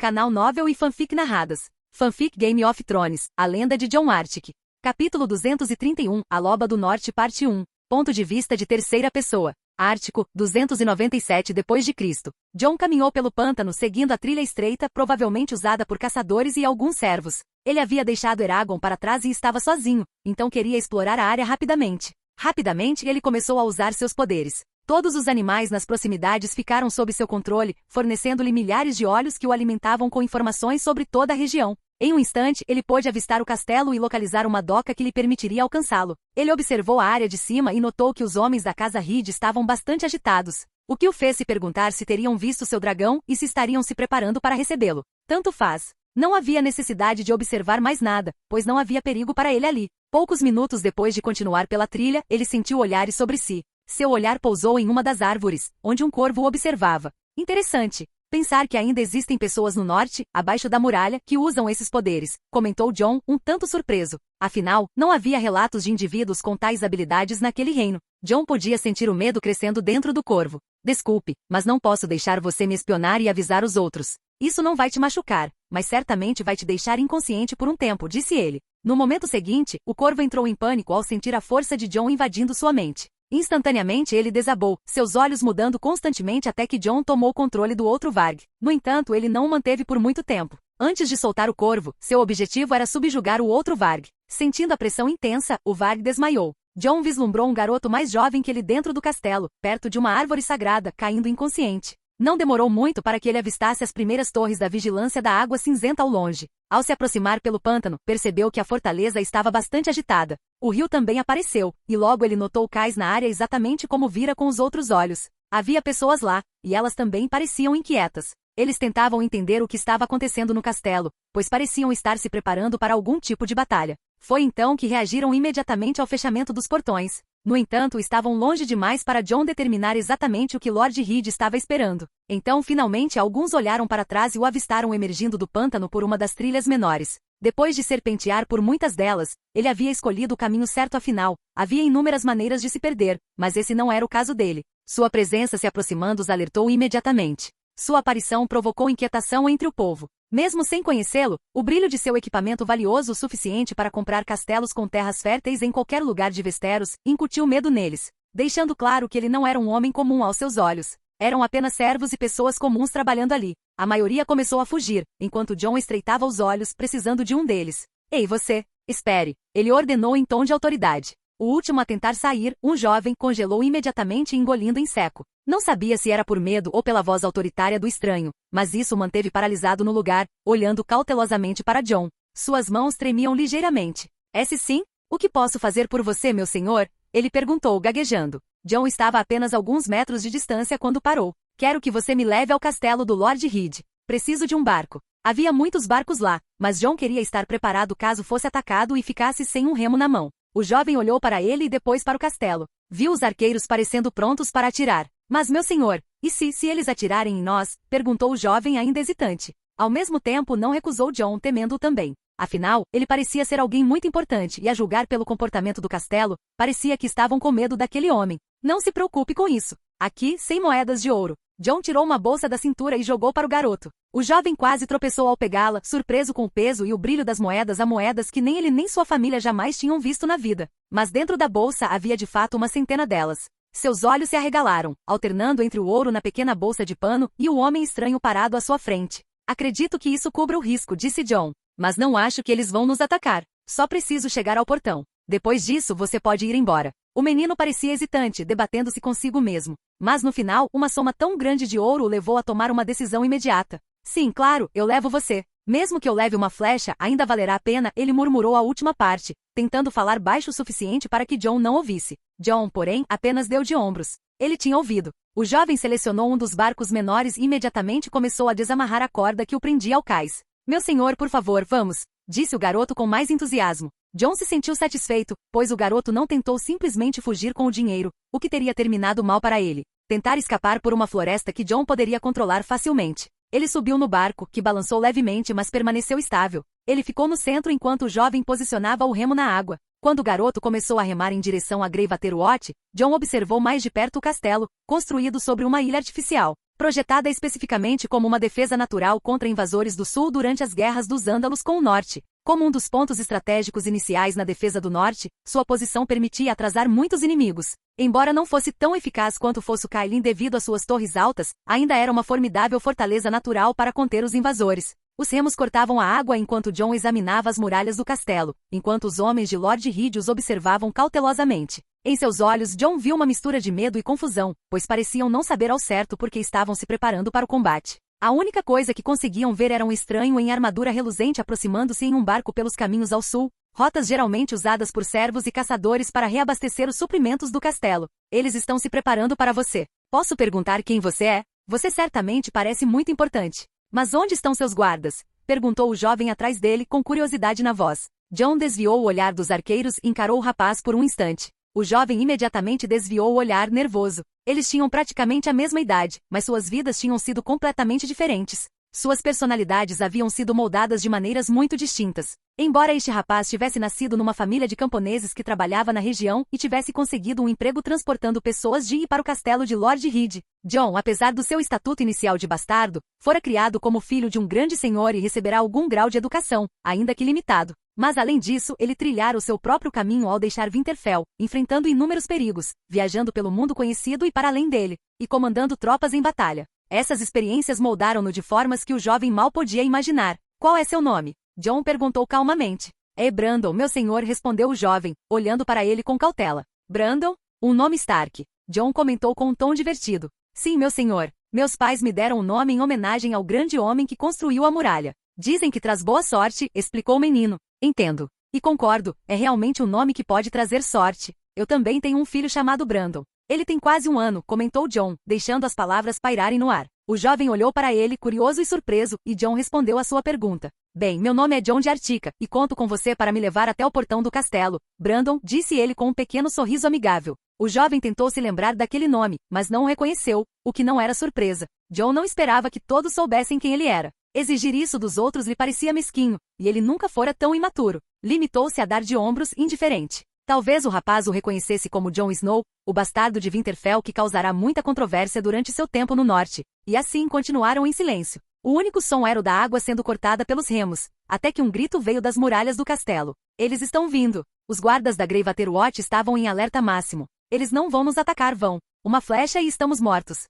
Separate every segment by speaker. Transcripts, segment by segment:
Speaker 1: Canal Novel e Fanfic Narradas. Fanfic Game of Thrones, A Lenda de Jon Arryn. Capítulo 231, A Loba do Norte Parte 1. Ponto de vista de terceira pessoa. Ártico, 297 d.C. Jon caminhou pelo pântano seguindo a trilha estreita, provavelmente usada por caçadores e alguns servos. Ele havia deixado Eragon para trás e estava sozinho, então queria explorar a área rapidamente. Rapidamente ele começou a usar seus poderes. Todos os animais nas proximidades ficaram sob seu controle, fornecendo-lhe milhares de olhos que o alimentavam com informações sobre toda a região. Em um instante, ele pôde avistar o castelo e localizar uma doca que lhe permitiria alcançá-lo. Ele observou a área de cima e notou que os homens da casa Reed estavam bastante agitados, o que o fez se perguntar se teriam visto seu dragão e se estariam se preparando para recebê-lo. Tanto faz. Não havia necessidade de observar mais nada, pois não havia perigo para ele ali. Poucos minutos depois de continuar pela trilha, ele sentiu olhares sobre si. Seu olhar pousou em uma das árvores, onde um corvo o observava. Interessante. Pensar que ainda existem pessoas no norte, abaixo da muralha, que usam esses poderes, comentou Jon, um tanto surpreso. Afinal, não havia relatos de indivíduos com tais habilidades naquele reino. Jon podia sentir o medo crescendo dentro do corvo. Desculpe, mas não posso deixar você me espionar e avisar os outros. Isso não vai te machucar, mas certamente vai te deixar inconsciente por um tempo, disse ele. No momento seguinte, o corvo entrou em pânico ao sentir a força de Jon invadindo sua mente. Instantaneamente ele desabou, seus olhos mudando constantemente até que Jon tomou o controle do outro Varg. No entanto, ele não o manteve por muito tempo. Antes de soltar o corvo, seu objetivo era subjugar o outro Varg. Sentindo a pressão intensa, o Varg desmaiou. Jon vislumbrou um garoto mais jovem que ele dentro do castelo, perto de uma árvore sagrada, caindo inconsciente. Não demorou muito para que ele avistasse as primeiras torres da vigilância da água cinzenta ao longe. Ao se aproximar pelo pântano, percebeu que a fortaleza estava bastante agitada. O rio também apareceu, e logo ele notou cais na área exatamente como vira com os outros olhos. Havia pessoas lá, e elas também pareciam inquietas. Eles tentavam entender o que estava acontecendo no castelo, pois pareciam estar se preparando para algum tipo de batalha. Foi então que reagiram imediatamente ao fechamento dos portões. No entanto, estavam longe demais para Jon determinar exatamente o que Lord Reed estava esperando. Então, finalmente, alguns olharam para trás e o avistaram emergindo do pântano por uma das trilhas menores. Depois de serpentear por muitas delas, ele havia escolhido o caminho certo afinal. Havia inúmeras maneiras de se perder, mas esse não era o caso dele. Sua presença se aproximando os alertou imediatamente. Sua aparição provocou inquietação entre o povo. Mesmo sem conhecê-lo, o brilho de seu equipamento valioso o suficiente para comprar castelos com terras férteis em qualquer lugar de Westeros, incutiu medo neles, deixando claro que ele não era um homem comum aos seus olhos. Eram apenas servos e pessoas comuns trabalhando ali. A maioria começou a fugir, enquanto Jon estreitava os olhos, precisando de um deles. Ei você, espere, ele ordenou em tom de autoridade. O último a tentar sair, um jovem, congelou imediatamente engolindo em seco. Não sabia se era por medo ou pela voz autoritária do estranho, mas isso o manteve paralisado no lugar, olhando cautelosamente para Jon. Suas mãos tremiam ligeiramente. Esse sim? O que posso fazer por você, meu senhor? Ele perguntou, gaguejando. Jon estava a apenas alguns metros de distância quando parou. Quero que você me leve ao castelo do Lord Reed. Preciso de um barco. Havia muitos barcos lá, mas Jon queria estar preparado caso fosse atacado e ficasse sem um remo na mão. O jovem olhou para ele e depois para o castelo. Viu os arqueiros parecendo prontos para atirar. Mas meu senhor, e se eles atirarem em nós? Perguntou o jovem ainda hesitante. Ao mesmo tempo não recusou Jon, temendo-o também. Afinal, ele parecia ser alguém muito importante e a julgar pelo comportamento do castelo, parecia que estavam com medo daquele homem. Não se preocupe com isso. Aqui, 100 moedas de ouro. Jon tirou uma bolsa da cintura e jogou para o garoto. O jovem quase tropeçou ao pegá-la, surpreso com o peso e o brilho das moedas a moedas que nem ele nem sua família jamais tinham visto na vida. Mas dentro da bolsa havia de fato uma centena delas. Seus olhos se arregalaram, alternando entre o ouro na pequena bolsa de pano e o homem estranho parado à sua frente. Acredito que isso cubra o risco, disse Jon. Mas não acho que eles vão nos atacar. Só preciso chegar ao portão. Depois disso você pode ir embora. O menino parecia hesitante, debatendo-se consigo mesmo. Mas no final, uma soma tão grande de ouro o levou a tomar uma decisão imediata. Sim, claro, eu levo você. Mesmo que eu leve uma flecha, ainda valerá a pena, ele murmurou a última parte, tentando falar baixo o suficiente para que Jon não ouvisse. Jon, porém, apenas deu de ombros. Ele tinha ouvido. O jovem selecionou um dos barcos menores e imediatamente começou a desamarrar a corda que o prendia ao cais. Meu senhor, por favor, vamos, disse o garoto com mais entusiasmo. Jon se sentiu satisfeito, pois o garoto não tentou simplesmente fugir com o dinheiro, o que teria terminado mal para ele. Tentar escapar por uma floresta que Jon poderia controlar facilmente. Ele subiu no barco, que balançou levemente mas permaneceu estável. Ele ficou no centro enquanto o jovem posicionava o remo na água. Quando o garoto começou a remar em direção a Greywater Watch, Jon observou mais de perto o castelo, construído sobre uma ilha artificial. projetada especificamente como uma defesa natural contra invasores do sul durante as guerras dos Ândalos com o norte. Como um dos pontos estratégicos iniciais na defesa do norte, sua posição permitia atrasar muitos inimigos. Embora não fosse tão eficaz quanto fosse o Cailin devido às suas torres altas, ainda era uma formidável fortaleza natural para conter os invasores. Os remos cortavam a água enquanto Jon examinava as muralhas do castelo, enquanto os homens de Lord Reed os observavam cautelosamente. Em seus olhos, Jon viu uma mistura de medo e confusão, pois pareciam não saber ao certo por que estavam se preparando para o combate. A única coisa que conseguiam ver era um estranho em armadura reluzente aproximando-se em um barco pelos caminhos ao sul, rotas geralmente usadas por servos e caçadores para reabastecer os suprimentos do castelo. Eles estão se preparando para você. Posso perguntar quem você é? Você certamente parece muito importante. Mas onde estão seus guardas? Perguntou o jovem atrás dele com curiosidade na voz. Jon desviou o olhar dos arqueiros e encarou o rapaz por um instante. O jovem imediatamente desviou o olhar nervoso. Eles tinham praticamente a mesma idade, mas suas vidas tinham sido completamente diferentes. Suas personalidades haviam sido moldadas de maneiras muito distintas. Embora este rapaz tivesse nascido numa família de camponeses que trabalhava na região e tivesse conseguido um emprego transportando pessoas de e para o castelo de Lord Reed, Jon, apesar do seu estatuto inicial de bastardo, fora criado como filho de um grande senhor e receberá algum grau de educação, ainda que limitado. Mas além disso, ele trilhara o seu próprio caminho ao deixar Winterfell, enfrentando inúmeros perigos, viajando pelo mundo conhecido e para além dele, e comandando tropas em batalha. Essas experiências moldaram-no de formas que o jovem mal podia imaginar. Qual é seu nome? Jon perguntou calmamente. É Brandon, meu senhor, respondeu o jovem, olhando para ele com cautela. Brandon? Um nome Stark. Jon comentou com um tom divertido. Sim, meu senhor. Meus pais me deram o nome em homenagem ao grande homem que construiu a muralha. Dizem que traz boa sorte, explicou o menino. Entendo. E concordo, é realmente um nome que pode trazer sorte. Eu também tenho um filho chamado Brandon. Ele tem quase 1 ano, comentou Jon, deixando as palavras pairarem no ar. O jovem olhou para ele, curioso e surpreso, e Jon respondeu à sua pergunta. Bem, meu nome é Jon de Artica, e conto com você para me levar até o portão do castelo. Brandon, disse ele com um pequeno sorriso amigável. O jovem tentou se lembrar daquele nome, mas não o reconheceu, o que não era surpresa. Jon não esperava que todos soubessem quem ele era. Exigir isso dos outros lhe parecia mesquinho, e ele nunca fora tão imaturo. Limitou-se a dar de ombros, indiferente. Talvez o rapaz o reconhecesse como Jon Snow, o bastardo de Winterfell que causará muita controvérsia durante seu tempo no norte, e assim continuaram em silêncio. O único som era o da água sendo cortada pelos remos, até que um grito veio das muralhas do castelo. Eles estão vindo. Os guardas da Greywater Watch estavam em alerta máximo. Eles não vão nos atacar, vão. Uma flecha e estamos mortos.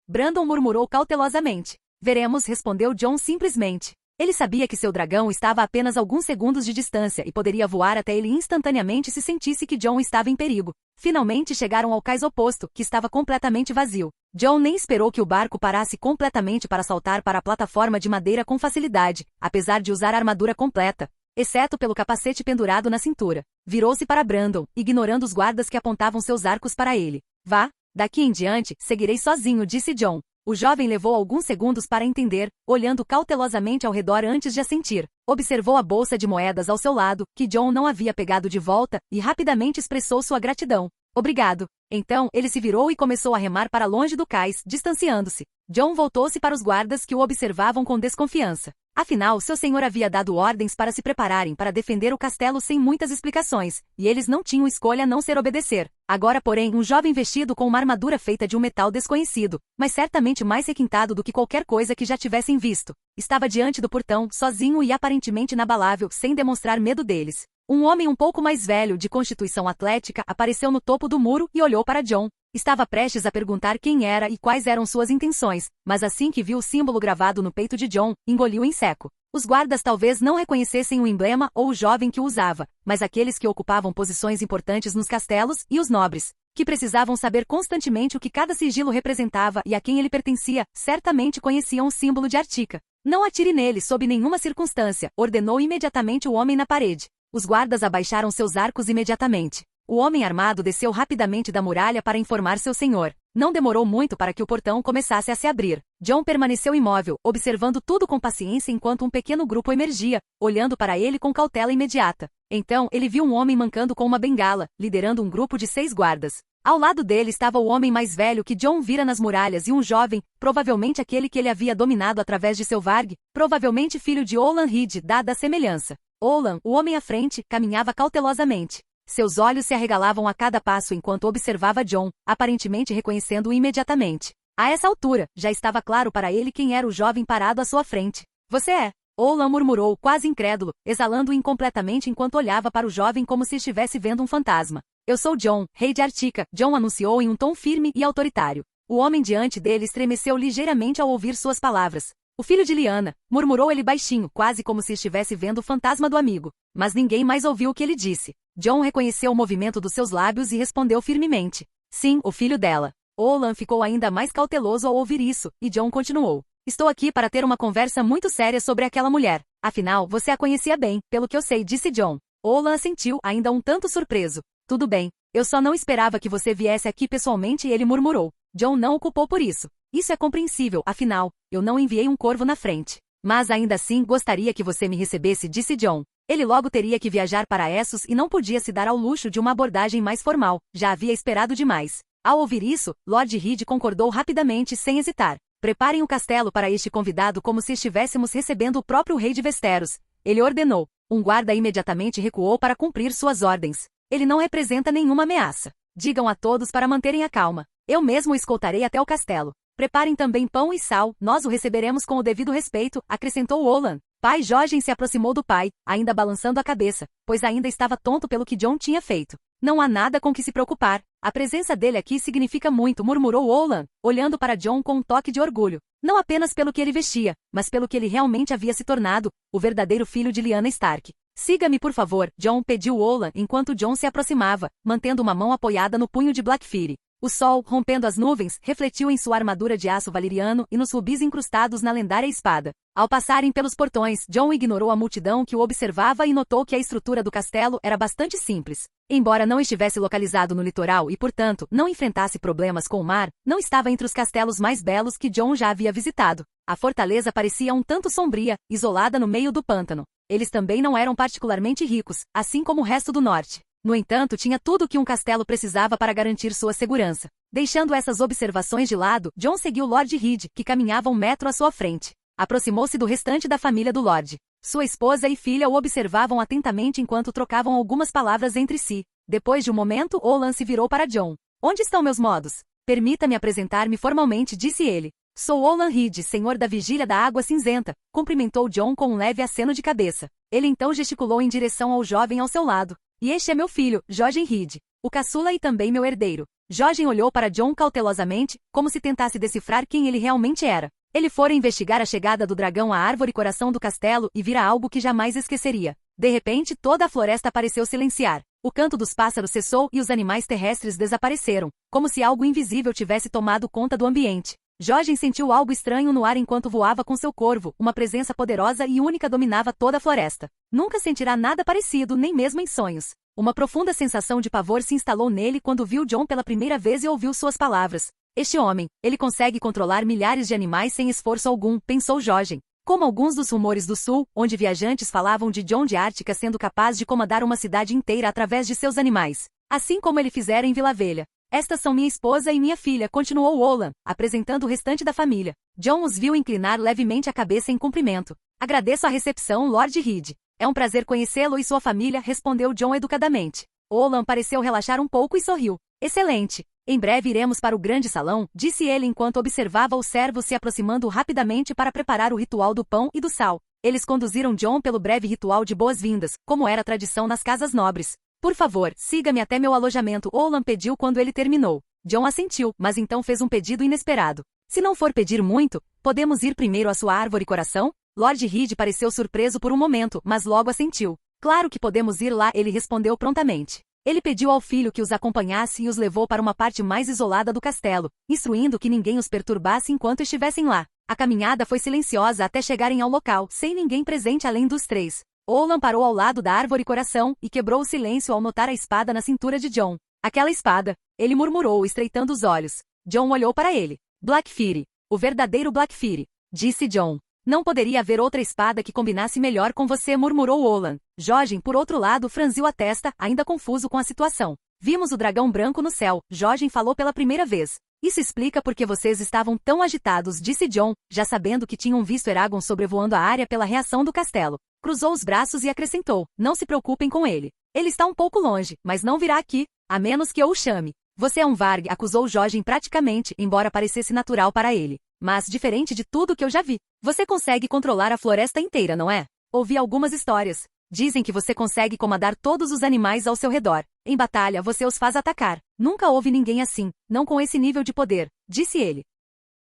Speaker 1: Brandon murmurou cautelosamente. Veremos, respondeu Jon simplesmente. Ele sabia que seu dragão estava a apenas alguns segundos de distância e poderia voar até ele instantaneamente se sentisse que Jon estava em perigo. Finalmente chegaram ao cais oposto, que estava completamente vazio. Jon nem esperou que o barco parasse completamente para saltar para a plataforma de madeira com facilidade, apesar de usar a armadura completa, exceto pelo capacete pendurado na cintura. Virou-se para Brandon, ignorando os guardas que apontavam seus arcos para ele. Vá, daqui em diante, seguirei sozinho, disse Jon. O jovem levou alguns segundos para entender, olhando cautelosamente ao redor antes de assentir. Observou a bolsa de moedas ao seu lado, que Jon não havia pegado de volta, e rapidamente expressou sua gratidão. Obrigado. Então, ele se virou e começou a remar para longe do cais, distanciando-se. Jon voltou-se para os guardas que o observavam com desconfiança. Afinal, seu senhor havia dado ordens para se prepararem para defender o castelo sem muitas explicações, e eles não tinham escolha a não ser obedecer. Agora, porém, um jovem vestido com uma armadura feita de um metal desconhecido, mas certamente mais requintado do que qualquer coisa que já tivessem visto, estava diante do portão, sozinho e aparentemente inabalável, sem demonstrar medo deles. Um homem um pouco mais velho, de constituição atlética, apareceu no topo do muro e olhou para Jon. Estava prestes a perguntar quem era e quais eram suas intenções, mas assim que viu o símbolo gravado no peito de Jon, engoliu em seco. Os guardas talvez não reconhecessem o emblema ou o jovem que o usava, mas aqueles que ocupavam posições importantes nos castelos e os nobres, que precisavam saber constantemente o que cada sigilo representava e a quem ele pertencia, certamente conheciam o símbolo de Artica. Não atire nele sob nenhuma circunstância, ordenou imediatamente o homem na parede. Os guardas abaixaram seus arcos imediatamente. O homem armado desceu rapidamente da muralha para informar seu senhor. Não demorou muito para que o portão começasse a se abrir. Jon permaneceu imóvel, observando tudo com paciência enquanto um pequeno grupo emergia, olhando para ele com cautela imediata. Então, ele viu um homem mancando com uma bengala, liderando um grupo de 6 guardas. Ao lado dele estava o homem mais velho que Jon vira nas muralhas e um jovem, provavelmente aquele que ele havia dominado através de seu varg, provavelmente filho de Olan Reed, dada a semelhança. Olan, o homem à frente, caminhava cautelosamente. Seus olhos se arregalavam a cada passo enquanto observava Jon, aparentemente reconhecendo-o imediatamente. A essa altura, já estava claro para ele quem era o jovem parado à sua frente. Você é? Olan murmurou, quase incrédulo, exalando incompletamente enquanto olhava para o jovem como se estivesse vendo um fantasma. Eu sou Jon, rei de Artica, Jon anunciou em um tom firme e autoritário. O homem diante dele estremeceu ligeiramente ao ouvir suas palavras. O filho de Lyanna, murmurou ele baixinho, quase como se estivesse vendo o fantasma do amigo. Mas ninguém mais ouviu o que ele disse. Jon reconheceu o movimento dos seus lábios e respondeu firmemente. Sim, o filho dela. Olan ficou ainda mais cauteloso ao ouvir isso, e Jon continuou. Estou aqui para ter uma conversa muito séria sobre aquela mulher. Afinal, você a conhecia bem, pelo que eu sei, disse Jon. Olan assentiu, ainda um tanto surpreso. Tudo bem, eu só não esperava que você viesse aqui pessoalmente, ele murmurou. Jon não o culpou por isso. Isso é compreensível, afinal, eu não enviei um corvo na frente. Mas ainda assim gostaria que você me recebesse, disse Jon. Ele logo teria que viajar para Essos e não podia se dar ao luxo de uma abordagem mais formal, já havia esperado demais. Ao ouvir isso, Lord Reed concordou rapidamente sem hesitar. Preparem o castelo para este convidado como se estivéssemos recebendo o próprio rei de Westeros. Ele ordenou. Um guarda imediatamente recuou para cumprir suas ordens. Ele não representa nenhuma ameaça. Digam a todos para manterem a calma. Eu mesmo o escoltarei até o castelo. Preparem também pão e sal, nós o receberemos com o devido respeito, acrescentou Olan. Pai Jojen se aproximou do pai, ainda balançando a cabeça, pois ainda estava tonto pelo que Jon tinha feito. Não há nada com que se preocupar. A presença dele aqui significa muito, murmurou Olan, olhando para Jon com um toque de orgulho. Não apenas pelo que ele vestia, mas pelo que ele realmente havia se tornado, o verdadeiro filho de Lyanna Stark. Siga-me por favor, Jon pediu Olan enquanto Jon se aproximava, mantendo uma mão apoiada no punho de Blackfyre. O sol, rompendo as nuvens, refletiu em sua armadura de aço valeriano e nos rubis incrustados na lendária espada. Ao passarem pelos portões, Jon ignorou a multidão que o observava e notou que a estrutura do castelo era bastante simples. Embora não estivesse localizado no litoral e, portanto, não enfrentasse problemas com o mar, não estava entre os castelos mais belos que Jon já havia visitado. A fortaleza parecia um tanto sombria, isolada no meio do pântano. Eles também não eram particularmente ricos, assim como o resto do norte. No entanto, tinha tudo o que um castelo precisava para garantir sua segurança. Deixando essas observações de lado, Jon seguiu Lord Reed, que caminhava 1 metro à sua frente. Aproximou-se do restante da família do Lorde. Sua esposa e filha o observavam atentamente enquanto trocavam algumas palavras entre si. Depois de um momento, Olan se virou para Jon. Onde estão meus modos? Permita-me apresentar-me formalmente, disse ele. Sou Olan Reed, senhor da Vigília da Água Cinzenta, cumprimentou Jon com um leve aceno de cabeça. Ele então gesticulou em direção ao jovem ao seu lado. E este é meu filho, Jojen Reed, o caçula e também meu herdeiro. Jojen olhou para Jon cautelosamente, como se tentasse decifrar quem ele realmente era. Ele fora investigar a chegada do dragão à árvore coração do castelo e vira algo que jamais esqueceria. De repente, toda a floresta pareceu silenciar. O canto dos pássaros cessou e os animais terrestres desapareceram, como se algo invisível tivesse tomado conta do ambiente. Jojen sentiu algo estranho no ar enquanto voava com seu corvo, uma presença poderosa e única dominava toda a floresta. Nunca sentirá nada parecido, nem mesmo em sonhos. Uma profunda sensação de pavor se instalou nele quando viu Jon pela primeira vez e ouviu suas palavras. Este homem, ele consegue controlar milhares de animais sem esforço algum, pensou Jojen. Como alguns dos rumores do sul, onde viajantes falavam de Jon de Ártica sendo capaz de comandar uma cidade inteira através de seus animais. Assim como ele fizera em Vila Velha. Estas são minha esposa e minha filha, continuou Olan, apresentando o restante da família. Jon os viu inclinar levemente a cabeça em cumprimento. Agradeço a recepção, Lord Reed. É um prazer conhecê-lo e sua família, respondeu Jon educadamente. Olan pareceu relaxar um pouco e sorriu. Excelente. Em breve iremos para o grande salão, disse ele enquanto observava os servos se aproximando rapidamente para preparar o ritual do pão e do sal. Eles conduziram Jon pelo breve ritual de boas-vindas, como era tradição nas casas nobres. Por favor, siga-me até meu alojamento, Olan pediu quando ele terminou. Jon assentiu, mas então fez um pedido inesperado. Se não for pedir muito, podemos ir primeiro à sua árvore coração? Lord Reed pareceu surpreso por um momento, mas logo assentiu. Claro que podemos ir lá, ele respondeu prontamente. Ele pediu ao filho que os acompanhasse e os levou para uma parte mais isolada do castelo, instruindo que ninguém os perturbasse enquanto estivessem lá. A caminhada foi silenciosa até chegarem ao local, sem ninguém presente além dos três. Olan parou ao lado da árvore coração e quebrou o silêncio ao notar a espada na cintura de Jon. Aquela espada, ele murmurou, estreitando os olhos. Jon olhou para ele. Blackfyre, o verdadeiro Blackfyre, disse Jon. Não poderia haver outra espada que combinasse melhor com você, murmurou Olan. Jojen, por outro lado, franziu a testa, ainda confuso com a situação. Vimos o dragão branco no céu, Jojen falou pela primeira vez. Isso explica por que vocês estavam tão agitados, disse Jon, já sabendo que tinham visto Eragon sobrevoando a área pela reação do castelo. Cruzou os braços e acrescentou, não se preocupem com ele. Ele está um pouco longe, mas não virá aqui, a menos que eu o chame. Você é um Varg, acusou Jojen praticamente, embora parecesse natural para ele. Mas, diferente de tudo que eu já vi, você consegue controlar a floresta inteira, não é? Ouvi algumas histórias. Dizem que você consegue comandar todos os animais ao seu redor. Em batalha, você os faz atacar. Nunca houve ninguém assim, não com esse nível de poder, disse ele.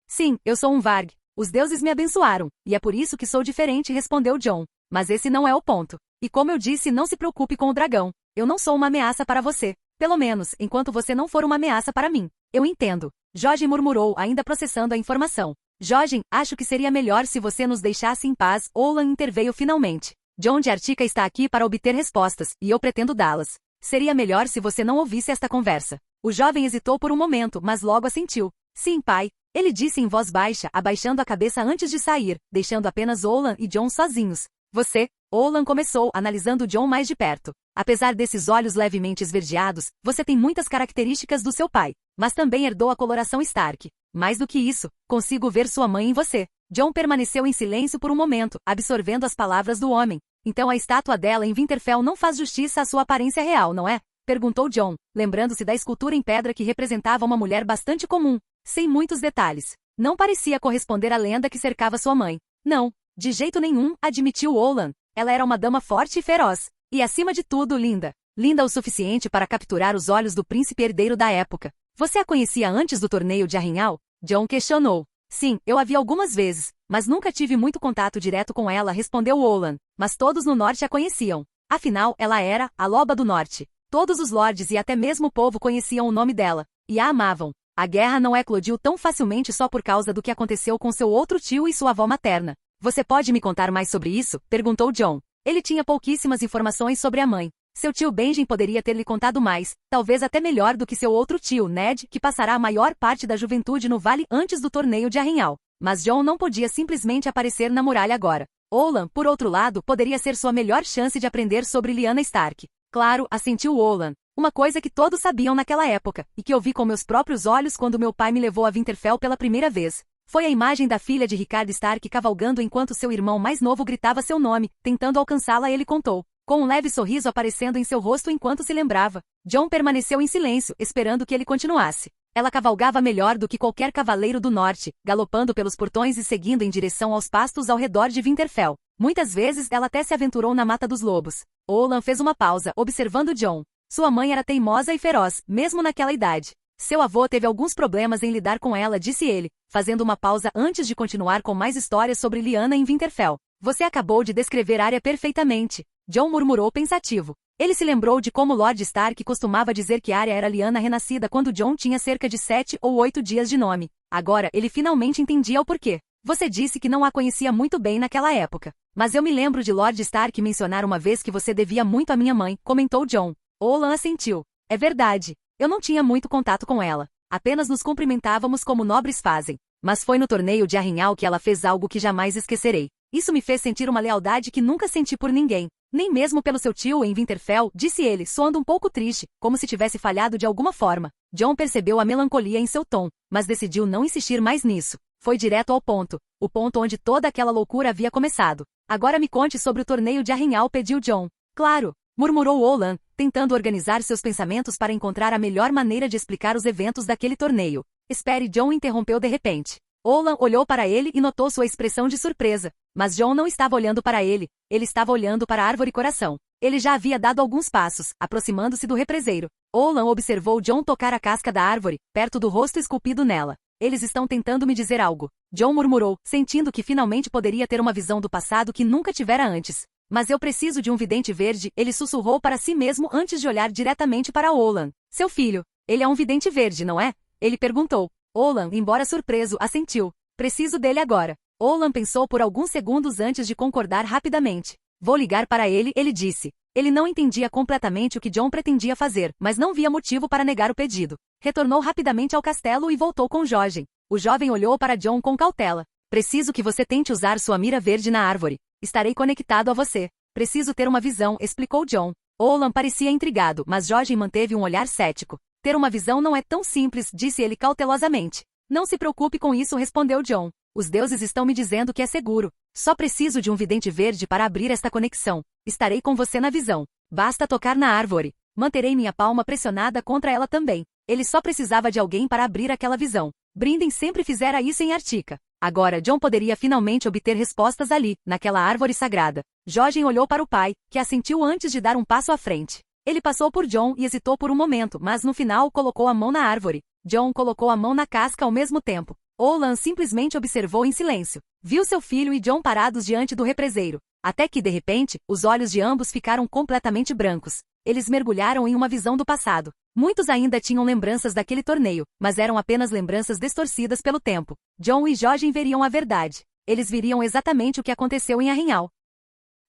Speaker 1: Sim, eu sou um Varg. Os deuses me abençoaram, e é por isso que sou diferente, respondeu Jon. Mas esse não é o ponto. E como eu disse, não se preocupe com o dragão. Eu não sou uma ameaça para você. Pelo menos, enquanto você não for uma ameaça para mim. Eu entendo. Jojen murmurou, ainda processando a informação. Jojen, acho que seria melhor se você nos deixasse em paz, Olan interveio finalmente. Jon de Artica está aqui para obter respostas, e eu pretendo dá-las. Seria melhor se você não ouvisse esta conversa. O jovem hesitou por um momento, mas logo assentiu. Sim, pai. Ele disse em voz baixa, abaixando a cabeça antes de sair, deixando apenas Olan e Jon sozinhos. Você, Olan começou, analisando Jon mais de perto. Apesar desses olhos levemente esverdeados, você tem muitas características do seu pai, mas também herdou a coloração Stark. Mais do que isso, consigo ver sua mãe em você. Jon permaneceu em silêncio por um momento, absorvendo as palavras do homem. Então a estátua dela em Winterfell não faz justiça à sua aparência real, não é? Perguntou Jon, lembrando-se da escultura em pedra que representava uma mulher bastante comum, sem muitos detalhes. Não parecia corresponder à lenda que cercava sua mãe. Não, de jeito nenhum, admitiu Olan. Ela era uma dama forte e feroz. E acima de tudo, linda. Linda o suficiente para capturar os olhos do príncipe herdeiro da época. Você a conhecia antes do torneio de Arrinhal? Jon questionou. Sim, eu a vi algumas vezes, mas nunca tive muito contato direto com ela, respondeu Olan. Mas todos no norte a conheciam. Afinal, ela era a Loba do Norte. Todos os lordes e até mesmo o povo conheciam o nome dela. E a amavam. A guerra não eclodiu tão facilmente só por causa do que aconteceu com seu outro tio e sua avó materna. Você pode me contar mais sobre isso? Perguntou Jon. Ele tinha pouquíssimas informações sobre a mãe. Seu tio Benjen poderia ter lhe contado mais, talvez até melhor do que seu outro tio, Ned, que passará a maior parte da juventude no vale antes do torneio de Arrinhal. Mas Jon não podia simplesmente aparecer na muralha agora. Olan, por outro lado, poderia ser sua melhor chance de aprender sobre Lyanna Stark. Claro, assentiu Olan. Uma coisa que todos sabiam naquela época, e que eu vi com meus próprios olhos quando meu pai me levou a Winterfell pela primeira vez. Foi a imagem da filha de Rickard Stark cavalgando enquanto seu irmão mais novo gritava seu nome, tentando alcançá-la, ele contou, com um leve sorriso aparecendo em seu rosto enquanto se lembrava. Jon permaneceu em silêncio, esperando que ele continuasse. Ela cavalgava melhor do que qualquer cavaleiro do norte, galopando pelos portões e seguindo em direção aos pastos ao redor de Winterfell. Muitas vezes ela até se aventurou na Mata dos Lobos. Olan fez uma pausa, observando Jon. Sua mãe era teimosa e feroz, mesmo naquela idade. Seu avô teve alguns problemas em lidar com ela, disse ele, fazendo uma pausa antes de continuar com mais histórias sobre Lyanna em Winterfell. Você acabou de descrever Arya perfeitamente. Jon murmurou pensativo. Ele se lembrou de como Lord Stark costumava dizer que Arya era Lyanna renascida quando Jon tinha cerca de 7 ou 8 dias de nome. Agora, ele finalmente entendia o porquê. Você disse que não a conhecia muito bem naquela época. Mas eu me lembro de Lord Stark mencionar uma vez que você devia muito à minha mãe, comentou Jon. Olan assentiu. É verdade. Eu não tinha muito contato com ela. Apenas nos cumprimentávamos como nobres fazem. Mas foi no torneio de Arrinhal que ela fez algo que jamais esquecerei. Isso me fez sentir uma lealdade que nunca senti por ninguém. Nem mesmo pelo seu tio em Winterfell, disse ele, soando um pouco triste, como se tivesse falhado de alguma forma. Jon percebeu a melancolia em seu tom, mas decidiu não insistir mais nisso. Foi direto ao ponto, o ponto onde toda aquela loucura havia começado. Agora me conte sobre o torneio de Arrinhal, pediu Jon. Claro, murmurou Olan, tentando organizar seus pensamentos para encontrar a melhor maneira de explicar os eventos daquele torneio. Espere, Jon interrompeu de repente. Olan olhou para ele e notou sua expressão de surpresa. Mas Jon não estava olhando para ele, ele estava olhando para a árvore coração. Ele já havia dado alguns passos, aproximando-se do represeiro. Olan observou Jon tocar a casca da árvore, perto do rosto esculpido nela. Eles estão tentando me dizer algo. Jon murmurou, sentindo que finalmente poderia ter uma visão do passado que nunca tivera antes. Mas eu preciso de um vidente verde, ele sussurrou para si mesmo antes de olhar diretamente para Olan. Seu filho, ele é um vidente verde, não é? Ele perguntou. Olan, embora surpreso, assentiu. Preciso dele agora. Olan pensou por alguns segundos antes de concordar rapidamente. Vou ligar para ele, ele disse. Ele não entendia completamente o que Jon pretendia fazer, mas não via motivo para negar o pedido. Retornou rapidamente ao castelo e voltou com Jojen. O jovem olhou para Jon com cautela. Preciso que você tente usar sua mira verde na árvore. Estarei conectado a você. Preciso ter uma visão, explicou Jon. Olan parecia intrigado, mas Jojen manteve um olhar cético. Ter uma visão não é tão simples, disse ele cautelosamente. Não se preocupe com isso, respondeu Jon. Os deuses estão me dizendo que é seguro. Só preciso de um vidente verde para abrir esta conexão. Estarei com você na visão. Basta tocar na árvore. Manterei minha palma pressionada contra ela também. Ele só precisava de alguém para abrir aquela visão. Brinden sempre fizera isso em Artica. Agora Jon poderia finalmente obter respostas ali, naquela árvore sagrada. Jojen olhou para o pai, que assentiu antes de dar um passo à frente. Ele passou por Jon e hesitou por um momento, mas no final colocou a mão na árvore. Jon colocou a mão na casca ao mesmo tempo. Olan simplesmente observou em silêncio. Viu seu filho e Jon parados diante do represeiro. Até que, de repente, os olhos de ambos ficaram completamente brancos. Eles mergulharam em uma visão do passado. Muitos ainda tinham lembranças daquele torneio, mas eram apenas lembranças distorcidas pelo tempo. Jon e Jojen veriam a verdade. Eles viriam exatamente o que aconteceu em Arrenhal.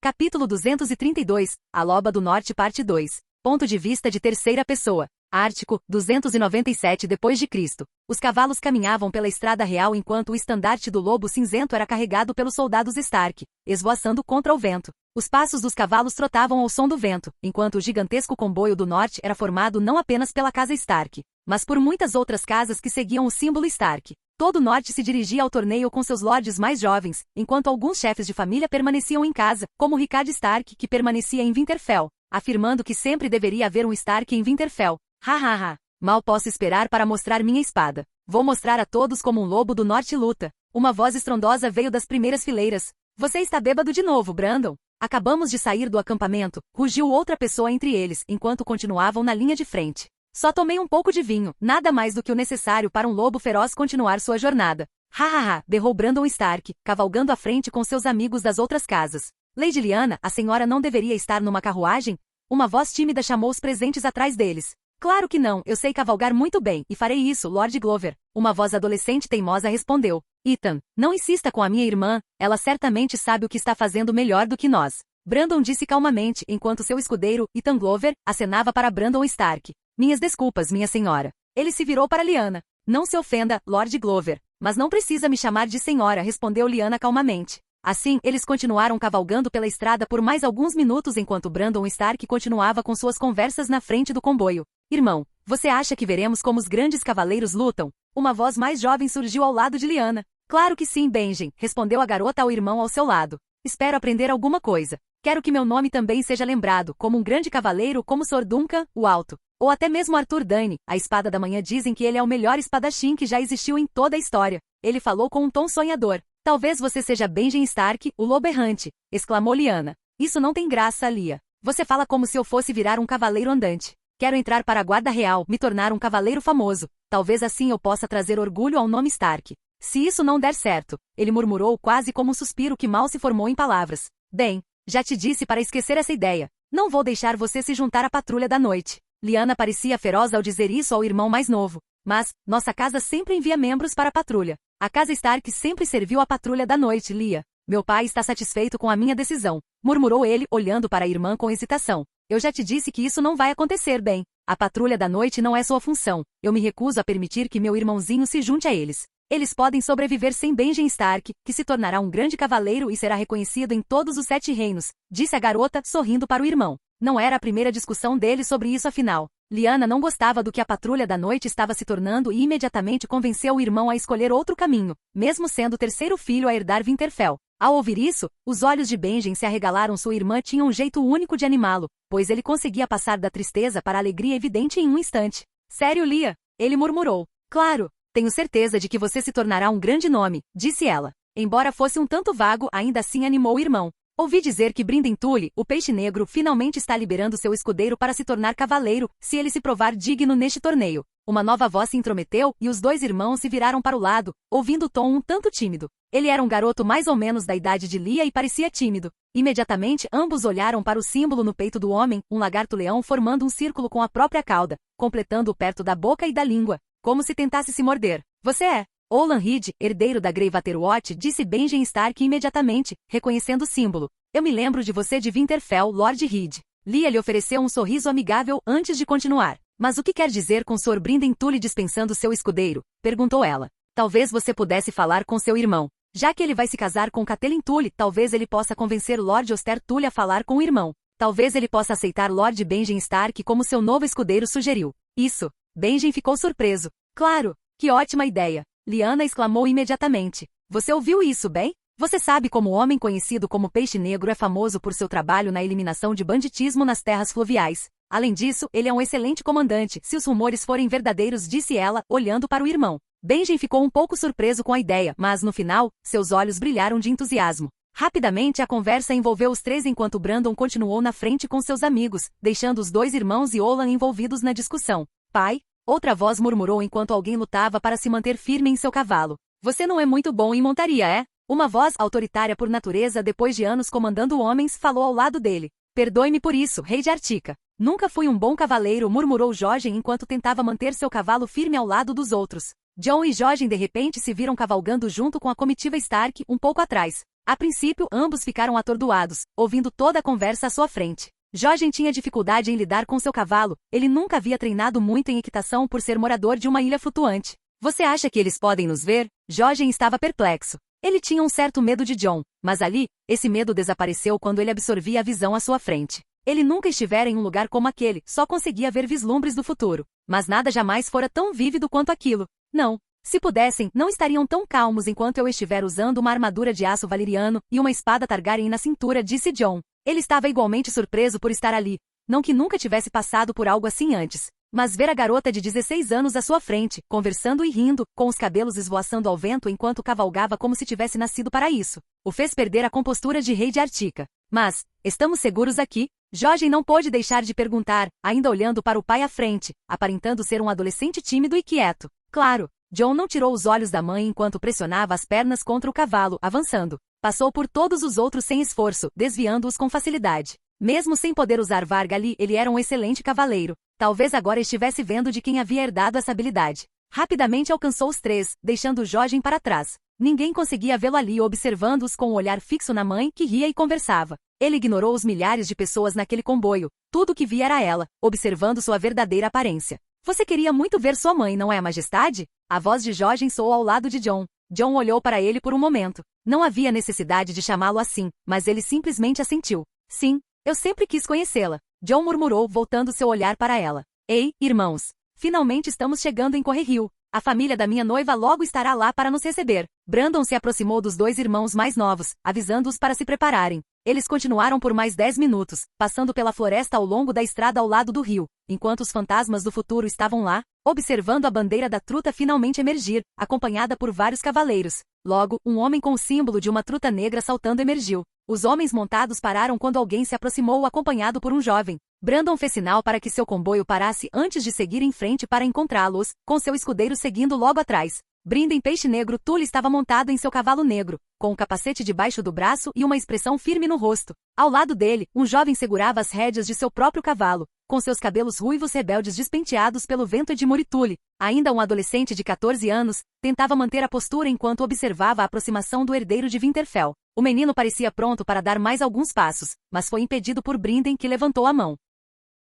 Speaker 1: Capítulo 232, A Loba do Norte Parte 2. Ponto de vista de terceira pessoa. Ártico, 297 d.C. Os cavalos caminhavam pela estrada real enquanto o estandarte do lobo cinzento era carregado pelos soldados Stark, esvoaçando contra o vento. Os passos dos cavalos trotavam ao som do vento, enquanto o gigantesco comboio do norte era formado não apenas pela casa Stark, mas por muitas outras casas que seguiam o símbolo Stark. Todo o norte se dirigia ao torneio com seus lordes mais jovens, enquanto alguns chefes de família permaneciam em casa, como Rickard Stark, que permanecia em Winterfell, afirmando que sempre deveria haver um Stark em Winterfell. Hahaha. Mal posso esperar para mostrar minha espada. Vou mostrar a todos como um lobo do norte luta. Uma voz estrondosa veio das primeiras fileiras. Você está bêbado de novo, Brandon. Acabamos de sair do acampamento, rugiu outra pessoa entre eles, enquanto continuavam na linha de frente. Só tomei um pouco de vinho, nada mais do que o necessário para um lobo feroz continuar sua jornada. Hahaha, berrou Brandon Stark, cavalgando à frente com seus amigos das outras casas. Lady Lyanna, a senhora não deveria estar numa carruagem? Uma voz tímida chamou os presentes atrás deles. Claro que não, eu sei cavalgar muito bem, e farei isso, Lord Glover. Uma voz adolescente teimosa respondeu. Ethan, não insista com a minha irmã, ela certamente sabe o que está fazendo melhor do que nós. Brandon disse calmamente, enquanto seu escudeiro, Ethan Glover, acenava para Brandon Stark. Minhas desculpas, minha senhora. Ele se virou para Lyanna. Não se ofenda, Lord Glover. Mas não precisa me chamar de senhora, respondeu Lyanna calmamente. Assim, eles continuaram cavalgando pela estrada por mais alguns minutos enquanto Brandon Stark continuava com suas conversas na frente do comboio. Irmão, você acha que veremos como os grandes cavaleiros lutam? Uma voz mais jovem surgiu ao lado de Lyanna. Claro que sim, Benjen, respondeu a garota ao irmão ao seu lado. Espero aprender alguma coisa. Quero que meu nome também seja lembrado como um grande cavaleiro como Sor Duncan, o Alto. Ou até mesmo Arthur Dayne, a espada da manhã dizem que ele é o melhor espadachim que já existiu em toda a história. Ele falou com um tom sonhador. Talvez você seja Benjen Stark, o lobo errante, exclamou Lyanna. Isso não tem graça, Lia. Você fala como se eu fosse virar um cavaleiro andante. Quero entrar para a guarda real, me tornar um cavaleiro famoso. Talvez assim eu possa trazer orgulho ao nome Stark. Se isso não der certo, ele murmurou quase como um suspiro que mal se formou em palavras. Bem, já te disse para esquecer essa ideia. Não vou deixar você se juntar à patrulha da noite. Lyanna parecia feroz ao dizer isso ao irmão mais novo. Mas, nossa casa sempre envia membros para a patrulha. A casa Stark sempre serviu à patrulha da noite, Lia. Meu pai está satisfeito com a minha decisão, murmurou ele, olhando para a irmã com hesitação. Eu já te disse que isso não vai acontecer, bem. A patrulha da noite não é sua função. Eu me recuso a permitir que meu irmãozinho se junte a eles. Eles podem sobreviver sem Benjen Stark, que se tornará um grande cavaleiro e será reconhecido em todos os 7 reinos, disse a garota, sorrindo para o irmão. Não era a primeira discussão deles sobre isso afinal. Lyanna não gostava do que a patrulha da noite estava se tornando e imediatamente convenceu o irmão a escolher outro caminho, mesmo sendo o terceiro filho a herdar Winterfell. Ao ouvir isso, os olhos de Benjen se arregalaram. Sua irmã tinha um jeito único de animá-lo, pois ele conseguia passar da tristeza para a alegria evidente em um instante. Sério, Lia? Ele murmurou. Claro, tenho certeza de que você se tornará um grande nome, disse ela. Embora fosse um tanto vago, ainda assim animou o irmão. Ouvi dizer que Brinden Tully, o peixe negro, finalmente está liberando seu escudeiro para se tornar cavaleiro, se ele se provar digno neste torneio. Uma nova voz se intrometeu e os dois irmãos se viraram para o lado, ouvindo o tom um tanto tímido. Ele era um garoto mais ou menos da idade de Lia e parecia tímido. Imediatamente, ambos olharam para o símbolo no peito do homem, um lagarto-leão formando um círculo com a própria cauda, completando-o perto da boca e da língua, como se tentasse se morder. Você é Olan Reed, herdeiro da Greywater Watch, disse Benjen Stark imediatamente, reconhecendo o símbolo. Eu me lembro de você de Winterfell, Lord Reed. Lia lhe ofereceu um sorriso amigável antes de continuar. Mas o que quer dizer com Sor Brinden Tully dispensando seu escudeiro? Perguntou ela. Talvez você pudesse falar com seu irmão. Já que ele vai se casar com Catelyn Tully, talvez ele possa convencer Lord Oster Tully a falar com o irmão. Talvez ele possa aceitar Lord Benjen Stark como seu novo escudeiro sugeriu. Isso. Benjen ficou surpreso. Claro, que ótima ideia. Lyanna exclamou imediatamente. Você ouviu isso, bem? Você sabe como o homem conhecido como Peixe Negro é famoso por seu trabalho na eliminação de banditismo nas terras fluviais. Além disso, ele é um excelente comandante, se os rumores forem verdadeiros, disse ela, olhando para o irmão. Benjen ficou um pouco surpreso com a ideia, mas no final, seus olhos brilharam de entusiasmo. Rapidamente a conversa envolveu os três enquanto Brandon continuou na frente com seus amigos, deixando os dois irmãos e Olan envolvidos na discussão. Pai? Outra voz murmurou enquanto alguém lutava para se manter firme em seu cavalo. Você não é muito bom em montaria, é? Uma voz autoritária por natureza depois de anos comandando homens falou ao lado dele. Perdoe-me por isso, rei de Artica. Nunca fui um bom cavaleiro, murmurou Jojen enquanto tentava manter seu cavalo firme ao lado dos outros. Jon e Jojen de repente se viram cavalgando junto com a comitiva Stark um pouco atrás. A princípio, ambos ficaram atordoados, ouvindo toda a conversa à sua frente. Jojen tinha dificuldade em lidar com seu cavalo, ele nunca havia treinado muito em equitação por ser morador de uma ilha flutuante. Você acha que eles podem nos ver? Jojen estava perplexo. Ele tinha um certo medo de Jon, mas ali, esse medo desapareceu quando ele absorvia a visão à sua frente. Ele nunca estivera em um lugar como aquele, só conseguia ver vislumbres do futuro. Mas nada jamais fora tão vívido quanto aquilo. Não. Se pudessem, não estariam tão calmos enquanto eu estiver usando uma armadura de aço valeriano e uma espada Targaryen na cintura, disse Jon. Ele estava igualmente surpreso por estar ali. Não que nunca tivesse passado por algo assim antes. Mas ver a garota de 16 anos à sua frente, conversando e rindo, com os cabelos esvoaçando ao vento enquanto cavalgava como se tivesse nascido para isso, o fez perder a compostura de rei de Artica. Mas, estamos seguros aqui? Jojen não pôde deixar de perguntar, ainda olhando para o pai à frente, aparentando ser um adolescente tímido e quieto. Claro. Jon não tirou os olhos da mãe enquanto pressionava as pernas contra o cavalo, avançando. Passou por todos os outros sem esforço, desviando-os com facilidade. Mesmo sem poder usar Varga ali, ele era um excelente cavaleiro. Talvez agora estivesse vendo de quem havia herdado essa habilidade. Rapidamente alcançou os três, deixando Jojen para trás. Ninguém conseguia vê-lo ali observando-os com o olhar fixo na mãe, que ria e conversava. Ele ignorou os milhares de pessoas naquele comboio. Tudo o que via era ela, observando sua verdadeira aparência. Você queria muito ver sua mãe, não é, majestade? A voz de Jojen soou ao lado de Jon. Jon olhou para ele por um momento. Não havia necessidade de chamá-lo assim, mas ele simplesmente assentiu. Sim, eu sempre quis conhecê-la. Jon murmurou, voltando seu olhar para ela. Ei, irmãos. Finalmente estamos chegando em Correrio. A família da minha noiva logo estará lá para nos receber. Brandon se aproximou dos dois irmãos mais novos, avisando-os para se prepararem. Eles continuaram por mais 10 minutos, passando pela floresta ao longo da estrada ao lado do rio, enquanto os fantasmas do futuro estavam lá, observando a bandeira da truta finalmente emergir, acompanhada por vários cavaleiros. Logo, um homem com o símbolo de uma truta negra saltando emergiu. Os homens montados pararam quando alguém se aproximou acompanhado por um jovem. Brandon fez sinal para que seu comboio parasse antes de seguir em frente para encontrá-los, com seu escudeiro seguindo logo atrás. Brinden Peixe Negro Tully estava montado em seu cavalo negro, com um capacete debaixo do braço e uma expressão firme no rosto. Ao lado dele, um jovem segurava as rédeas de seu próprio cavalo, com seus cabelos ruivos rebeldes despenteados pelo vento. Edmure Tully, ainda um adolescente de 14 anos, tentava manter a postura enquanto observava a aproximação do herdeiro de Winterfell. O menino parecia pronto para dar mais alguns passos, mas foi impedido por Brinden, que levantou a mão.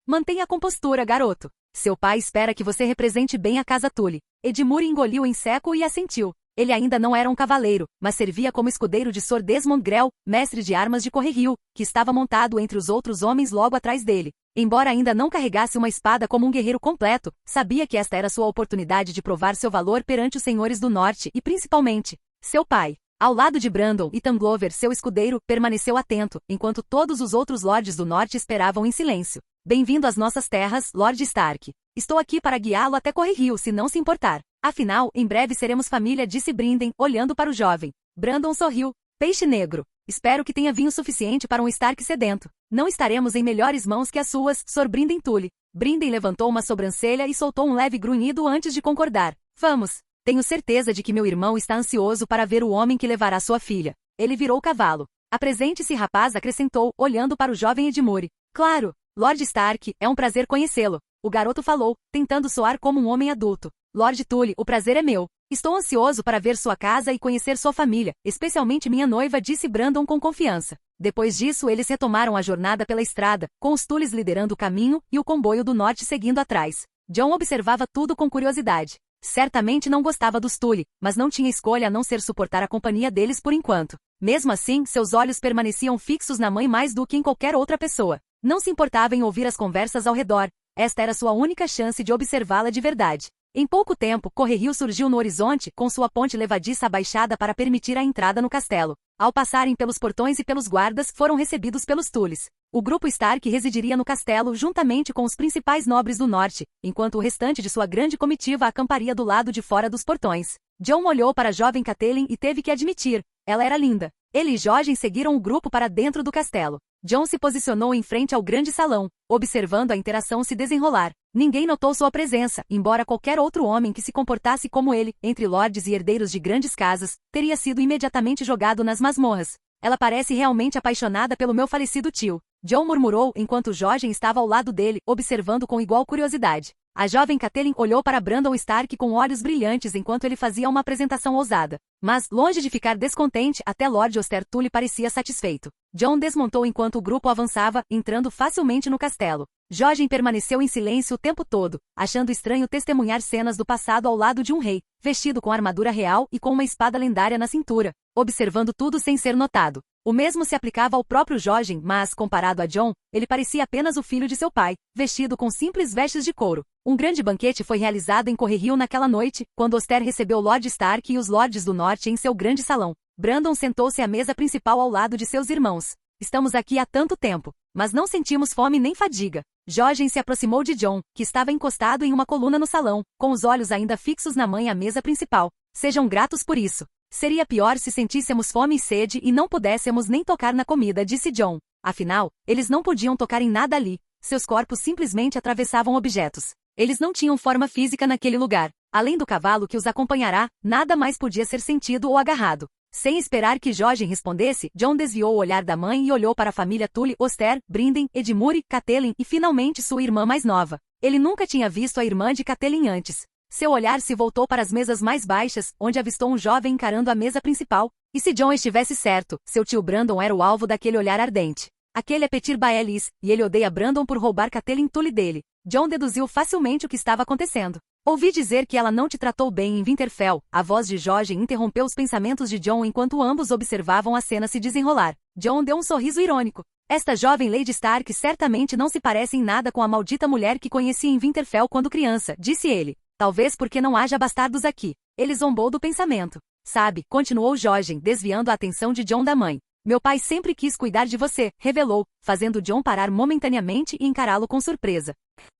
Speaker 1: Mantenha a compostura, garoto. Seu pai espera que você represente bem a casa Tully. Edmure engoliu em seco e assentiu. Ele ainda não era um cavaleiro, mas servia como escudeiro de Sor Desmond Grell, mestre de armas de Correrio, que estava montado entre os outros homens logo atrás dele. Embora ainda não carregasse uma espada como um guerreiro completo, sabia que esta era sua oportunidade de provar seu valor perante os senhores do norte e, principalmente, seu pai. Ao lado de Brandon e Tanglover, seu escudeiro, permaneceu atento, enquanto todos os outros lordes do norte esperavam em silêncio. Bem-vindo às nossas terras, Lord Stark. Estou aqui para guiá-lo até Correrio, se não se importar. Afinal, em breve seremos família, disse Brinden, olhando para o jovem. Brandon sorriu. Peixe Negro. Espero que tenha vinho suficiente para um Stark sedento. Não estaremos em melhores mãos que as suas, Sor Brinden Tully. Brinden levantou uma sobrancelha e soltou um leve grunhido antes de concordar. Vamos. Tenho certeza de que meu irmão está ansioso para ver o homem que levará sua filha. Ele virou o cavalo. Apresente-se, rapaz, acrescentou, olhando para o jovem Edmure. Claro, Lord Stark, é um prazer conhecê-lo. O garoto falou, tentando soar como um homem adulto. Lord Tully, o prazer é meu. Estou ansioso para ver sua casa e conhecer sua família, especialmente minha noiva, disse Brandon com confiança. Depois disso, eles retomaram a jornada pela estrada, com os Tullys liderando o caminho e o comboio do norte seguindo atrás. Jon observava tudo com curiosidade. Certamente não gostava dos Tully, mas não tinha escolha a não ser suportar a companhia deles por enquanto. Mesmo assim, seus olhos permaneciam fixos na mãe mais do que em qualquer outra pessoa. Não se importava em ouvir as conversas ao redor. Esta era sua única chance de observá-la de verdade. Em pouco tempo, Correrio surgiu no horizonte, com sua ponte levadiça abaixada para permitir a entrada no castelo. Ao passarem pelos portões e pelos guardas, foram recebidos pelos Tulis. O grupo Stark residiria no castelo juntamente com os principais nobres do norte, enquanto o restante de sua grande comitiva acamparia do lado de fora dos portões. Jon olhou para a jovem Catelyn e teve que admitir, ela era linda. Ele e Jojen seguiram o grupo para dentro do castelo. Jon se posicionou em frente ao grande salão, observando a interação se desenrolar. Ninguém notou sua presença, embora qualquer outro homem que se comportasse como ele, entre lordes e herdeiros de grandes casas, teria sido imediatamente jogado nas masmorras. Ela parece realmente apaixonada pelo meu falecido tio. Jon murmurou enquanto Jojen estava ao lado dele, observando com igual curiosidade. A jovem Catelyn olhou para Brandon Stark com olhos brilhantes enquanto ele fazia uma apresentação ousada. Mas, longe de ficar descontente, até Lord Oster Tully parecia satisfeito. Jon desmontou enquanto o grupo avançava, entrando facilmente no castelo. Jojen permaneceu em silêncio o tempo todo, achando estranho testemunhar cenas do passado ao lado de um rei, vestido com armadura real e com uma espada lendária na cintura, observando tudo sem ser notado. O mesmo se aplicava ao próprio Jojen, mas, comparado a Jon, ele parecia apenas o filho de seu pai, vestido com simples vestes de couro. Um grande banquete foi realizado em Correrio naquela noite, quando Oster recebeu Lord Stark e os lordes do norte em seu grande salão. Brandon sentou-se à mesa principal ao lado de seus irmãos. Estamos aqui há tanto tempo, mas não sentimos fome nem fadiga. Jojen se aproximou de Jon, que estava encostado em uma coluna no salão, com os olhos ainda fixos na mãe à mesa principal. Sejam gratos por isso. Seria pior se sentíssemos fome e sede e não pudéssemos nem tocar na comida, disse Jon. Afinal, eles não podiam tocar em nada ali. Seus corpos simplesmente atravessavam objetos. Eles não tinham forma física naquele lugar. Além do cavalo que os acompanhará, nada mais podia ser sentido ou agarrado. Sem esperar que Jojen respondesse, Jon desviou o olhar da mãe e olhou para a família Tully, Oster, Brinden, Edmure, Catelyn e finalmente sua irmã mais nova. Ele nunca tinha visto a irmã de Catelyn antes. Seu olhar se voltou para as mesas mais baixas, onde avistou um jovem encarando a mesa principal. E se Jon estivesse certo, seu tio Brandon era o alvo daquele olhar ardente. Aquele é Petyr Baelis, e ele odeia Brandon por roubar Catelyn Tully dele. Jon deduziu facilmente o que estava acontecendo. Ouvi dizer que ela não te tratou bem em Winterfell. A voz de Jojen interrompeu os pensamentos de Jon enquanto ambos observavam a cena se desenrolar. Jon deu um sorriso irônico. Esta jovem Lady Stark certamente não se parece em nada com a maldita mulher que conheci em Winterfell quando criança, disse ele. Talvez porque não haja bastardos aqui. Ele zombou do pensamento. Sabe, continuou Jojen, desviando a atenção de Jon da mãe. Meu pai sempre quis cuidar de você, revelou, fazendo Jon parar momentaneamente e encará-lo com surpresa.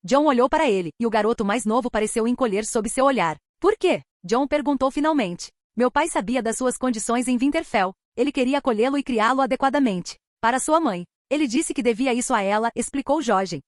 Speaker 1: Jon olhou para ele, e o garoto mais novo pareceu encolher sob seu olhar. Por quê? Jon perguntou finalmente. Meu pai sabia das suas condições em Winterfell. Ele queria acolhê-lo e criá-lo adequadamente. Para sua mãe. Ele disse que devia isso a ela, explicou Jojen.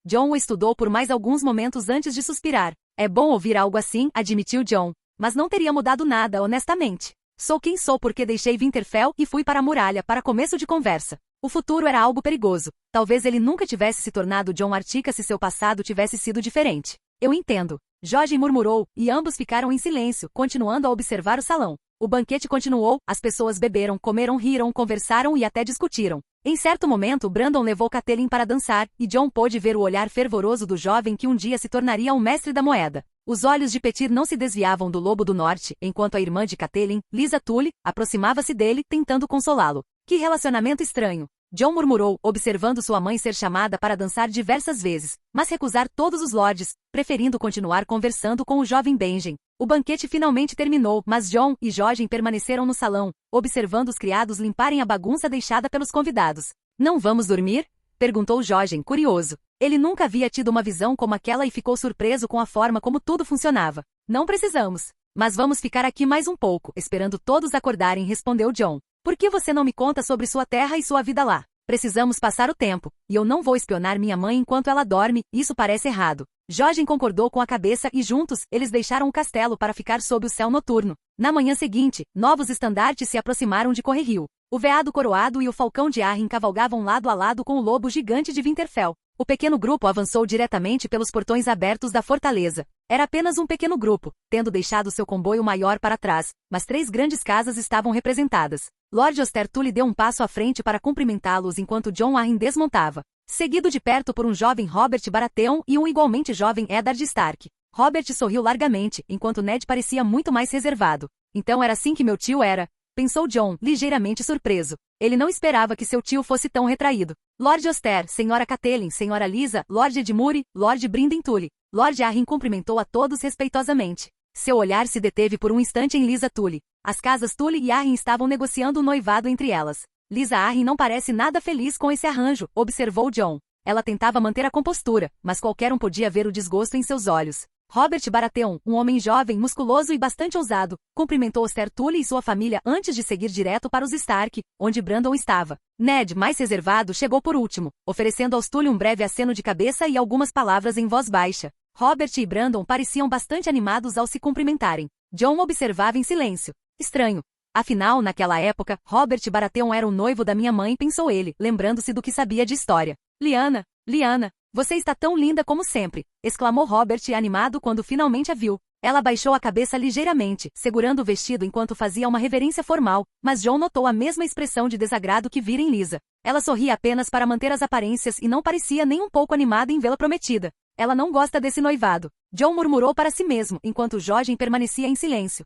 Speaker 1: Jon o estudou por mais alguns momentos antes de suspirar. É bom ouvir algo assim, admitiu Jon. Mas não teria mudado nada, honestamente. Sou quem sou porque deixei Winterfell e fui para a muralha para começo de conversa. O futuro era algo perigoso. Talvez ele nunca tivesse se tornado Jon Artica se seu passado tivesse sido diferente. Eu entendo. Jojen murmurou, e ambos ficaram em silêncio, continuando a observar o salão. O banquete continuou, as pessoas beberam, comeram, riram, conversaram e até discutiram. Em certo momento, Brandon levou Catelyn para dançar, e Jon pôde ver o olhar fervoroso do jovem que um dia se tornaria um mestre da moeda. Os olhos de Petyr não se desviavam do lobo do norte, enquanto a irmã de Catelyn, Lysa Tully, aproximava-se dele, tentando consolá-lo. Que relacionamento estranho. Jon murmurou, observando sua mãe ser chamada para dançar diversas vezes, mas recusar todos os lords, preferindo continuar conversando com o jovem Benjen. O banquete finalmente terminou, mas Jon e Jojen permaneceram no salão, observando os criados limparem a bagunça deixada pelos convidados. Não vamos dormir? Perguntou Jojen, curioso. Ele nunca havia tido uma visão como aquela e ficou surpreso com a forma como tudo funcionava. Não precisamos. Mas vamos ficar aqui mais um pouco, esperando todos acordarem, respondeu Jon. Por que você não me conta sobre sua terra e sua vida lá? Precisamos passar o tempo, e eu não vou espionar minha mãe enquanto ela dorme, isso parece errado. Jojen concordou com a cabeça e juntos, eles deixaram o castelo para ficar sob o céu noturno. Na manhã seguinte, novos estandartes se aproximaram de Correrio. O veado coroado e o falcão de Arryn cavalgavam lado a lado com o lobo gigante de Winterfell. O pequeno grupo avançou diretamente pelos portões abertos da fortaleza. Era apenas um pequeno grupo, tendo deixado seu comboio maior para trás, mas 3 grandes casas estavam representadas. Lord Oster Tully deu um passo à frente para cumprimentá-los enquanto Jon Arryn desmontava, seguido de perto por um jovem Robert Baratheon e um igualmente jovem Eddard Stark. Robert sorriu largamente, enquanto Ned parecia muito mais reservado. Então era assim que meu tio era, pensou Jon, ligeiramente surpreso. Ele não esperava que seu tio fosse tão retraído. Lord Oster, Senhora Catelyn, Senhora Lysa, Lord Edmure, Lord Brinden Tully. Lord Arryn cumprimentou a todos respeitosamente. Seu olhar se deteve por um instante em Lysa Tully. As casas Tully e Arryn estavam negociando um noivado entre elas. Lysa Arryn não parece nada feliz com esse arranjo, observou Jon. Ela tentava manter a compostura, mas qualquer um podia ver o desgosto em seus olhos. Robert Baratheon, um homem jovem, musculoso e bastante ousado, cumprimentou Ser Tully e sua família antes de seguir direto para os Stark, onde Brandon estava. Ned, mais reservado, chegou por último, oferecendo aos Tully um breve aceno de cabeça e algumas palavras em voz baixa. Robert e Brandon pareciam bastante animados ao se cumprimentarem. Jon observava em silêncio. Estranho. Afinal, naquela época, Robert Baratheon era o noivo da minha mãe, pensou ele, lembrando-se do que sabia de história. Lyanna, você está tão linda como sempre, exclamou Robert animado quando finalmente a viu. Ela baixou a cabeça ligeiramente, segurando o vestido enquanto fazia uma reverência formal, mas Jon notou a mesma expressão de desagrado que vira em Lysa. Ela sorria apenas para manter as aparências e não parecia nem um pouco animada em vê-la prometida. Ela não gosta desse noivado. Jon murmurou para si mesmo, enquanto Jojen permanecia em silêncio,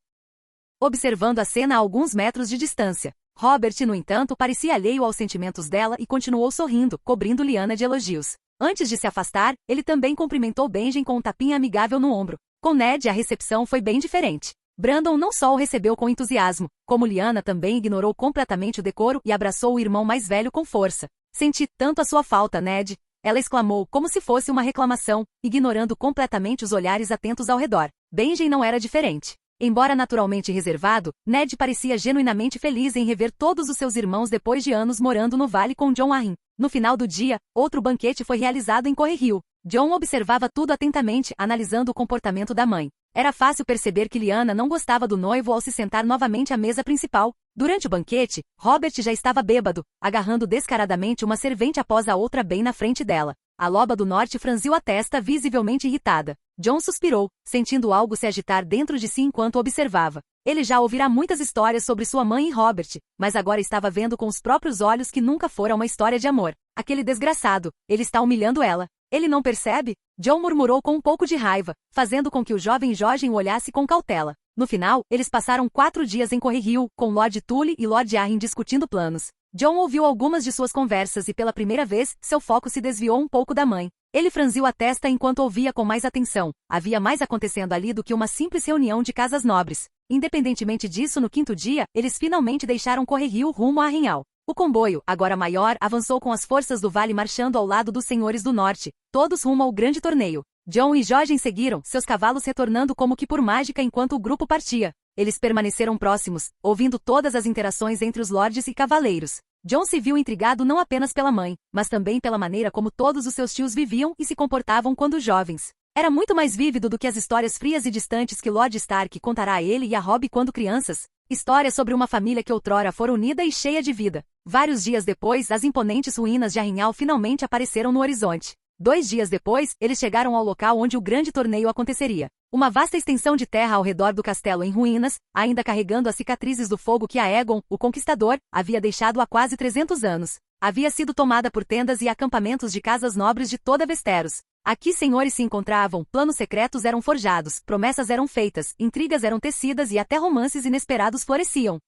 Speaker 1: observando a cena a alguns metros de distância. Robert, no entanto, parecia alheio aos sentimentos dela e continuou sorrindo, cobrindo Lyanna de elogios. Antes de se afastar, ele também cumprimentou Benjen com um tapinha amigável no ombro. Com Ned, a recepção foi bem diferente. Brandon não só o recebeu com entusiasmo, como Lyanna também ignorou completamente o decoro e abraçou o irmão mais velho com força. Senti tanto a sua falta, Ned, ela exclamou como se fosse uma reclamação, ignorando completamente os olhares atentos ao redor. Benjen não era diferente. Embora naturalmente reservado, Ned parecia genuinamente feliz em rever todos os seus irmãos depois de anos morando no vale com Jon Arryn. No final do dia, outro banquete foi realizado em Correhill. Jon observava tudo atentamente, analisando o comportamento da mãe. Era fácil perceber que Lyanna não gostava do noivo ao se sentar novamente à mesa principal. Durante o banquete, Robert já estava bêbado, agarrando descaradamente uma servente após a outra bem na frente dela. A loba do norte franziu a testa, visivelmente irritada. Jon suspirou, sentindo algo se agitar dentro de si enquanto observava. Ele já ouvira muitas histórias sobre sua mãe e Robert, mas agora estava vendo com os próprios olhos que nunca fora uma história de amor. Aquele desgraçado, ele está humilhando ela. Ele não percebe? Jon murmurou com um pouco de raiva, fazendo com que o jovem Jojen o olhasse com cautela. No final, eles passaram 4 dias em Correhill, com Lord Tully e Lord Arryn discutindo planos. Jon ouviu algumas de suas conversas e pela primeira vez, seu foco se desviou um pouco da mãe. Ele franziu a testa enquanto ouvia com mais atenção. Havia mais acontecendo ali do que uma simples reunião de casas nobres. Independentemente disso, no 5º dia, eles finalmente deixaram Correhill rumo a Arrynhal. O comboio, agora maior, avançou com as forças do vale marchando ao lado dos senhores do norte, todos rumo ao grande torneio. Jon e Jojen seguiram, seus cavalos retornando como que por mágica enquanto o grupo partia. Eles permaneceram próximos, ouvindo todas as interações entre os lordes e cavaleiros. Jon se viu intrigado não apenas pela mãe, mas também pela maneira como todos os seus tios viviam e se comportavam quando jovens. Era muito mais vívido do que as histórias frias e distantes que Lord Stark contará a ele e a Robb quando crianças. História sobre uma família que outrora fora unida e cheia de vida. Vários dias depois, as imponentes ruínas de Arrynhal finalmente apareceram no horizonte. 2 dias depois, eles chegaram ao local onde o grande torneio aconteceria. Uma vasta extensão de terra ao redor do castelo em ruínas, ainda carregando as cicatrizes do fogo que Aegon, o Conquistador, havia deixado há quase 300 anos. Havia sido tomada por tendas e acampamentos de casas nobres de toda Westeros. Aqui senhores se encontravam, planos secretos eram forjados, promessas eram feitas, intrigas eram tecidas e até romances inesperados floresciam.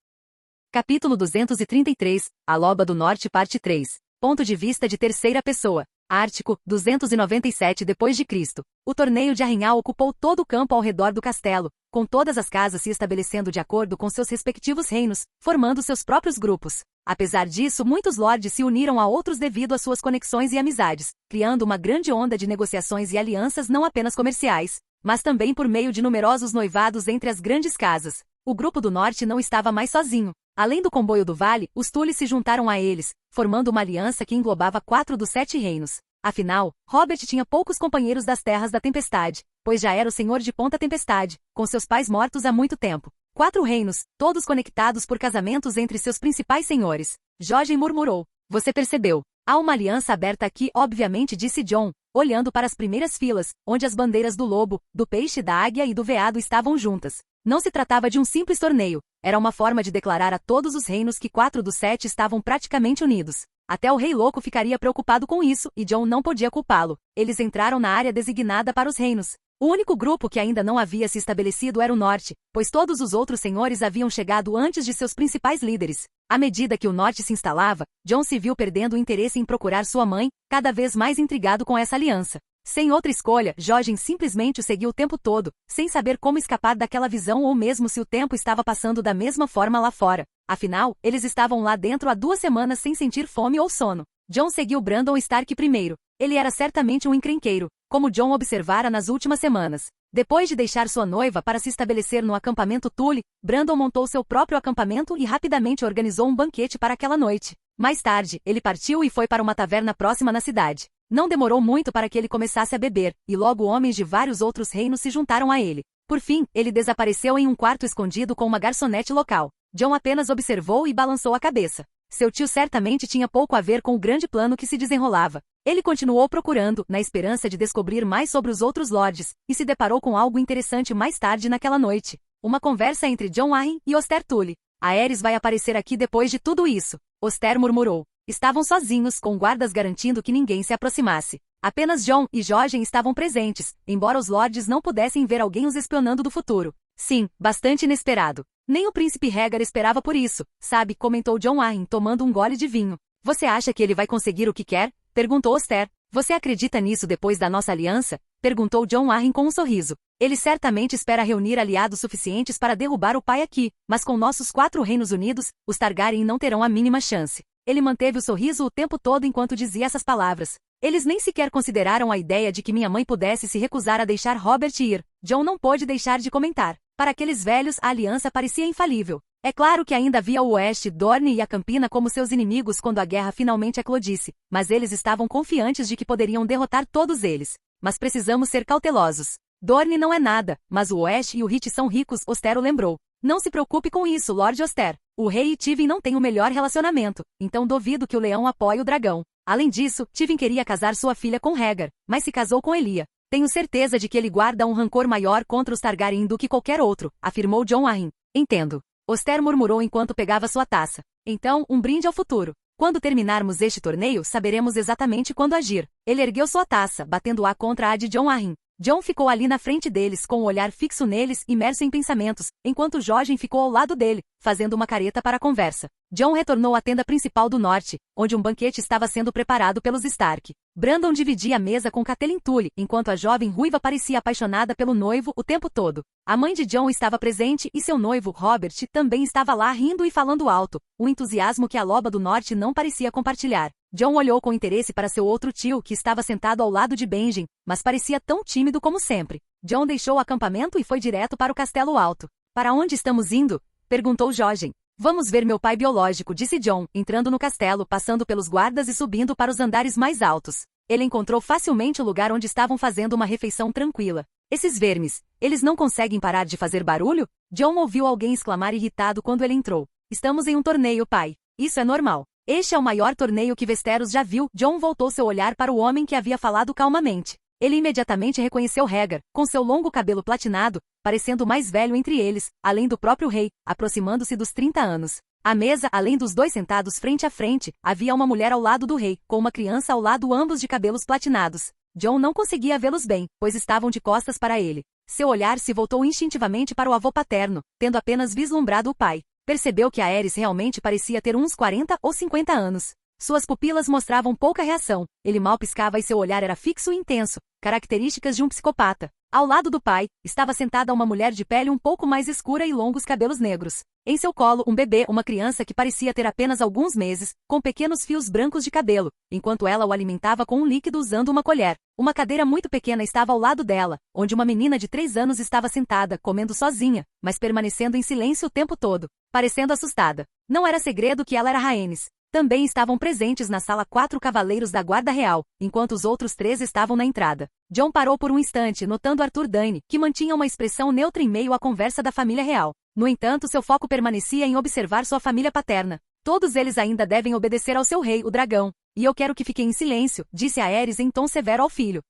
Speaker 1: Capítulo 233, A Loba do Norte Parte 3. Ponto de vista de terceira pessoa. Ártico, 297 d.C. O torneio de Arrynhal ocupou todo o campo ao redor do castelo, com todas as casas se estabelecendo de acordo com seus respectivos reinos, formando seus próprios grupos. Apesar disso, muitos lords se uniram a outros devido às suas conexões e amizades, criando uma grande onda de negociações e alianças não apenas comerciais, mas também por meio de numerosos noivados entre as grandes casas. O grupo do norte não estava mais sozinho. Além do comboio do vale, os Tully se juntaram a eles, formando uma aliança que englobava 4 dos 7 reinos. Afinal, Robert tinha poucos companheiros das Terras da Tempestade, pois já era o senhor de Ponta Tempestade, com seus pais mortos há muito tempo. 4 reinos, todos conectados por casamentos entre seus principais senhores. Jojen murmurou. Você percebeu? Há uma aliança aberta aqui, obviamente, disse Jon, olhando para as primeiras filas, onde as bandeiras do lobo, do peixe, da águia e do veado estavam juntas. Não se tratava de um simples torneio, era uma forma de declarar a todos os reinos que 4 dos 7 estavam praticamente unidos. Até o Rei Louco ficaria preocupado com isso, e Jon não podia culpá-lo. Eles entraram na área designada para os reinos. O único grupo que ainda não havia se estabelecido era o norte, pois todos os outros senhores haviam chegado antes de seus principais líderes. À medida que o norte se instalava, Jon se viu perdendo o interesse em procurar sua mãe, cada vez mais intrigado com essa aliança. Sem outra escolha, Jojen simplesmente o seguiu o tempo todo, sem saber como escapar daquela visão ou mesmo se o tempo estava passando da mesma forma lá fora. Afinal, eles estavam lá dentro há 2 semanas sem sentir fome ou sono. John seguiu Brandon Stark primeiro. Ele era certamente um encrenqueiro, como John observara nas últimas semanas. Depois de deixar sua noiva para se estabelecer no acampamento Tully, Brandon montou seu próprio acampamento e rapidamente organizou um banquete para aquela noite. Mais tarde, ele partiu e foi para uma taverna próxima na cidade. Não demorou muito para que ele começasse a beber, e logo homens de vários outros reinos se juntaram a ele. Por fim, ele desapareceu em um quarto escondido com uma garçonete local. John apenas observou e balançou a cabeça. Seu tio certamente tinha pouco a ver com o grande plano que se desenrolava. Ele continuou procurando, na esperança de descobrir mais sobre os outros lords, e se deparou com algo interessante mais tarde naquela noite. Uma conversa entre Jon Arryn e Oster Tully. Aerys vai aparecer aqui depois de tudo isso, Oster murmurou. Estavam sozinhos, com guardas garantindo que ninguém se aproximasse. Apenas Jon e Jojen estavam presentes, embora os lords não pudessem ver alguém os espionando do futuro. Sim, bastante inesperado. Nem o príncipe Rhaegar esperava por isso, sabe, comentou Jon Arryn tomando um gole de vinho. Você acha que ele vai conseguir o que quer? Perguntou Oster. Você acredita nisso depois da nossa aliança? Perguntou Jon Arryn com um sorriso. Ele certamente espera reunir aliados suficientes para derrubar o pai aqui, mas com nossos 4 reinos unidos, os Targaryen não terão a mínima chance. Ele manteve o sorriso o tempo todo enquanto dizia essas palavras. Eles nem sequer consideraram a ideia de que minha mãe pudesse se recusar a deixar Robert ir. Jon não pôde deixar de comentar. Para aqueles velhos, a aliança parecia infalível. É claro que ainda havia o Oeste, Dorne e a Campina como seus inimigos quando a guerra finalmente eclodisse, mas eles estavam confiantes de que poderiam derrotar todos eles. Mas precisamos ser cautelosos. Dorne não é nada, mas o Oeste e o Hit são ricos, Oster o lembrou. Não se preocupe com isso, Lord Oster. O rei e Tywin não têm o melhor relacionamento, então duvido que o leão apoie o dragão. Além disso, Tywin queria casar sua filha com Rhaegar, mas se casou com Elia. Tenho certeza de que ele guarda um rancor maior contra os Targaryen do que qualquer outro, afirmou Jon Arryn. Entendo. Oster murmurou enquanto pegava sua taça. Então, um brinde ao futuro. Quando terminarmos este torneio, saberemos exatamente quando agir. Ele ergueu sua taça, batendo-a contra a de Jon Arryn. Jon ficou ali na frente deles, com o olhar fixo neles, imerso em pensamentos, enquanto Jojen ficou ao lado dele, fazendo uma careta para a conversa. Jon retornou à tenda principal do norte, onde um banquete estava sendo preparado pelos Stark. Brandon dividia a mesa com Catelyn Tully, enquanto a jovem ruiva parecia apaixonada pelo noivo o tempo todo. A mãe de Jon estava presente e seu noivo, Robert, também estava lá rindo e falando alto, um entusiasmo que a loba do norte não parecia compartilhar. Jon olhou com interesse para seu outro tio que estava sentado ao lado de Benjen, mas parecia tão tímido como sempre. Jon deixou o acampamento e foi direto para o Castelo Alto. Para onde estamos indo? Perguntou Jojen. Vamos ver meu pai biológico, disse Jon, entrando no castelo, passando pelos guardas e subindo para os andares mais altos. Ele encontrou facilmente o lugar onde estavam fazendo uma refeição tranquila. Esses vermes, eles não conseguem parar de fazer barulho? Jon ouviu alguém exclamar irritado quando ele entrou. Estamos em um torneio, pai. Isso é normal. Este é o maior torneio que Westeros já viu. Jon voltou seu olhar para o homem que havia falado calmamente. Ele imediatamente reconheceu Rhaegar, com seu longo cabelo platinado, parecendo o mais velho entre eles, além do próprio rei, aproximando-se dos 30 anos. À mesa, além dos dois sentados frente a frente, havia uma mulher ao lado do rei, com uma criança ao lado, ambos de cabelos platinados. Jon não conseguia vê-los bem, pois estavam de costas para ele. Seu olhar se voltou instintivamente para o avô paterno, tendo apenas vislumbrado o pai. Percebeu que Aerys realmente parecia ter uns 40 ou 50 anos. Suas pupilas mostravam pouca reação, ele mal piscava e seu olhar era fixo e intenso, características de um psicopata. Ao lado do pai, estava sentada uma mulher de pele um pouco mais escura e longos cabelos negros. Em seu colo, um bebê, uma criança que parecia ter apenas alguns meses, com pequenos fios brancos de cabelo, enquanto ela o alimentava com um líquido usando uma colher. Uma cadeira muito pequena estava ao lado dela, onde uma menina de 3 anos estava sentada, comendo sozinha, mas permanecendo em silêncio o tempo todo, parecendo assustada. Não era segredo que ela era Rhaenys. Também estavam presentes na sala 4 cavaleiros da Guarda Real, enquanto os outros 3 estavam na entrada. Jon parou por um instante, notando Arthur Dayne, que mantinha uma expressão neutra em meio à conversa da família real. No entanto, seu foco permanecia em observar sua família paterna. Todos eles ainda devem obedecer ao seu rei, o dragão. E eu quero que fiquem em silêncio, disse Aerys em tom severo ao filho.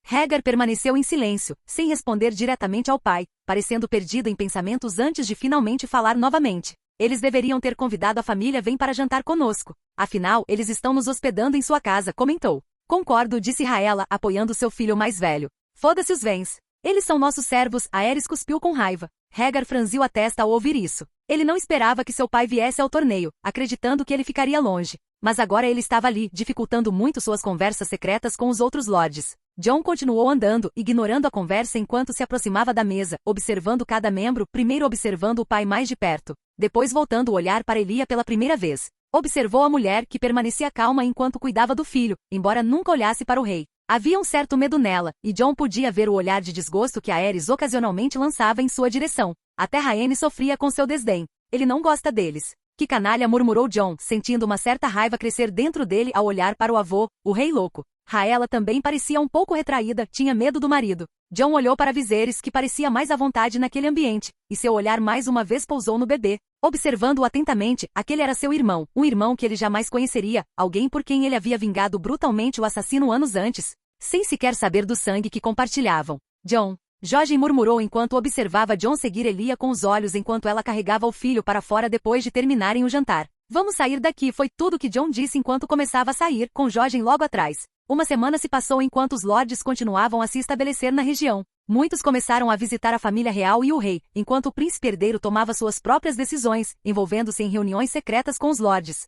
Speaker 1: Rhaegar permaneceu em silêncio, sem responder diretamente ao pai, parecendo perdido em pensamentos antes de finalmente falar novamente. Eles deveriam ter convidado a família vem para jantar conosco. Afinal, eles estão nos hospedando em sua casa, comentou. Concordo, disse Raela, apoiando seu filho mais velho. Foda-se os Vens. Eles são nossos servos, Aerys cuspiu com raiva. Rhaegar franziu a testa ao ouvir isso. Ele não esperava que seu pai viesse ao torneio, acreditando que ele ficaria longe. Mas agora ele estava ali, dificultando muito suas conversas secretas com os outros lords. Jon continuou andando, ignorando a conversa enquanto se aproximava da mesa, observando cada membro, primeiro observando o pai mais de perto, depois voltando o olhar para Elia pela primeira vez. Observou a mulher, que permanecia calma enquanto cuidava do filho, embora nunca olhasse para o rei. Havia um certo medo nela, e Jon podia ver o olhar de desgosto que Aerys ocasionalmente lançava em sua direção. Até Rhaenys sofria com seu desdém. Ele não gosta deles. Que canalha, murmurou Jon, sentindo uma certa raiva crescer dentro dele ao olhar para o avô, o rei louco. Rhaella também parecia um pouco retraída, tinha medo do marido. Jon olhou para Viserys, que parecia mais à vontade naquele ambiente, e seu olhar mais uma vez pousou no bebê. Observando-o atentamente, aquele era seu irmão, um irmão que ele jamais conheceria, alguém por quem ele havia vingado brutalmente o assassino anos antes, sem sequer saber do sangue que compartilhavam. Jon. Jojen murmurou enquanto observava Jon seguir Elia com os olhos enquanto ela carregava o filho para fora depois de terminarem o jantar. Vamos sair daqui, foi tudo que Jon disse enquanto começava a sair, com Jojen logo atrás. Uma semana se passou enquanto os lords continuavam a se estabelecer na região. Muitos começaram a visitar a família real e o rei, enquanto o príncipe herdeiro tomava suas próprias decisões, envolvendo-se em reuniões secretas com os lords.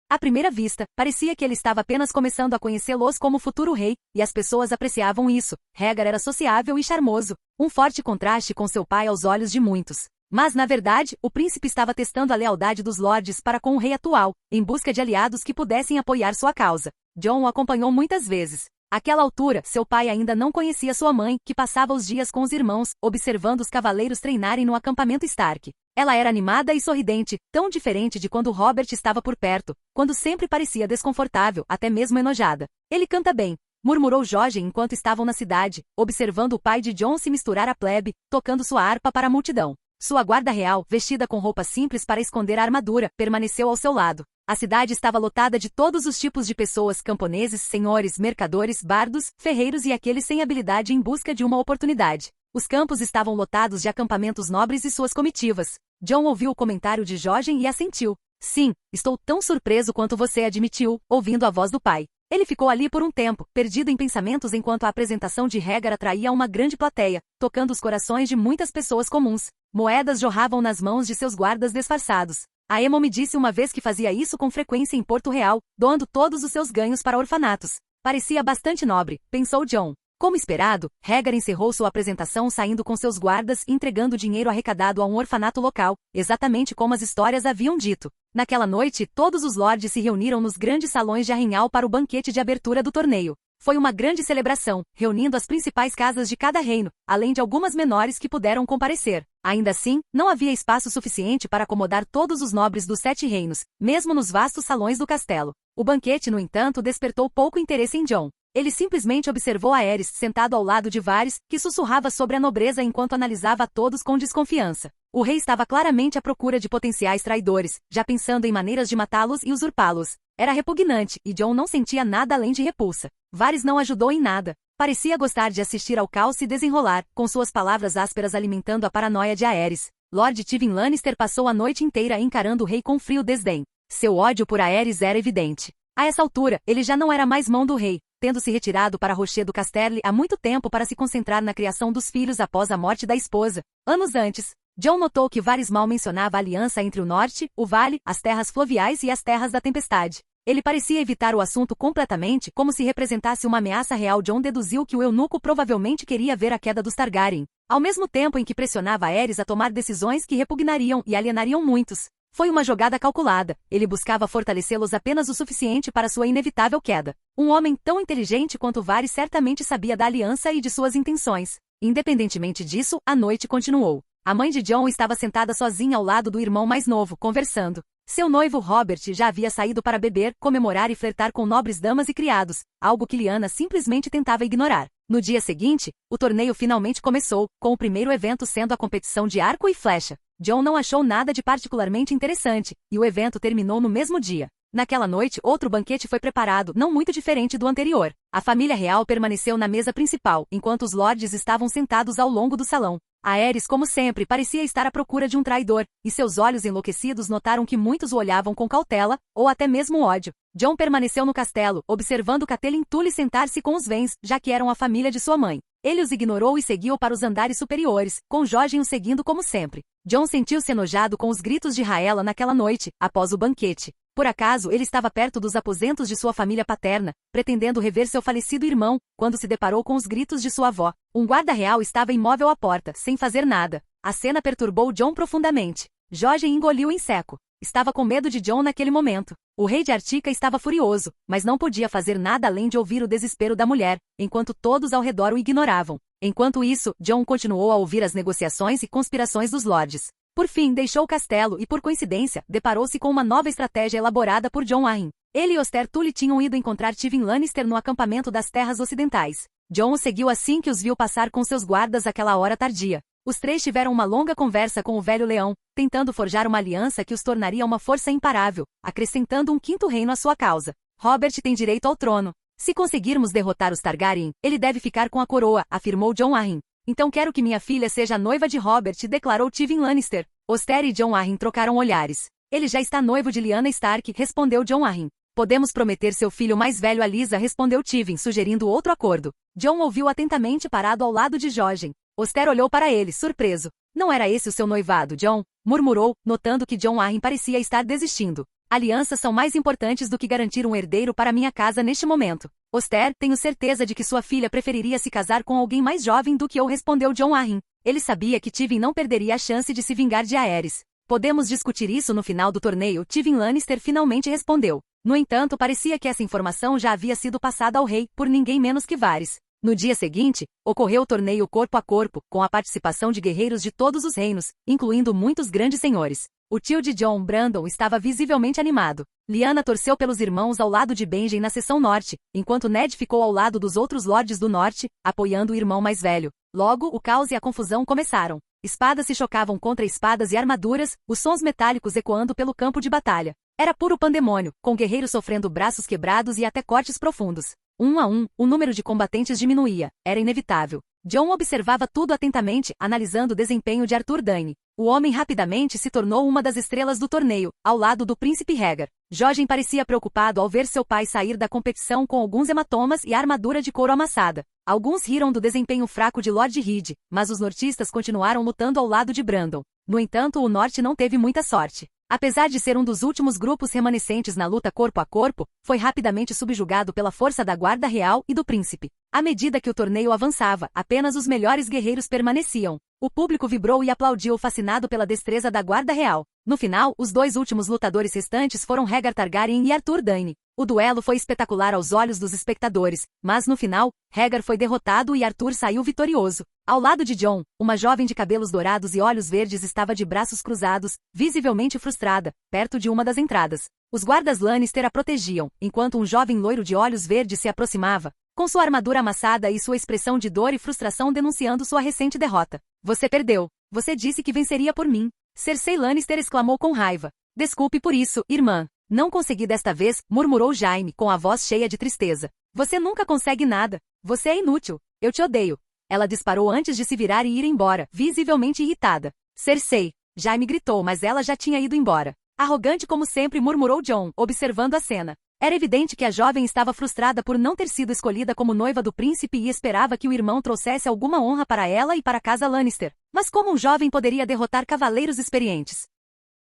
Speaker 1: À primeira vista, parecia que ele estava apenas começando a conhecê-los como futuro rei, e as pessoas apreciavam isso. Rhaegar era sociável e charmoso, um forte contraste com seu pai aos olhos de muitos. Mas, na verdade, o príncipe estava testando a lealdade dos lords para com o rei atual, em busca de aliados que pudessem apoiar sua causa. Jon o acompanhou muitas vezes. Àquela altura, seu pai ainda não conhecia sua mãe, que passava os dias com os irmãos, observando os cavaleiros treinarem no acampamento Stark. Ela era animada e sorridente, tão diferente de quando Robert estava por perto, quando sempre parecia desconfortável, até mesmo enojada. Ele canta bem, murmurou Jojen enquanto estavam na cidade, observando o pai de Jon se misturar à plebe, tocando sua harpa para a multidão. Sua guarda real, vestida com roupas simples para esconder a armadura, permaneceu ao seu lado. A cidade estava lotada de todos os tipos de pessoas, camponeses, senhores, mercadores, bardos, ferreiros e aqueles sem habilidade em busca de uma oportunidade. Os campos estavam lotados de acampamentos nobres e suas comitivas. Jon ouviu o comentário de Jojen e assentiu. Sim, estou tão surpreso quanto você, admitiu, ouvindo a voz do pai. Ele ficou ali por um tempo, perdido em pensamentos enquanto a apresentação de Rhaegar atraía uma grande plateia, tocando os corações de muitas pessoas comuns. Moedas jorravam nas mãos de seus guardas disfarçados. A Aemon me disse uma vez que fazia isso com frequência em Porto Real, doando todos os seus ganhos para orfanatos. Parecia bastante nobre, pensou Jon. Como esperado, Rhaegar encerrou sua apresentação saindo com seus guardas e entregando dinheiro arrecadado a um orfanato local, exatamente como as histórias haviam dito. Naquela noite, todos os lords se reuniram nos grandes salões de Arrinhal para o banquete de abertura do torneio. Foi uma grande celebração, reunindo as principais casas de cada reino, além de algumas menores que puderam comparecer. Ainda assim, não havia espaço suficiente para acomodar todos os nobres dos 7 reinos, mesmo nos vastos salões do castelo. O banquete, no entanto, despertou pouco interesse em Jon. Ele simplesmente observou Aerys sentado ao lado de Varys, que sussurrava sobre a nobreza enquanto analisava a todos com desconfiança. O rei estava claramente à procura de potenciais traidores, já pensando em maneiras de matá-los e usurpá-los. Era repugnante, e Jon não sentia nada além de repulsa. Varys não ajudou em nada. Parecia gostar de assistir ao caos se desenrolar, com suas palavras ásperas alimentando a paranoia de Aerys. Lord Tywin Lannister passou a noite inteira encarando o rei com frio desdém. Seu ódio por Aerys era evidente. A essa altura, ele já não era mais mão do rei, tendo se retirado para Rocher do Casterly há muito tempo para se concentrar na criação dos filhos após a morte da esposa. Anos antes, Jon notou que Varys mal mencionava a aliança entre o norte, o vale, as terras fluviais e as terras da tempestade. Ele parecia evitar o assunto completamente, como se representasse uma ameaça real. Jon deduziu que o eunuco provavelmente queria ver a queda dos Targaryen, ao mesmo tempo em que pressionava Aerys a tomar decisões que repugnariam e alienariam muitos. Foi uma jogada calculada, ele buscava fortalecê-los apenas o suficiente para sua inevitável queda. Um homem tão inteligente quanto Varys certamente sabia da aliança e de suas intenções. Independentemente disso, a noite continuou. A mãe de Jon estava sentada sozinha ao lado do irmão mais novo, conversando. Seu noivo Robert já havia saído para beber, comemorar e flertar com nobres damas e criados, algo que Lyanna simplesmente tentava ignorar. No dia seguinte, o torneio finalmente começou, com o primeiro evento sendo a competição de arco e flecha. Jon não achou nada de particularmente interessante, e o evento terminou no mesmo dia. Naquela noite, outro banquete foi preparado, não muito diferente do anterior. A família real permaneceu na mesa principal, enquanto os lords estavam sentados ao longo do salão. Aerys, como sempre, parecia estar à procura de um traidor, e seus olhos enlouquecidos notaram que muitos o olhavam com cautela, ou até mesmo ódio. Jon permaneceu no castelo, observando Catelyn Tully sentar-se com os Vaynes, já que eram a família de sua mãe. Ele os ignorou e seguiu para os andares superiores, com Jojen o seguindo como sempre. Jon sentiu-se enojado com os gritos de Rhaella naquela noite, após o banquete. Por acaso ele estava perto dos aposentos de sua família paterna, pretendendo rever seu falecido irmão, quando se deparou com os gritos de sua avó. Um guarda real estava imóvel à porta, sem fazer nada. A cena perturbou Jon profundamente. Jojen engoliu em seco. Estava com medo de Jon naquele momento. O rei de Artica estava furioso, mas não podia fazer nada além de ouvir o desespero da mulher, enquanto todos ao redor o ignoravam. Enquanto isso, Jon continuou a ouvir as negociações e conspirações dos lordes. Por fim, deixou o castelo e, por coincidência, deparou-se com uma nova estratégia elaborada por Jon Arryn. Ele e Oster Tully tinham ido encontrar Tywin Lannister no acampamento das Terras Ocidentais. Jon o seguiu assim que os viu passar com seus guardas àquela hora tardia. Os três tiveram uma longa conversa com o velho leão, tentando forjar uma aliança que os tornaria uma força imparável, acrescentando um quinto reino à sua causa. Robert tem direito ao trono. Se conseguirmos derrotar os Targaryen, ele deve ficar com a coroa, afirmou Jon Arryn. Então quero que minha filha seja a noiva de Robert, declarou Tywin Lannister. Oster e Jon Arryn trocaram olhares. Ele já está noivo de Lyanna Stark, respondeu Jon Arryn. Podemos prometer seu filho mais velho a Lysa, respondeu Tywin, sugerindo outro acordo. Jon ouviu atentamente parado ao lado de Jojen. Oster olhou para ele, surpreso. Não era esse o seu noivado, Jon? Murmurou, notando que Jon Arryn parecia estar desistindo. Alianças são mais importantes do que garantir um herdeiro para minha casa neste momento. Oster, tenho certeza de que sua filha preferiria se casar com alguém mais jovem do que eu, respondeu Jon Arryn. Ele sabia que Tywin não perderia a chance de se vingar de Aerys. Podemos discutir isso no final do torneio, Tywin Lannister finalmente respondeu. No entanto, parecia que essa informação já havia sido passada ao rei, por ninguém menos que Varys. No dia seguinte, ocorreu o torneio corpo a corpo, com a participação de guerreiros de todos os reinos, incluindo muitos grandes senhores. O tio de Jon, Brandon, estava visivelmente animado. Lyanna torceu pelos irmãos ao lado de Benjen na seção norte, enquanto Ned ficou ao lado dos outros lordes do norte, apoiando o irmão mais velho. Logo, o caos e a confusão começaram. Espadas se chocavam contra espadas e armaduras, os sons metálicos ecoando pelo campo de batalha. Era puro pandemônio, com guerreiros sofrendo braços quebrados e até cortes profundos. Um a um, o número de combatentes diminuía. Era inevitável. Jon observava tudo atentamente, analisando o desempenho de Arthur Dayne. O homem rapidamente se tornou uma das estrelas do torneio, ao lado do príncipe Rhaegar. Jojen parecia preocupado ao ver seu pai sair da competição com alguns hematomas e a armadura de couro amassada. Alguns riram do desempenho fraco de Lord Reed, mas os nortistas continuaram lutando ao lado de Brandon. No entanto, o norte não teve muita sorte. Apesar de ser um dos últimos grupos remanescentes na luta corpo a corpo, foi rapidamente subjugado pela força da Guarda Real e do Príncipe. À medida que o torneio avançava, apenas os melhores guerreiros permaneciam. O público vibrou e aplaudiu fascinado pela destreza da Guarda Real. No final, os dois últimos lutadores restantes foram Rhaegar Targaryen e Arthur Dayne. O duelo foi espetacular aos olhos dos espectadores, mas no final, Rhaegar foi derrotado e Arthur saiu vitorioso. Ao lado de Jon, uma jovem de cabelos dourados e olhos verdes estava de braços cruzados, visivelmente frustrada, perto de uma das entradas. Os guardas Lannister a protegiam, enquanto um jovem loiro de olhos verdes se aproximava, com sua armadura amassada e sua expressão de dor e frustração denunciando sua recente derrota. Você perdeu. Você disse que venceria por mim. Cersei Lannister exclamou com raiva. Desculpe por isso, irmã. Não consegui desta vez, murmurou Jaime com a voz cheia de tristeza. Você nunca consegue nada. Você é inútil. Eu te odeio. Ela disparou antes de se virar e ir embora, visivelmente irritada. Cersei. Jaime gritou, mas ela já tinha ido embora. Arrogante como sempre, murmurou Jon, observando a cena. Era evidente que a jovem estava frustrada por não ter sido escolhida como noiva do príncipe e esperava que o irmão trouxesse alguma honra para ela e para a casa Lannister. Mas como um jovem poderia derrotar cavaleiros experientes?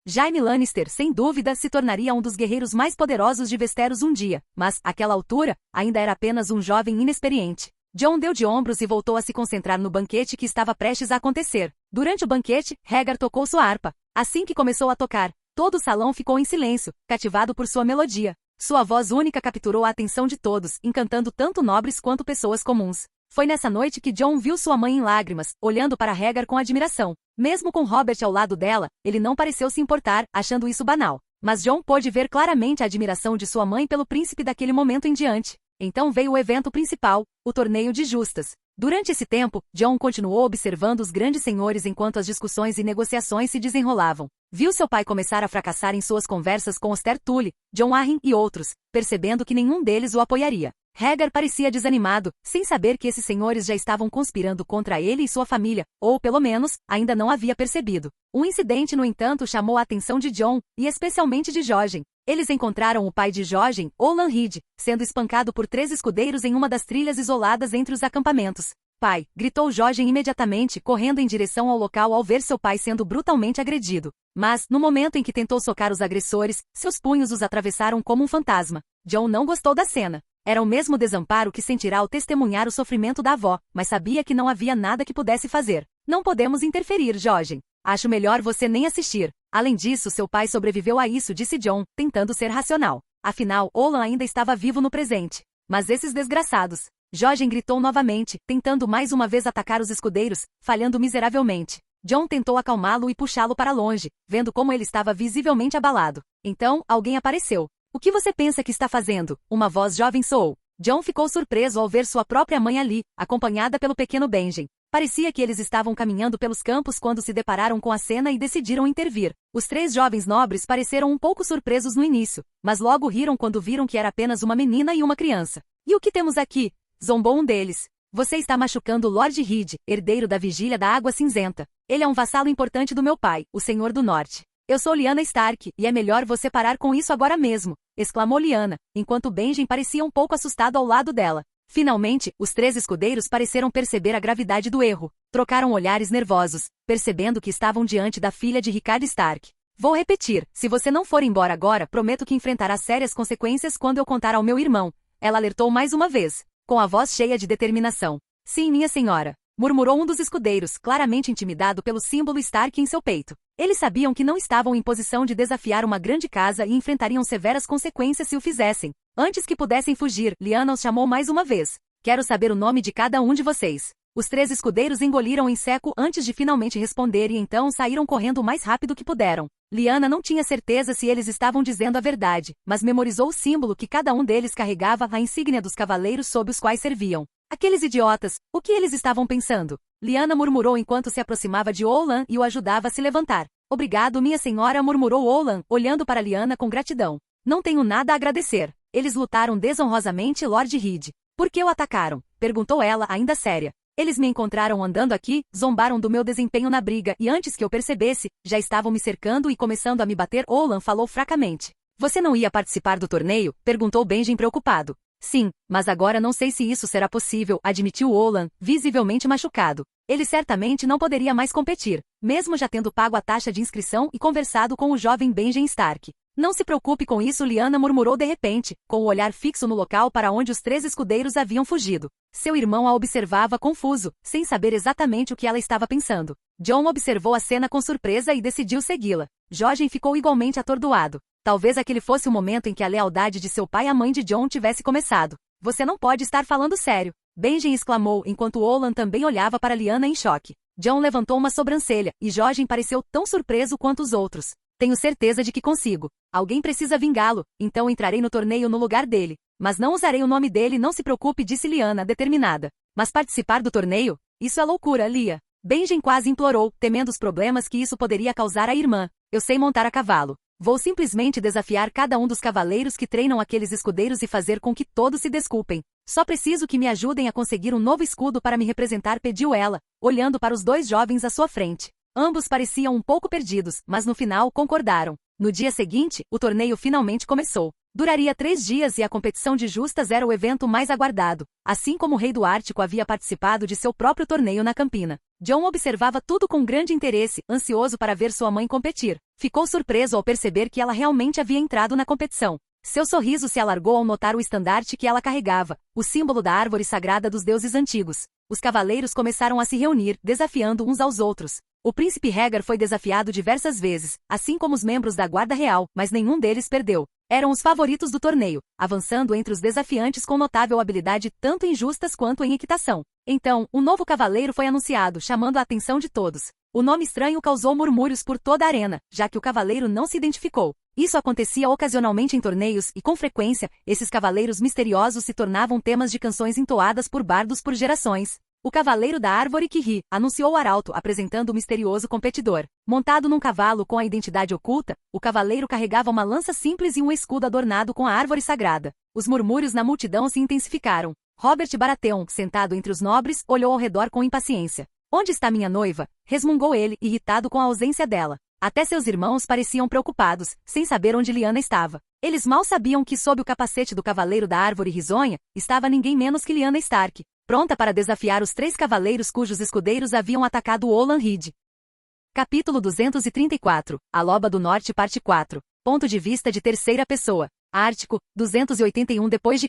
Speaker 1: Jaime Lannister, sem dúvida, se tornaria um dos guerreiros mais poderosos de Westeros um dia, mas, àquela altura, ainda era apenas um jovem inexperiente. Jon deu de ombros e voltou a se concentrar no banquete que estava prestes a acontecer. Durante o banquete, Rhaegar tocou sua harpa. Assim que começou a tocar, todo o salão ficou em silêncio, cativado por sua melodia. Sua voz única capturou a atenção de todos, encantando tanto nobres quanto pessoas comuns. Foi nessa noite que Jon viu sua mãe em lágrimas, olhando para Rhaegar com admiração. Mesmo com Robert ao lado dela, ele não pareceu se importar, achando isso banal. Mas Jon pôde ver claramente a admiração de sua mãe pelo príncipe daquele momento em diante. Então veio o evento principal, o torneio de justas. Durante esse tempo, Jon continuou observando os grandes senhores enquanto as discussões e negociações se desenrolavam. Viu seu pai começar a fracassar em suas conversas com Oster Tully, Jon Arryn e outros, percebendo que nenhum deles o apoiaria. Rhaegar parecia desanimado, sem saber que esses senhores já estavam conspirando contra ele e sua família, ou pelo menos, ainda não havia percebido. Um incidente, no entanto, chamou a atenção de Jon, e especialmente de Jojen. Eles encontraram o pai de Jojen, Olan Reed, sendo espancado por 3 escudeiros em uma das trilhas isoladas entre os acampamentos. pai, gritou Jojen imediatamente, correndo em direção ao local ao ver seu pai sendo brutalmente agredido. Mas, no momento em que tentou socar os agressores, seus punhos os atravessaram como um fantasma. Jon não gostou da cena. Era o mesmo desamparo que sentirá ao testemunhar o sofrimento da avó, mas sabia que não havia nada que pudesse fazer. Não podemos interferir, Jojen. Acho melhor você nem assistir. Além disso, seu pai sobreviveu a isso, disse Jon, tentando ser racional. Afinal, Olan ainda estava vivo no presente. Mas esses desgraçados. Jojen gritou novamente, tentando mais uma vez atacar os escudeiros, falhando miseravelmente. Jon tentou acalmá-lo e puxá-lo para longe, vendo como ele estava visivelmente abalado. Então, alguém apareceu. O que você pensa que está fazendo? Uma voz jovem soou. Jon ficou surpreso ao ver sua própria mãe ali, acompanhada pelo pequeno Benjen. Parecia que eles estavam caminhando pelos campos quando se depararam com a cena e decidiram intervir. Os 3 jovens nobres pareceram um pouco surpresos no início, mas logo riram quando viram que era apenas uma menina e uma criança. E o que temos aqui? Zombou um deles. Você está machucando Lord Reed, herdeiro da Vigília da Água Cinzenta. Ele é um vassalo importante do meu pai, o Senhor do Norte. Eu sou Lyanna Stark, e é melhor você parar com isso agora mesmo, exclamou Lyanna, enquanto Benjen parecia um pouco assustado ao lado dela. Finalmente, os 3 escudeiros pareceram perceber a gravidade do erro. Trocaram olhares nervosos, percebendo que estavam diante da filha de Rickard Stark. Vou repetir, se você não for embora agora, prometo que enfrentará sérias consequências quando eu contar ao meu irmão. Ela alertou mais uma vez, com a voz cheia de determinação. Sim, minha senhora, murmurou um dos escudeiros, claramente intimidado pelo símbolo Stark em seu peito. Eles sabiam que não estavam em posição de desafiar uma grande casa e enfrentariam severas consequências se o fizessem. Antes que pudessem fugir, Lyanna os chamou mais uma vez. Quero saber o nome de cada um de vocês. Os 3 escudeiros engoliram em seco antes de finalmente responder e então saíram correndo o mais rápido que puderam. Lyanna não tinha certeza se eles estavam dizendo a verdade, mas memorizou o símbolo que cada um deles carregava, a insígnia dos cavaleiros sob os quais serviam. Aqueles idiotas, o que eles estavam pensando? Lyanna murmurou enquanto se aproximava de Olan e o ajudava a se levantar. Obrigado, minha senhora, murmurou Olan, olhando para Lyanna com gratidão. Não tenho nada a agradecer. Eles lutaram desonrosamente, Lord Reed. Por que o atacaram? Perguntou ela, ainda séria. Eles me encontraram andando aqui, zombaram do meu desempenho na briga e antes que eu percebesse, já estavam me cercando e começando a me bater. Olan falou fracamente. Você não ia participar do torneio? Perguntou Benjen preocupado. Sim, mas agora não sei se isso será possível, admitiu Olan, visivelmente machucado. Ele certamente não poderia mais competir, mesmo já tendo pago a taxa de inscrição e conversado com o jovem Benjen Stark. Não se preocupe com isso, Lyanna murmurou de repente, com o olhar fixo no local para onde os 3 escudeiros haviam fugido. Seu irmão a observava confuso, sem saber exatamente o que ela estava pensando. Jon observou a cena com surpresa e decidiu segui-la. Jojen ficou igualmente atordoado. Talvez aquele fosse o momento em que a lealdade de seu pai à mãe de Jon tivesse começado. Você não pode estar falando sério, Benjen exclamou enquanto Olan também olhava para Lyanna em choque. Jon levantou uma sobrancelha, e Jojen pareceu tão surpreso quanto os outros. Tenho certeza de que consigo. Alguém precisa vingá-lo, então entrarei no torneio no lugar dele. Mas não usarei o nome dele, não se preocupe, disse Lyanna, determinada. Mas participar do torneio? Isso é loucura, Lia. Benjen quase implorou, temendo os problemas que isso poderia causar à irmã. Eu sei montar a cavalo. Vou simplesmente desafiar cada um dos cavaleiros que treinam aqueles escudeiros e fazer com que todos se desculpem. Só preciso que me ajudem a conseguir um novo escudo para me representar, pediu ela, olhando para os 2 jovens à sua frente. Ambos pareciam um pouco perdidos, mas no final concordaram. No dia seguinte, o torneio finalmente começou. Duraria 3 dias e a competição de justas era o evento mais aguardado, assim como o rei do Ártico havia participado de seu próprio torneio na Campina. Jon observava tudo com grande interesse, ansioso para ver sua mãe competir. Ficou surpreso ao perceber que ela realmente havia entrado na competição. Seu sorriso se alargou ao notar o estandarte que ela carregava, o símbolo da árvore sagrada dos deuses antigos. Os cavaleiros começaram a se reunir, desafiando uns aos outros. O príncipe Rhaegar foi desafiado diversas vezes, assim como os membros da Guarda Real, mas nenhum deles perdeu. Eram os favoritos do torneio, avançando entre os desafiantes com notável habilidade tanto em justas quanto em equitação. Então, um novo cavaleiro foi anunciado, chamando a atenção de todos. O nome estranho causou murmúrios por toda a arena, já que o cavaleiro não se identificou. Isso acontecia ocasionalmente em torneios e, com frequência, esses cavaleiros misteriosos se tornavam temas de canções entoadas por bardos por gerações. O Cavaleiro da Árvore que ri, anunciou o arauto apresentando o misterioso competidor. Montado num cavalo com a identidade oculta, o cavaleiro carregava uma lança simples e um escudo adornado com a árvore sagrada. Os murmúrios na multidão se intensificaram. Robert Baratheon, sentado entre os nobres, olhou ao redor com impaciência. Onde está minha noiva? Resmungou ele, irritado com a ausência dela. Até seus irmãos pareciam preocupados, sem saber onde Lyanna estava. Eles mal sabiam que sob o capacete do Cavaleiro da Árvore Risonha, estava ninguém menos que Lyanna Stark. pronta para desafiar os 3 cavaleiros cujos escudeiros haviam atacado Olan Reed. Capítulo 234, A Loba do Norte parte 4. Ponto de vista de terceira pessoa. Ártico, 281 d.C.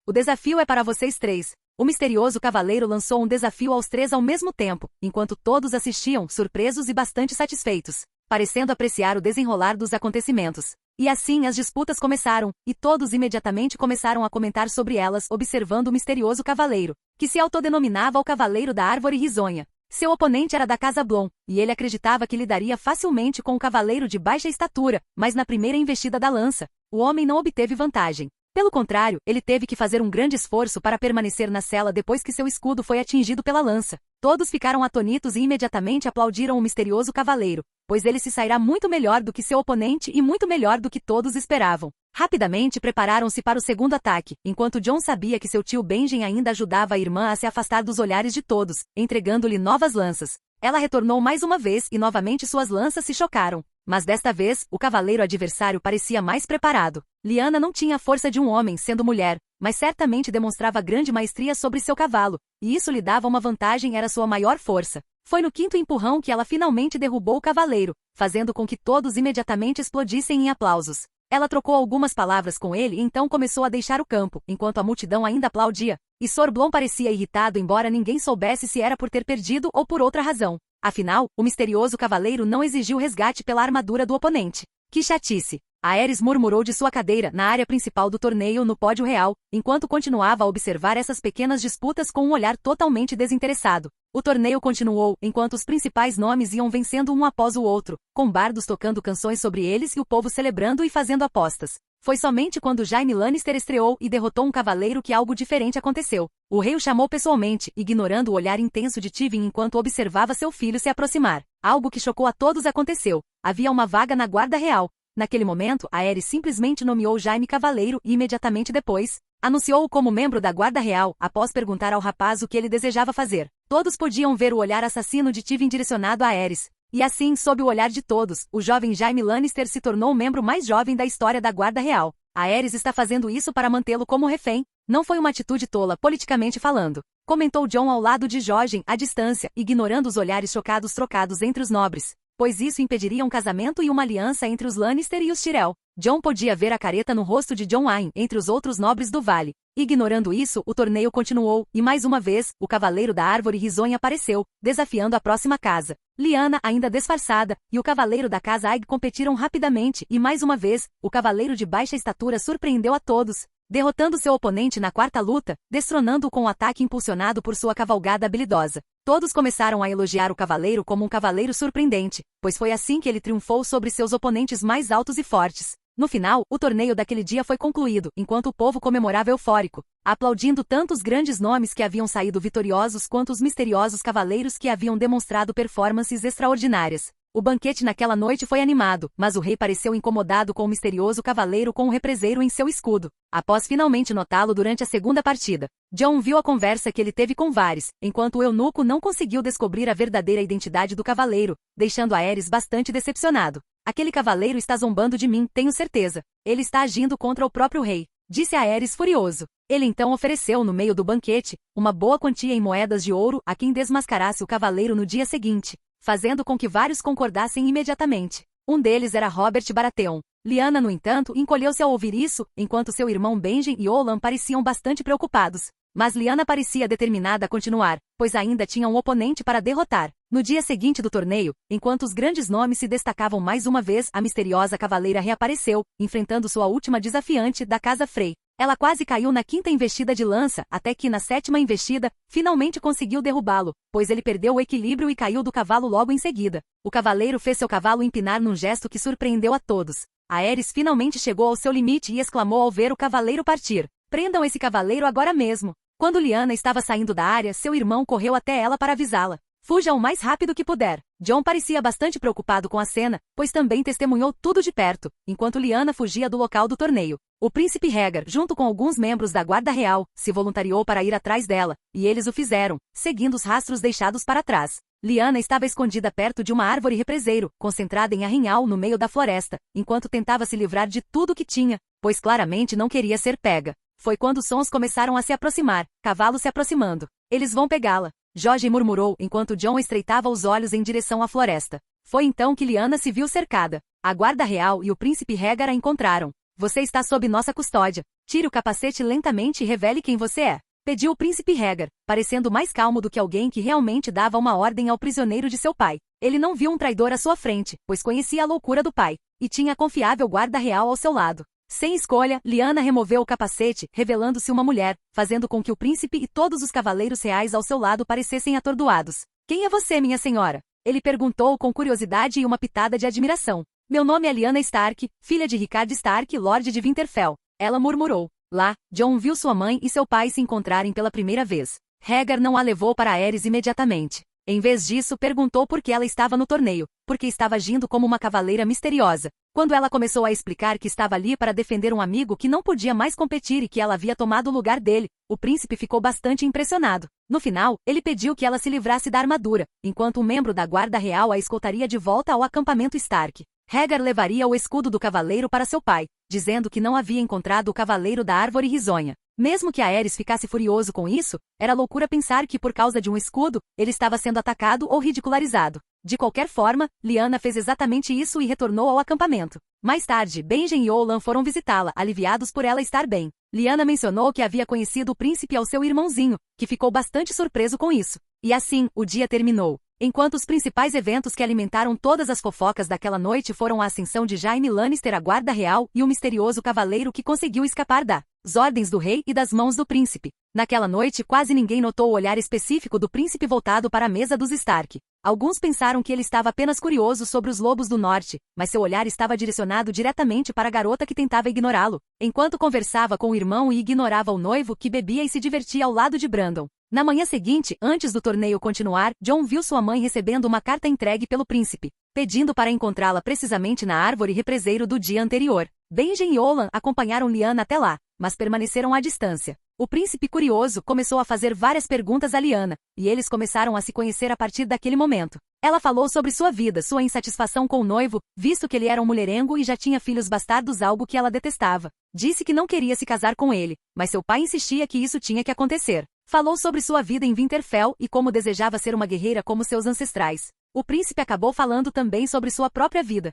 Speaker 1: O desafio é para vocês 3. O misterioso cavaleiro lançou um desafio aos 3 ao mesmo tempo, enquanto todos assistiam, surpresos e bastante satisfeitos, parecendo apreciar o desenrolar dos acontecimentos. E assim as disputas começaram, e todos imediatamente começaram a comentar sobre elas, observando o misterioso cavaleiro, que se autodenominava o Cavaleiro da Árvore Risonha. Seu oponente era da Casa Blon, e ele acreditava que lidaria facilmente com o cavaleiro de baixa estatura, mas na primeira investida da lança, o homem não obteve vantagem. Pelo contrário, ele teve que fazer um grande esforço para permanecer na cela depois que seu escudo foi atingido pela lança. Todos ficaram atônitos e imediatamente aplaudiram o misterioso cavaleiro, pois ele se sairá muito melhor do que seu oponente e muito melhor do que todos esperavam. Rapidamente prepararam-se para o segundo ataque, enquanto Jon sabia que seu tio Benjen ainda ajudava a irmã a se afastar dos olhares de todos, entregando-lhe novas lanças. Ela retornou mais uma vez e novamente suas lanças se chocaram. Mas desta vez, o cavaleiro adversário parecia mais preparado. Lyanna não tinha a força de um homem sendo mulher, mas certamente demonstrava grande maestria sobre seu cavalo, e isso lhe dava uma vantagem, era sua maior força. Foi no 5º empurrão que ela finalmente derrubou o cavaleiro, fazendo com que todos imediatamente explodissem em aplausos. Ela trocou algumas palavras com ele e então começou a deixar o campo, enquanto a multidão ainda aplaudia, e Sor Blon parecia irritado embora ninguém soubesse se era por ter perdido ou por outra razão. Afinal, o misterioso cavaleiro não exigiu resgate pela armadura do oponente. Que chatice! Aerys murmurou de sua cadeira na área principal do torneio no pódio real, enquanto continuava a observar essas pequenas disputas com um olhar totalmente desinteressado. O torneio continuou, enquanto os principais nomes iam vencendo um após o outro, com bardos tocando canções sobre eles e o povo celebrando e fazendo apostas. Foi somente quando Jaime Lannister estreou e derrotou um cavaleiro que algo diferente aconteceu. O rei o chamou pessoalmente, ignorando o olhar intenso de Tywin enquanto observava seu filho se aproximar. Algo que chocou a todos aconteceu. Havia uma vaga na guarda real. Naquele momento, Aerys simplesmente nomeou Jaime cavaleiro e imediatamente depois, anunciou-o como membro da guarda real, após perguntar ao rapaz o que ele desejava fazer. Todos podiam ver o olhar assassino de Tywin direcionado a Aerys. E assim, sob o olhar de todos, o jovem Jaime Lannister se tornou o membro mais jovem da história da Guarda Real. Aerys está fazendo isso para mantê-lo como refém. Não foi uma atitude tola, politicamente falando. Comentou Jon ao lado de Jojen, à distância, ignorando os olhares chocados trocados entre os nobres, pois isso impediria um casamento e uma aliança entre os Lannister e os Tyrell. Jon podia ver a careta no rosto de Jon Arryn entre os outros nobres do vale. Ignorando isso, o torneio continuou, e mais uma vez, o Cavaleiro da Árvore Risonha apareceu, desafiando a próxima casa. Lyanna, ainda disfarçada, e o Cavaleiro da Casa Aig competiram rapidamente, e mais uma vez, o Cavaleiro de baixa estatura surpreendeu a todos, derrotando seu oponente na quarta luta, destronando-o com um ataque impulsionado por sua cavalgada habilidosa. Todos começaram a elogiar o cavaleiro como um cavaleiro surpreendente, pois foi assim que ele triunfou sobre seus oponentes mais altos e fortes. No final, o torneio daquele dia foi concluído, enquanto o povo comemorava eufórico, aplaudindo tanto os grandes nomes que haviam saído vitoriosos quanto os misteriosos cavaleiros que haviam demonstrado performances extraordinárias. O banquete naquela noite foi animado, mas o rei pareceu incomodado com o misterioso cavaleiro com um represeiro em seu escudo. Após finalmente notá-lo durante a segunda partida, Jon viu a conversa que ele teve com Varys, enquanto o eunuco não conseguiu descobrir a verdadeira identidade do cavaleiro, deixando Aerys bastante decepcionado. Aquele cavaleiro está zombando de mim, tenho certeza. Ele está agindo contra o próprio rei, disse Aerys furioso. Ele então ofereceu no meio do banquete uma boa quantia em moedas de ouro a quem desmascarasse o cavaleiro no dia seguinte, fazendo com que vários concordassem imediatamente. Um deles era Robert Baratheon. Lyanna, no entanto, encolheu-se ao ouvir isso, enquanto seu irmão Benjen e Olenn pareciam bastante preocupados. Mas Lyanna parecia determinada a continuar, pois ainda tinha um oponente para derrotar. No dia seguinte do torneio, enquanto os grandes nomes se destacavam mais uma vez, a misteriosa cavaleira reapareceu, enfrentando sua última desafiante, da Casa Frey. Ela quase caiu na 5ª investida de lança, até que na 7ª investida, finalmente conseguiu derrubá-lo, pois ele perdeu o equilíbrio e caiu do cavalo logo em seguida. O cavaleiro fez seu cavalo empinar num gesto que surpreendeu a todos. Aerys finalmente chegou ao seu limite e exclamou ao ver o cavaleiro partir: "Prendam esse cavaleiro agora mesmo!" Quando Lyanna estava saindo da área, seu irmão correu até ela para avisá-la. "Fuja o mais rápido que puder." Jon parecia bastante preocupado com a cena, pois também testemunhou tudo de perto, enquanto Lyanna fugia do local do torneio. O príncipe Rhaegar, junto com alguns membros da Guarda Real, se voluntariou para ir atrás dela, e eles o fizeram, seguindo os rastros deixados para trás. Lyanna estava escondida perto de uma árvore represeiro, concentrada em arrinhal no meio da floresta, enquanto tentava se livrar de tudo que tinha, pois claramente não queria ser pega. Foi quando os sons começaram a se aproximar, cavalos se aproximando. Eles vão pegá-la. Jorge murmurou enquanto Jon estreitava os olhos em direção à floresta. Foi então que Lyanna se viu cercada. A guarda real e o príncipe Rhaegar a encontraram. Você está sob nossa custódia. Tire o capacete lentamente e revele quem você é. Pediu o príncipe Rhaegar, parecendo mais calmo do que alguém que realmente dava uma ordem ao prisioneiro de seu pai. Ele não viu um traidor à sua frente, pois conhecia a loucura do pai, e tinha a confiável guarda real ao seu lado. Sem escolha, Lyanna removeu o capacete, revelando-se uma mulher, fazendo com que o príncipe e todos os cavaleiros reais ao seu lado parecessem atordoados. Quem é você, minha senhora? Ele perguntou com curiosidade e uma pitada de admiração. Meu nome é Lyanna Stark, filha de Rickard Stark, Lorde de Winterfell. Ela murmurou. Lá, Jon viu sua mãe e seu pai se encontrarem pela primeira vez. Rhaegar não a levou para Aerys imediatamente. Em vez disso, perguntou por que ela estava no torneio, porque estava agindo como uma cavaleira misteriosa. Quando ela começou a explicar que estava ali para defender um amigo que não podia mais competir e que ela havia tomado o lugar dele, o príncipe ficou bastante impressionado. No final, ele pediu que ela se livrasse da armadura, enquanto um membro da guarda real a escoltaria de volta ao acampamento Stark. Rhaegar levaria o escudo do cavaleiro para seu pai, dizendo que não havia encontrado o cavaleiro da árvore risonha. Mesmo que Aerys ficasse furioso com isso, era loucura pensar que por causa de um escudo, ele estava sendo atacado ou ridicularizado. De qualquer forma, Lyanna fez exatamente isso e retornou ao acampamento. Mais tarde, Benjen e Olenn foram visitá-la, aliviados por ela estar bem. Lyanna mencionou que havia conhecido o príncipe ao seu irmãozinho, que ficou bastante surpreso com isso. E assim, o dia terminou. Enquanto os principais eventos que alimentaram todas as fofocas daquela noite foram a ascensão de Jaime Lannister à guarda real e o misterioso cavaleiro que conseguiu escapar das ordens do rei e das mãos do príncipe. Naquela noite quase ninguém notou o olhar específico do príncipe voltado para a mesa dos Stark. Alguns pensaram que ele estava apenas curioso sobre os lobos do norte, mas seu olhar estava direcionado diretamente para a garota que tentava ignorá-lo, enquanto conversava com o irmão e ignorava o noivo que bebia e se divertia ao lado de Brandon. Na manhã seguinte, antes do torneio continuar, Jon viu sua mãe recebendo uma carta entregue pelo príncipe, pedindo para encontrá-la precisamente na árvore represeiro do dia anterior. Benjen e Olenn acompanharam Lyanna até lá, mas permaneceram à distância. O príncipe curioso começou a fazer várias perguntas a Lyanna, e eles começaram a se conhecer a partir daquele momento. Ela falou sobre sua vida, sua insatisfação com o noivo, visto que ele era um mulherengo e já tinha filhos bastardos, algo que ela detestava. Disse que não queria se casar com ele, mas seu pai insistia que isso tinha que acontecer. Falou sobre sua vida em Winterfell e como desejava ser uma guerreira como seus ancestrais. O príncipe acabou falando também sobre sua própria vida.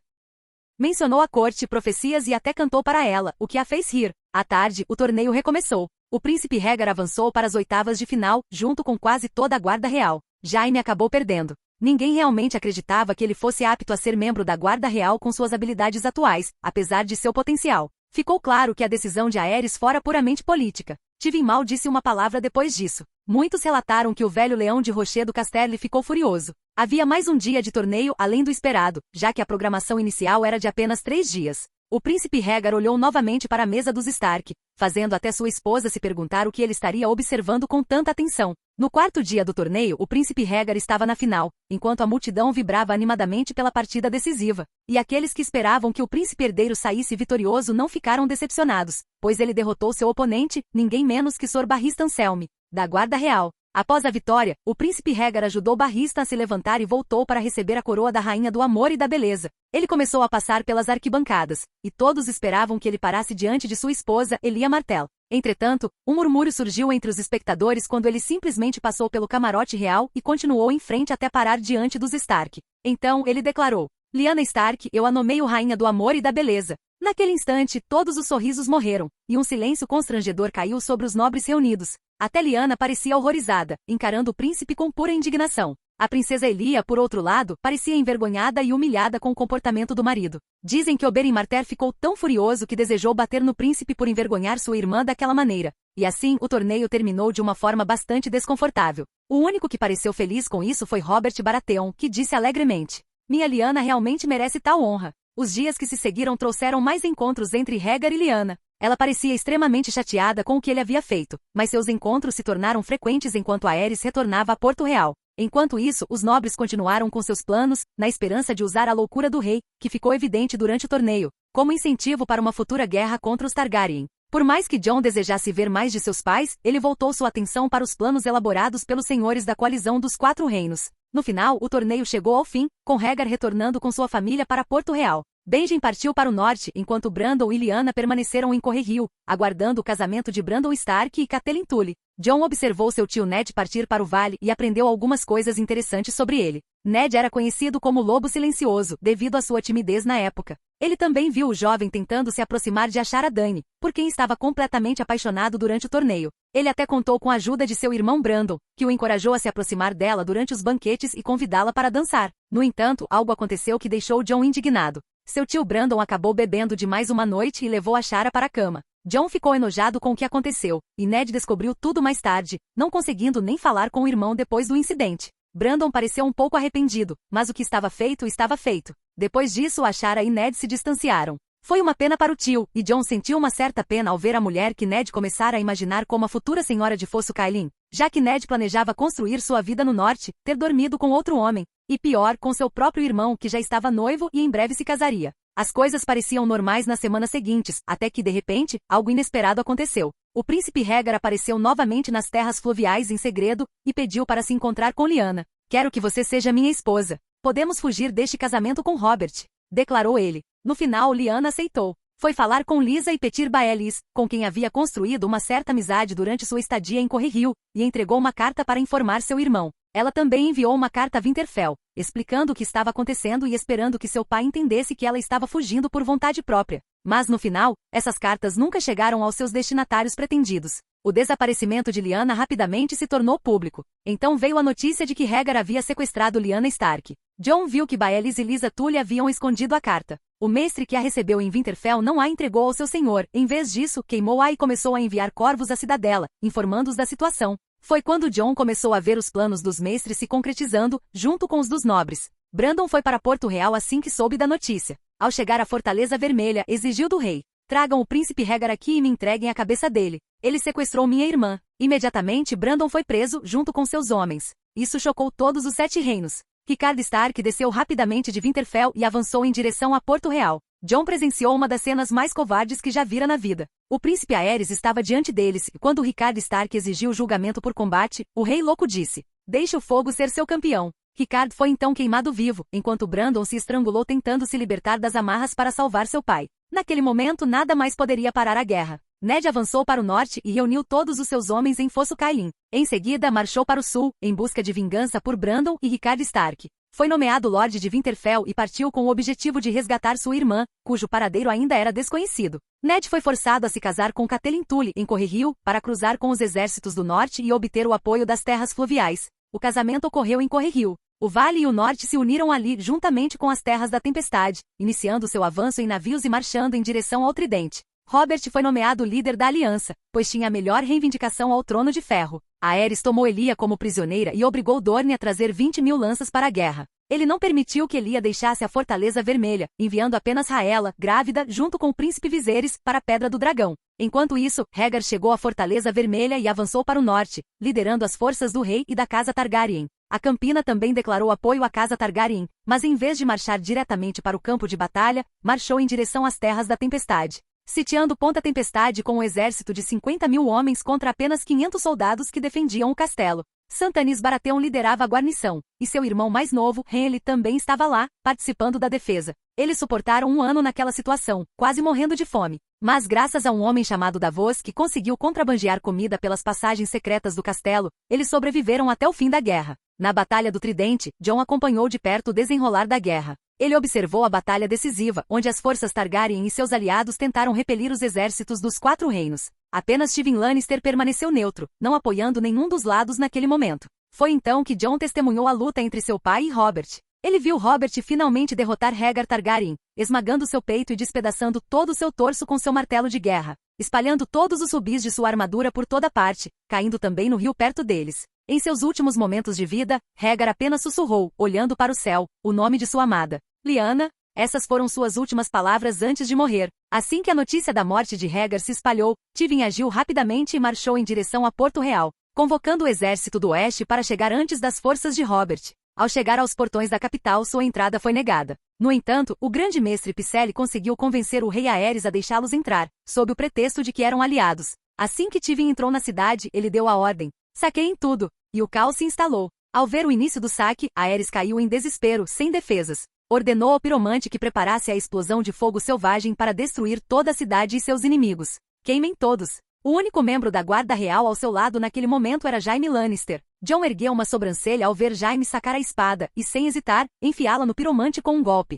Speaker 1: Mencionou a corte, profecias e até cantou para ela, o que a fez rir. À tarde, o torneio recomeçou. O príncipe Rhaegar avançou para as oitavas de final, junto com quase toda a guarda real. Jaime acabou perdendo. Ninguém realmente acreditava que ele fosse apto a ser membro da guarda real com suas habilidades atuais, apesar de seu potencial. Ficou claro que a decisão de Aerys fora puramente política. Tywin mal disse uma palavra depois disso. Muitos relataram que o velho leão de Rocher do Casterly ficou furioso. Havia mais um dia de torneio além do esperado, já que a programação inicial era de apenas 3 dias. O príncipe Rhaegar olhou novamente para a mesa dos Stark, fazendo até sua esposa se perguntar o que ele estaria observando com tanta atenção. No quarto dia do torneio, o príncipe Rhaegar estava na final, enquanto a multidão vibrava animadamente pela partida decisiva. E aqueles que esperavam que o príncipe herdeiro saísse vitorioso não ficaram decepcionados, pois ele derrotou seu oponente, ninguém menos que Sor Barristan Selmy, da Guarda Real. Após a vitória, o príncipe Rhaegar ajudou Barristan a se levantar e voltou para receber a coroa da Rainha do Amor e da Beleza. Ele começou a passar pelas arquibancadas, e todos esperavam que ele parasse diante de sua esposa, Elia Martell. Entretanto, um murmúrio surgiu entre os espectadores quando ele simplesmente passou pelo camarote real e continuou em frente até parar diante dos Stark. Então, ele declarou: Lyanna Stark, eu a nomeio Rainha do Amor e da Beleza. Naquele instante, todos os sorrisos morreram, e um silêncio constrangedor caiu sobre os nobres reunidos. Até Lyanna parecia horrorizada, encarando o príncipe com pura indignação. A princesa Elia, por outro lado, parecia envergonhada e humilhada com o comportamento do marido. Dizem que Oberyn Martell ficou tão furioso que desejou bater no príncipe por envergonhar sua irmã daquela maneira. E assim, o torneio terminou de uma forma bastante desconfortável. O único que pareceu feliz com isso foi Robert Baratheon, que disse alegremente: minha Lyanna realmente merece tal honra. Os dias que se seguiram trouxeram mais encontros entre Rhaegar e Lyanna. Ela parecia extremamente chateada com o que ele havia feito, mas seus encontros se tornaram frequentes enquanto Aerys retornava a Porto Real. Enquanto isso, os nobres continuaram com seus planos, na esperança de usar a loucura do rei, que ficou evidente durante o torneio, como incentivo para uma futura guerra contra os Targaryen. Por mais que Jon desejasse ver mais de seus pais, ele voltou sua atenção para os planos elaborados pelos senhores da coalizão dos 4 reinos. No final, o torneio chegou ao fim, com Rhaegar retornando com sua família para Porto Real. Benjen partiu para o norte, enquanto Brandon e Lyanna permaneceram em Correrio, aguardando o casamento de Brandon Stark e Catelyn Tully. Jon observou seu tio Ned partir para o vale e aprendeu algumas coisas interessantes sobre ele. Ned era conhecido como Lobo Silencioso, devido à sua timidez na época. Ele também viu o jovem tentando se aproximar de Ashara Dany, por quem estava completamente apaixonado durante o torneio. Ele até contou com a ajuda de seu irmão Brandon, que o encorajou a se aproximar dela durante os banquetes e convidá-la para dançar. No entanto, algo aconteceu que deixou Jon indignado. Seu tio Brandon acabou bebendo demais uma noite e levou Ashara para a cama. Jon ficou enojado com o que aconteceu, e Ned descobriu tudo mais tarde, não conseguindo nem falar com o irmão depois do incidente. Brandon pareceu um pouco arrependido, mas o que estava feito estava feito. Depois disso, Ashara e Ned se distanciaram. Foi uma pena para o tio, e Jon sentiu uma certa pena ao ver a mulher que Ned começara a imaginar como a futura senhora de Fosso Cailin, já que Ned planejava construir sua vida no norte, ter dormido com outro homem, e pior, com seu próprio irmão que já estava noivo e em breve se casaria. As coisas pareciam normais nas semanas seguintes, até que de repente, algo inesperado aconteceu. O príncipe Rhaegar apareceu novamente nas terras fluviais em segredo, e pediu para se encontrar com Lyanna. "Quero que você seja minha esposa. Podemos fugir deste casamento com Robert", declarou ele. No final, Lyanna aceitou. Foi falar com Lysa e Petyr Baelys, com quem havia construído uma certa amizade durante sua estadia em Correrio, e entregou uma carta para informar seu irmão. Ela também enviou uma carta a Winterfell, explicando o que estava acontecendo e esperando que seu pai entendesse que ela estava fugindo por vontade própria. Mas no final, essas cartas nunca chegaram aos seus destinatários pretendidos. O desaparecimento de Lyanna rapidamente se tornou público. Então veio a notícia de que Rhaegar havia sequestrado Lyanna Stark. Jon viu que Baelys e Lysa Tully haviam escondido a carta. O mestre que a recebeu em Winterfell não a entregou ao seu senhor, em vez disso, queimou-a e começou a enviar corvos à cidadela, informando-os da situação. Foi quando Jon começou a ver os planos dos mestres se concretizando, junto com os dos nobres. Brandon foi para Porto Real assim que soube da notícia. Ao chegar à Fortaleza Vermelha, exigiu do rei: "Tragam o príncipe Rhaegar aqui e me entreguem a cabeça dele. Ele sequestrou minha irmã." Imediatamente Brandon foi preso, junto com seus homens. Isso chocou todos os 7 reinos. Rickard Stark desceu rapidamente de Winterfell e avançou em direção a Porto Real. Jon presenciou uma das cenas mais covardes que já vira na vida. O príncipe Aerys estava diante deles, e quando Rickard Stark exigiu julgamento por combate, o rei louco disse: "Deixe o fogo ser seu campeão." Rickard foi então queimado vivo, enquanto Brandon se estrangulou tentando se libertar das amarras para salvar seu pai. Naquele momento nada mais poderia parar a guerra. Ned avançou para o norte e reuniu todos os seus homens em Fosso Cailin. Em seguida marchou para o sul, em busca de vingança por Brandon e Rickard Stark. Foi nomeado Lorde de Winterfell e partiu com o objetivo de resgatar sua irmã, cujo paradeiro ainda era desconhecido. Ned foi forçado a se casar com Catelyn Tully em Correrio, para cruzar com os exércitos do norte e obter o apoio das terras fluviais. O casamento ocorreu em Correrio. O Vale e o Norte se uniram ali juntamente com as Terras da Tempestade, iniciando seu avanço em navios e marchando em direção ao Tridente. Robert foi nomeado líder da aliança, pois tinha a melhor reivindicação ao trono de ferro. Aerys tomou Elia como prisioneira e obrigou Dorne a trazer 20.000 lanças para a guerra. Ele não permitiu que Elia deixasse a Fortaleza Vermelha, enviando apenas Raela, grávida, junto com o príncipe Viserys, para a Pedra do Dragão. Enquanto isso, Rhaegar chegou à Fortaleza Vermelha e avançou para o norte, liderando as forças do rei e da casa Targaryen. A Campina também declarou apoio à casa Targaryen, mas em vez de marchar diretamente para o campo de batalha, marchou em direção às Terras da Tempestade, sitiando Ponta Tempestade com um exército de 50.000 homens contra apenas 500 soldados que defendiam o castelo. Santanis Baratheon liderava a guarnição, e seu irmão mais novo, Renly, também estava lá, participando da defesa. Eles suportaram 1 ano naquela situação, quase morrendo de fome. Mas graças a um homem chamado Davos que conseguiu contrabandear comida pelas passagens secretas do castelo, eles sobreviveram até o fim da guerra. Na Batalha do Tridente, Jon acompanhou de perto o desenrolar da guerra. Ele observou a batalha decisiva, onde as forças Targaryen e seus aliados tentaram repelir os exércitos dos 4 reinos. Apenas Tywin Lannister permaneceu neutro, não apoiando nenhum dos lados naquele momento. Foi então que Jon testemunhou a luta entre seu pai e Robert. Ele viu Robert finalmente derrotar Rhaegar Targaryen, esmagando seu peito e despedaçando todo o seu torso com seu martelo de guerra, espalhando todos os rubis de sua armadura por toda parte, caindo também no rio perto deles. Em seus últimos momentos de vida, Rhaegar apenas sussurrou, olhando para o céu, o nome de sua amada, Lyanna. Essas foram suas últimas palavras antes de morrer. Assim que a notícia da morte de Rhaegar se espalhou, Tywin agiu rapidamente e marchou em direção a Porto Real, convocando o exército do oeste para chegar antes das forças de Robert. Ao chegar aos portões da capital, sua entrada foi negada. No entanto, o grande mestre Pycelle conseguiu convencer o rei Aerys a deixá-los entrar, sob o pretexto de que eram aliados. Assim que Tywin entrou na cidade, ele deu a ordem: "Saqueiem tudo", e o caos se instalou. Ao ver o início do saque, Aerys caiu em desespero, sem defesas. Ordenou ao piromante que preparasse a explosão de fogo selvagem para destruir toda a cidade e seus inimigos. "Queimem todos", O único membro da guarda real ao seu lado naquele momento era Jaime Lannister. Jon ergueu uma sobrancelha ao ver Jaime sacar a espada e, sem hesitar, enfiá-la no piromante com um golpe,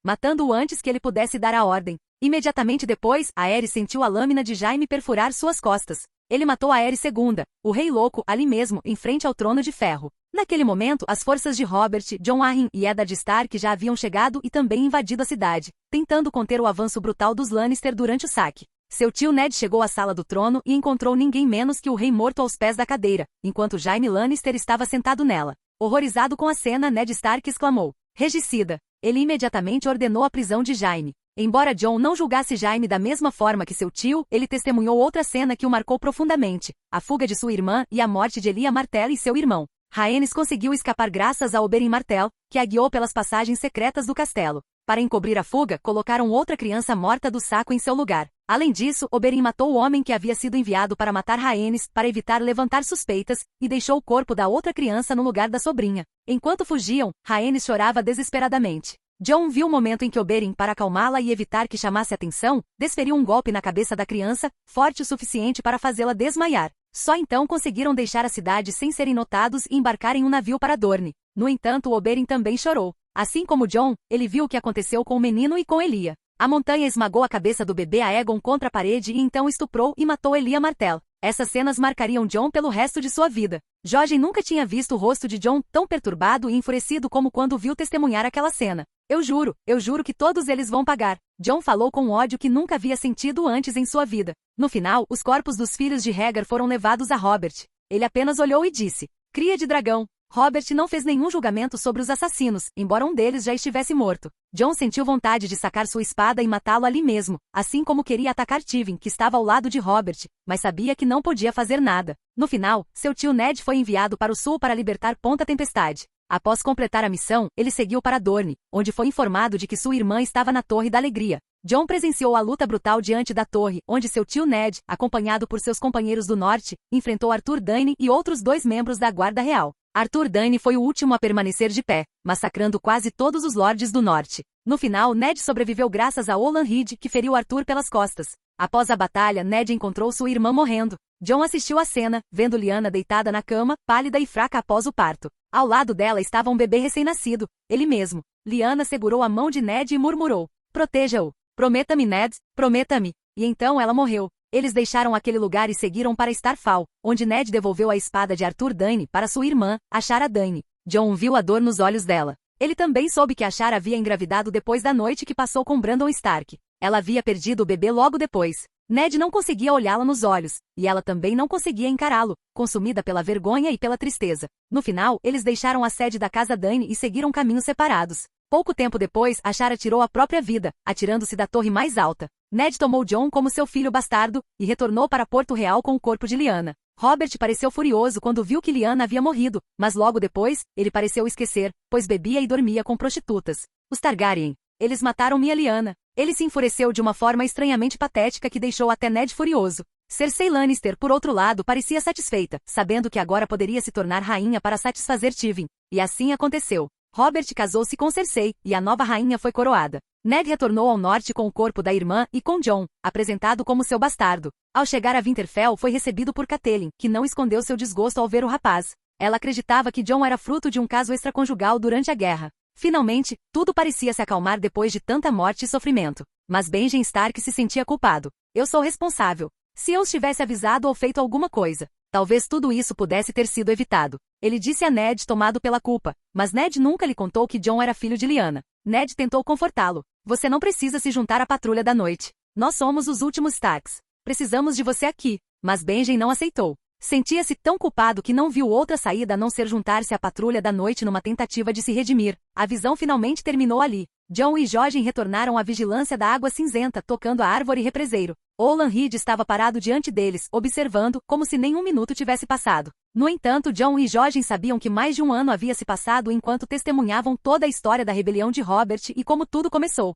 Speaker 1: matando-o antes que ele pudesse dar a ordem. Imediatamente depois, Aerys sentiu a lâmina de Jaime perfurar suas costas. Ele matou Aerys II, o Rei Louco, ali mesmo, em frente ao Trono de Ferro. Naquele momento, as forças de Robert, Jon Arryn e Eddard Stark já haviam chegado e também invadido a cidade, tentando conter o avanço brutal dos Lannister durante o saque. Seu tio Ned chegou à sala do trono e encontrou ninguém menos que o rei morto aos pés da cadeira, enquanto Jaime Lannister estava sentado nela. Horrorizado com a cena, Ned Stark exclamou: "Regicida!" Ele imediatamente ordenou a prisão de Jaime. Embora Jon não julgasse Jaime da mesma forma que seu tio, ele testemunhou outra cena que o marcou profundamente: a fuga de sua irmã e a morte de Elia Martell e seu irmão. Rhaenys conseguiu escapar graças a Oberyn Martell, que a guiou pelas passagens secretas do castelo. Para encobrir a fuga, colocaram outra criança morta do saco em seu lugar. Além disso, Oberyn matou o homem que havia sido enviado para matar Rhaenys, para evitar levantar suspeitas, e deixou o corpo da outra criança no lugar da sobrinha. Enquanto fugiam, Rhaenys chorava desesperadamente. Jon viu o momento em que Oberyn, para acalmá-la e evitar que chamasse atenção, desferiu um golpe na cabeça da criança, forte o suficiente para fazê-la desmaiar. Só então conseguiram deixar a cidade sem serem notados e embarcar em um navio para Dorne. No entanto, Oberyn também chorou. Assim como Jon, ele viu o que aconteceu com o menino e com Elia. A montanha esmagou a cabeça do bebê Aegon contra a parede e então estuprou e matou Elia Martell. Essas cenas marcariam Jon pelo resto de sua vida. Jorge nunca tinha visto o rosto de Jon tão perturbado e enfurecido como quando viu testemunhar aquela cena. Eu juro que todos eles vão pagar." Jon falou com um ódio que nunca havia sentido antes em sua vida. No final, os corpos dos filhos de Rhaegar foram levados a Robert. Ele apenas olhou e disse: "Cria de dragão." Robert não fez nenhum julgamento sobre os assassinos, embora um deles já estivesse morto. Jon sentiu vontade de sacar sua espada e matá-lo ali mesmo, assim como queria atacar Tywin, que estava ao lado de Robert, mas sabia que não podia fazer nada. No final, seu tio Ned foi enviado para o sul para libertar Ponta Tempestade. Após completar a missão, ele seguiu para Dorne, onde foi informado de que sua irmã estava na Torre da Alegria. Jon presenciou a luta brutal diante da torre, onde seu tio Ned, acompanhado por seus companheiros do norte, enfrentou Arthur Dayne e outros 2 membros da Guarda Real. Arthur Dayne foi o último a permanecer de pé, massacrando quase todos os lordes do norte. No final, Ned sobreviveu graças a Olan Reed, que feriu Arthur pelas costas. Após a batalha, Ned encontrou sua irmã morrendo. Jon assistiu à cena, vendo Lyanna deitada na cama, pálida e fraca após o parto. Ao lado dela estava um bebê recém-nascido, ele mesmo. Lyanna segurou a mão de Ned e murmurou: "Proteja-o. Prometa-me, Ned, prometa-me." E então ela morreu. Eles deixaram aquele lugar e seguiram para Starfall, onde Ned devolveu a espada de Arthur Dayne para sua irmã, Ashara Dayne. Jon viu a dor nos olhos dela. Ele também soube que Ashara havia engravidado depois da noite que passou com Brandon Stark. Ela havia perdido o bebê logo depois. Ned não conseguia olhá-la nos olhos, e ela também não conseguia encará-lo, consumida pela vergonha e pela tristeza. No final, eles deixaram a sede da casa Dayne e seguiram caminhos separados. Pouco tempo depois, Ashara tirou a própria vida, atirando-se da torre mais alta. Ned tomou Jon como seu filho bastardo, e retornou para Porto Real com o corpo de Lyanna. Robert pareceu furioso quando viu que Lyanna havia morrido, mas logo depois, ele pareceu esquecer, pois bebia e dormia com prostitutas. Os Targaryen. Eles mataram minha Lyanna. Ele se enfureceu de uma forma estranhamente patética que deixou até Ned furioso. Cersei Lannister, por outro lado, parecia satisfeita, sabendo que agora poderia se tornar rainha para satisfazer Tywin. E assim aconteceu. Robert casou-se com Cersei, e a nova rainha foi coroada. Ned retornou ao norte com o corpo da irmã e com Jon, apresentado como seu bastardo. Ao chegar a Winterfell, foi recebido por Catelyn, que não escondeu seu desgosto ao ver o rapaz. Ela acreditava que Jon era fruto de um caso extraconjugal durante a guerra. Finalmente, tudo parecia se acalmar depois de tanta morte e sofrimento. Mas Benjen Stark se sentia culpado. "Eu sou responsável. Se eu os tivesse avisado ou feito alguma coisa, talvez tudo isso pudesse ter sido evitado." Ele disse a Ned, tomado pela culpa, mas Ned nunca lhe contou que Jon era filho de Lyanna. Ned tentou confortá-lo. "Você não precisa se juntar à patrulha da noite. Nós somos os últimos Starks. Precisamos de você aqui." Mas Benjen não aceitou. Sentia-se tão culpado que não viu outra saída a não ser juntar-se à patrulha da noite numa tentativa de se redimir. A visão finalmente terminou ali. Jon e Jojen retornaram à vigilância da água cinzenta, tocando a árvore represeiro. Olan Reed estava parado diante deles, observando, como se nenhum minuto tivesse passado. No entanto, Jon e Jojen sabiam que mais de um ano havia se passado enquanto testemunhavam toda a história da rebelião de Robert e como tudo começou.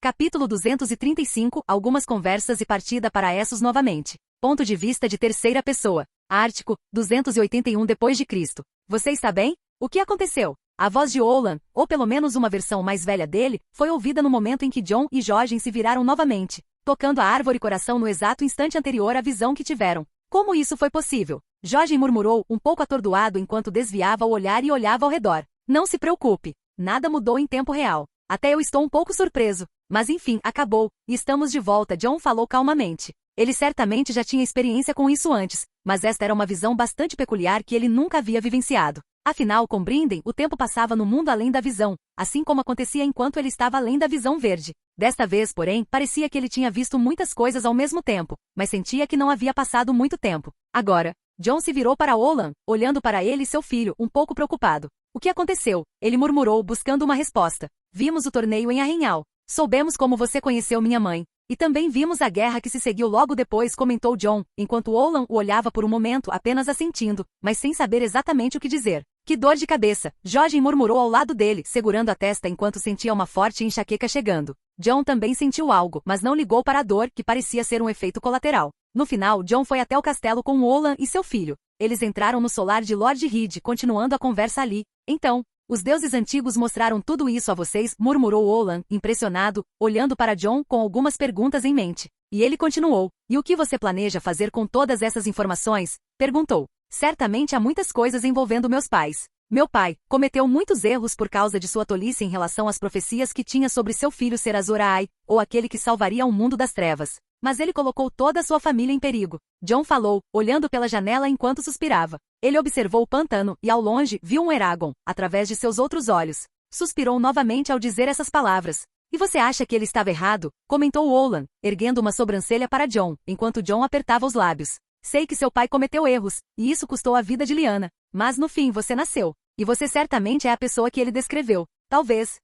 Speaker 1: Capítulo 235 – Algumas conversas e partida para Essos novamente. Ponto de vista de terceira pessoa. Ártico, 281 d.C. Você está bem? O que aconteceu? A voz de Olan, ou pelo menos uma versão mais velha dele, foi ouvida no momento em que Jon e Jojen se viraram novamente. tocando a árvore coração no exato instante anterior à visão que tiveram. Como isso foi possível? Jorge murmurou, um pouco atordoado enquanto desviava o olhar e olhava ao redor. Não se preocupe. Nada mudou em tempo real. Até eu estou um pouco surpreso. Mas enfim, acabou, e estamos de volta, John falou calmamente. Ele certamente já tinha experiência com isso antes, mas esta era uma visão bastante peculiar que ele nunca havia vivenciado. Afinal, com Brinden, o tempo passava no mundo além da visão, assim como acontecia enquanto ele estava além da visão verde. Desta vez, porém, parecia que ele tinha visto muitas coisas ao mesmo tempo, mas sentia que não havia passado muito tempo. Agora, John se virou para Olan, olhando para ele e seu filho, um pouco preocupado. O que aconteceu? Ele murmurou, buscando uma resposta. Vimos o torneio em Arrenhal. Soubemos como você conheceu minha mãe. E também vimos a guerra que se seguiu logo depois, comentou John, enquanto Olan o olhava por um momento apenas assentindo, mas sem saber exatamente o que dizer. Que dor de cabeça! Jorge murmurou ao lado dele, segurando a testa enquanto sentia uma forte enxaqueca chegando. John também sentiu algo, mas não ligou para a dor, que parecia ser um efeito colateral. No final, John foi até o castelo com Olan e seu filho. Eles entraram no solar de Lord Reed, continuando a conversa ali. Então, os deuses antigos mostraram tudo isso a vocês, murmurou Olan, impressionado, olhando para John com algumas perguntas em mente. E ele continuou. E o que você planeja fazer com todas essas informações? Perguntou. Certamente há muitas coisas envolvendo meus pais. Meu pai cometeu muitos erros por causa de sua tolice em relação às profecias que tinha sobre seu filho ser Azor Ahai, ou aquele que salvaria o mundo das trevas. Mas ele colocou toda a sua família em perigo. John falou, olhando pela janela enquanto suspirava. Ele observou o pântano e, ao longe, viu um Eragon, através de seus outros olhos. Suspirou novamente ao dizer essas palavras. E você acha que ele estava errado? Comentou Olan, erguendo uma sobrancelha para John, enquanto John apertava os lábios. Sei que seu pai cometeu erros, e isso custou a vida de Lyanna. Mas no fim você nasceu. E você certamente é a pessoa que ele descreveu. Talvez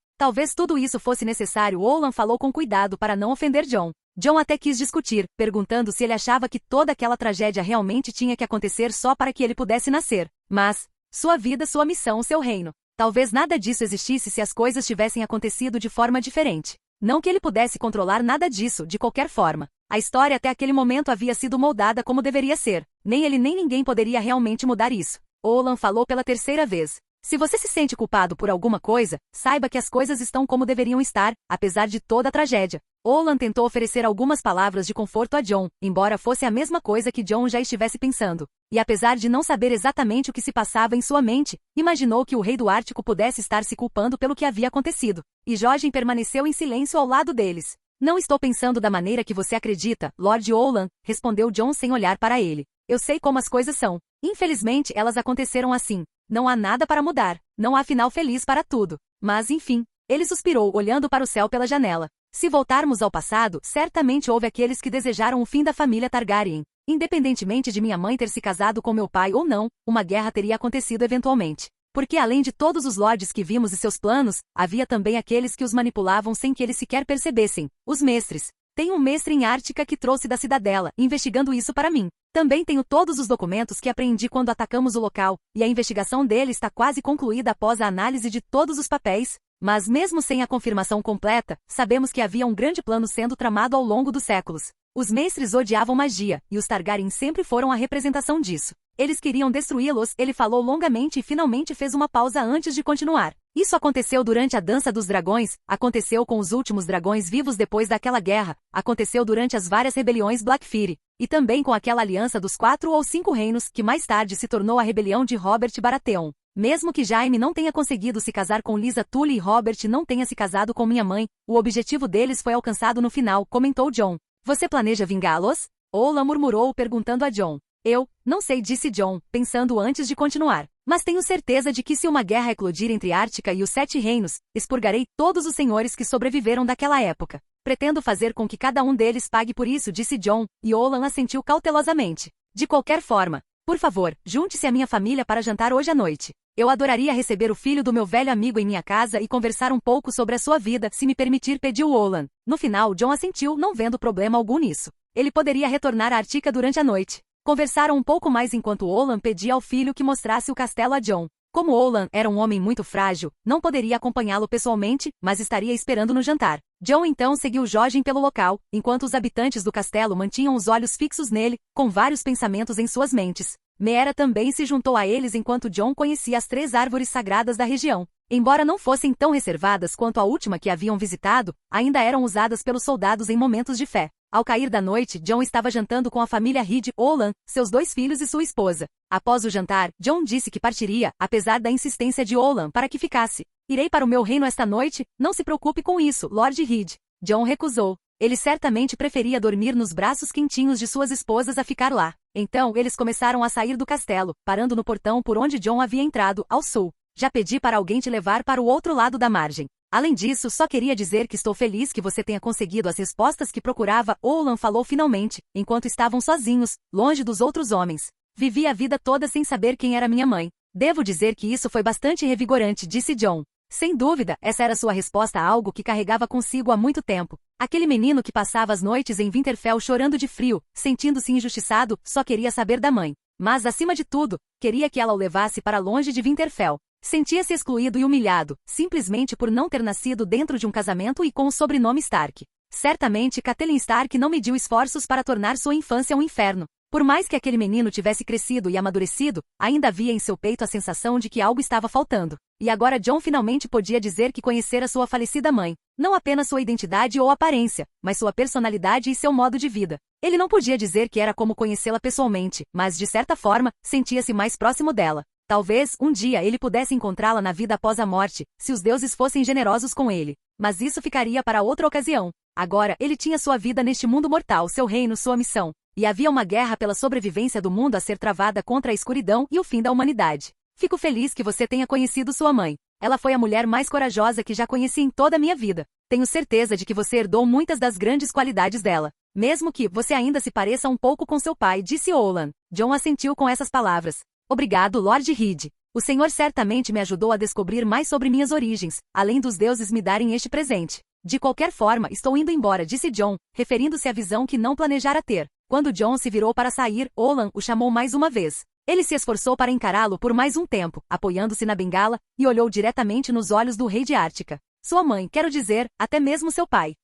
Speaker 1: tudo isso fosse necessário. Olan falou com cuidado para não ofender John. John até quis discutir, perguntando se ele achava que toda aquela tragédia realmente tinha que acontecer só para que ele pudesse nascer. Mas, sua vida, sua missão, seu reino. Talvez nada disso existisse se as coisas tivessem acontecido de forma diferente. Não que ele pudesse controlar nada disso, de qualquer forma. A história até aquele momento havia sido moldada como deveria ser. Nem ele nem ninguém poderia realmente mudar isso. Olan falou pela terceira vez. Se você se sente culpado por alguma coisa, saiba que as coisas estão como deveriam estar, apesar de toda a tragédia. Olan tentou oferecer algumas palavras de conforto a John, embora fosse a mesma coisa que John já estivesse pensando. E apesar de não saber exatamente o que se passava em sua mente, imaginou que o rei do Ártico pudesse estar se culpando pelo que havia acontecido. E Jorge permaneceu em silêncio ao lado deles. Não estou pensando da maneira que você acredita, Lord Olan, respondeu John sem olhar para ele. Eu sei como as coisas são. Infelizmente, elas aconteceram assim. Não há nada para mudar. Não há final feliz para tudo. Mas, enfim, ele suspirou, olhando para o céu pela janela. Se voltarmos ao passado, certamente houve aqueles que desejaram o fim da família Targaryen. Independentemente de minha mãe ter se casado com meu pai ou não, uma guerra teria acontecido eventualmente. Porque além de todos os lords que vimos e seus planos, havia também aqueles que os manipulavam sem que eles sequer percebessem, os mestres. Tenho um mestre em Ártica que trouxe da cidadela, investigando isso para mim. Também tenho todos os documentos que apreendi quando atacamos o local, e a investigação dele está quase concluída após a análise de todos os papéis. Mas mesmo sem a confirmação completa, sabemos que havia um grande plano sendo tramado ao longo dos séculos. Os mestres odiavam magia, e os Targaryen sempre foram a representação disso. Eles queriam destruí-los, ele falou longamente e finalmente fez uma pausa antes de continuar. Isso aconteceu durante a Dança dos Dragões, aconteceu com os últimos dragões vivos depois daquela guerra, aconteceu durante as várias rebeliões Blackfyre, e também com aquela aliança dos 4 ou 5 reinos que mais tarde se tornou a rebelião de Robert Baratheon. Mesmo que Jaime não tenha conseguido se casar com Lysa Tully e Robert não tenha se casado com minha mãe, o objetivo deles foi alcançado no final, comentou John. Você planeja vingá-los? Olan murmurou perguntando a John. Eu não sei, disse John, pensando antes de continuar. Mas tenho certeza de que se uma guerra eclodir entre Ártica e os 7 reinos, expurgarei todos os senhores que sobreviveram daquela época. Pretendo fazer com que cada um deles pague por isso, disse John, e Olan assentiu cautelosamente. De qualquer forma, por favor, junte-se à minha família para jantar hoje à noite. Eu adoraria receber o filho do meu velho amigo em minha casa e conversar um pouco sobre a sua vida, se me permitir, pediu Olan. No final, John assentiu, não vendo problema algum nisso. Ele poderia retornar a Ártica durante a noite. Conversaram um pouco mais enquanto Olan pedia ao filho que mostrasse o castelo a John. Como Olan era um homem muito frágil, não poderia acompanhá-lo pessoalmente, mas estaria esperando no jantar. John então seguiu Jorgen pelo local, enquanto os habitantes do castelo mantinham os olhos fixos nele, com vários pensamentos em suas mentes. Meera também se juntou a eles enquanto John conhecia as 3 árvores sagradas da região. Embora não fossem tão reservadas quanto a última que haviam visitado, ainda eram usadas pelos soldados em momentos de fé. Ao cair da noite, John estava jantando com a família Reed Oland, seus 2 filhos e sua esposa. Após o jantar, John disse que partiria, apesar da insistência de Oland para que ficasse. Irei para o meu reino esta noite, não se preocupe com isso, Lord Reed. John recusou. Ele certamente preferia dormir nos braços quentinhos de suas esposas a ficar lá. Então, eles começaram a sair do castelo, parando no portão por onde John havia entrado, ao sul. Já pedi para alguém te levar para o outro lado da margem. Além disso, só queria dizer que estou feliz que você tenha conseguido as respostas que procurava, Oland falou finalmente, enquanto estavam sozinhos, longe dos outros homens. Vivi a vida toda sem saber quem era minha mãe. Devo dizer que isso foi bastante revigorante, disse John. Sem dúvida, essa era sua resposta a algo que carregava consigo há muito tempo. Aquele menino que passava as noites em Winterfell chorando de frio, sentindo-se injustiçado, só queria saber da mãe. Mas, acima de tudo, queria que ela o levasse para longe de Winterfell. Sentia-se excluído e humilhado, simplesmente por não ter nascido dentro de um casamento e com o sobrenome Stark. Certamente Catelyn Stark não mediu esforços para tornar sua infância um inferno. Por mais que aquele menino tivesse crescido e amadurecido, ainda havia em seu peito a sensação de que algo estava faltando. E agora John finalmente podia dizer que conhecera sua falecida mãe. Não apenas sua identidade ou aparência, mas sua personalidade e seu modo de vida. Ele não podia dizer que era como conhecê-la pessoalmente, mas de certa forma, sentia-se mais próximo dela. Talvez, um dia ele pudesse encontrá-la na vida após a morte, se os deuses fossem generosos com ele. Mas isso ficaria para outra ocasião. Agora, ele tinha sua vida neste mundo mortal, seu reino, sua missão. E havia uma guerra pela sobrevivência do mundo a ser travada contra a escuridão e o fim da humanidade. Fico feliz que você tenha conhecido sua mãe. Ela foi a mulher mais corajosa que já conheci em toda a minha vida. Tenho certeza de que você herdou muitas das grandes qualidades dela. Mesmo que você ainda se pareça um pouco com seu pai, disse Oland. John assentiu com essas palavras. Obrigado, Lord Reed. O Senhor certamente me ajudou a descobrir mais sobre minhas origens, além dos deuses me darem este presente. De qualquer forma, estou indo embora, disse John, referindo-se à visão que não planejara ter. Quando John se virou para sair, Oland o chamou mais uma vez. Ele se esforçou para encará-lo por mais um tempo, apoiando-se na bengala, e olhou diretamente nos olhos do rei de Ártica. Sua mãe, quero dizer, até mesmo seu pai.